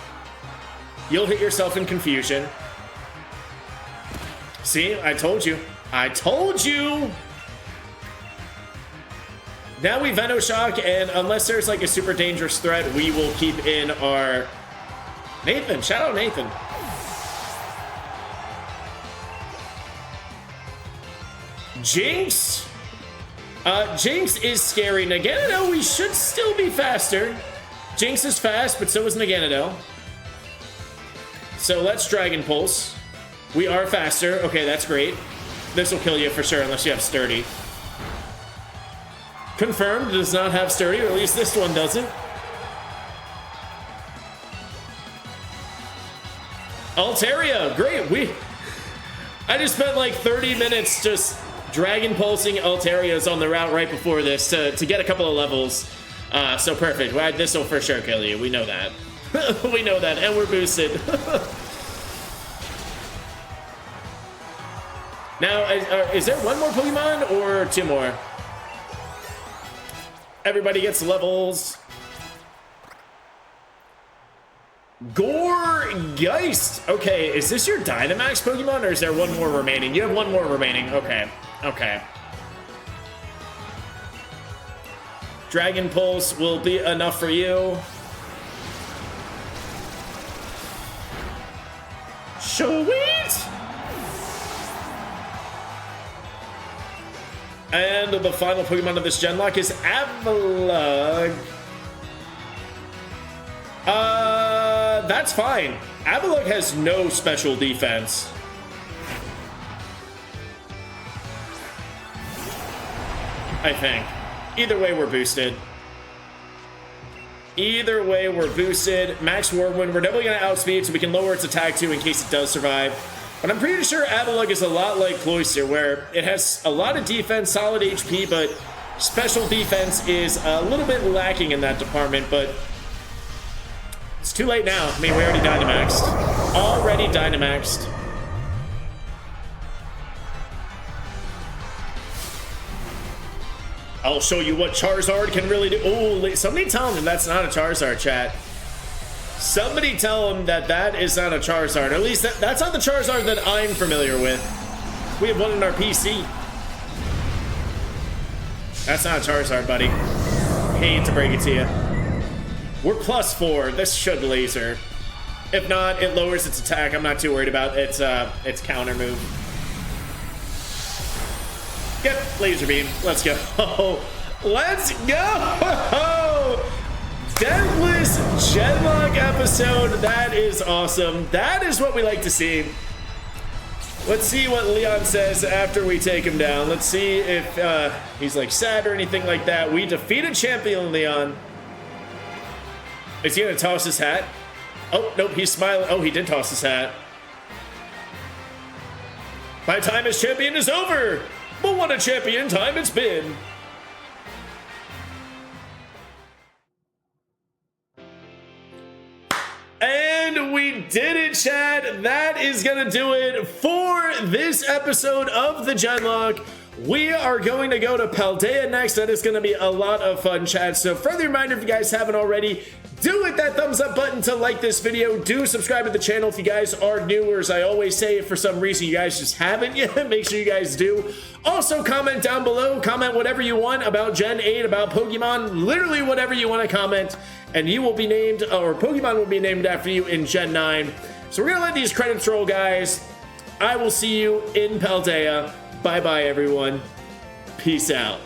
You'll hit yourself in confusion. See, I told you. I told you! Now we Venoshock, and unless there's like a super dangerous threat, we will keep in our... Nathan, shout out Nathan. Jinx? Jinx is scary. Naganadel, we should still be faster. Jinx is fast, but so is Naganadel. So let's Dragon Pulse. We are faster. Okay, that's great. This will kill you for sure unless you have Sturdy. Confirmed, does not have Sturdy, or at least this one doesn't. Altaria, great. I just spent like 30 minutes just Dragon Pulsing Altarias on the route right before this to get a couple of levels. So perfect. This will for sure kill you. We know that. We know that, and we're boosted. Now, is there one more Pokemon or two more? Everybody gets levels. Gourgeist. Okay, is this your Dynamax Pokemon, or is there one more remaining? You have one more remaining. Okay, okay. Dragon Pulse will be enough for you. Sweet! And the final Pokemon of this Genlock is Avalugg. That's fine. Avalugg has no special defense. I think. Either way, we're boosted. Either way, we're boosted. Max Whirlwind, we're definitely going to outspeed so we can lower its attack too in case it does survive. But I'm pretty sure Avalugg is a lot like Cloyster, where it has a lot of defense, solid HP, but special defense is a little bit lacking in that department, but it's too late now. I mean, we already Dynamaxed. Already Dynamaxed. I'll show you what Charizard can really do. Oh, somebody tell him that's not a Charizard, chat. Somebody tell him that that is not a Charizard. At least that's not the Charizard that I'm familiar with. We have one in our PC. That's not a Charizard, buddy. Hate to break it to you. We're +4. This should laser. If not, it lowers its attack. I'm not too worried about its counter move. Yep, laser beam. Let's go. Let's go! Deathless Genlock episode. That is awesome. That is what we like to see. Let's see what Leon says after we take him down. Let's see if he's like sad or anything like that. We defeated Champion Leon. Is he gonna toss his hat? Oh, nope, he's smiling. Oh, he did toss his hat. My time as champion is over. But what a champion time it's been. And we did it, chat. That is gonna do it for this episode of the Genlock. We are going to go to Paldea next. That is going to be a lot of fun, chat. So further reminder, if you guys haven't already, do hit that thumbs up button to like this video. Do subscribe to the channel if you guys are new, or as I always say, if for some reason you guys just haven't yet, make sure you guys do. Also, comment down below. Comment whatever you want about Gen 8, about Pokemon, literally whatever you want to comment, and you will be named, or Pokemon will be named after you in Gen 9. So we're going to let these credits roll, guys. I will see you in Paldea. Bye-bye, everyone. Peace out.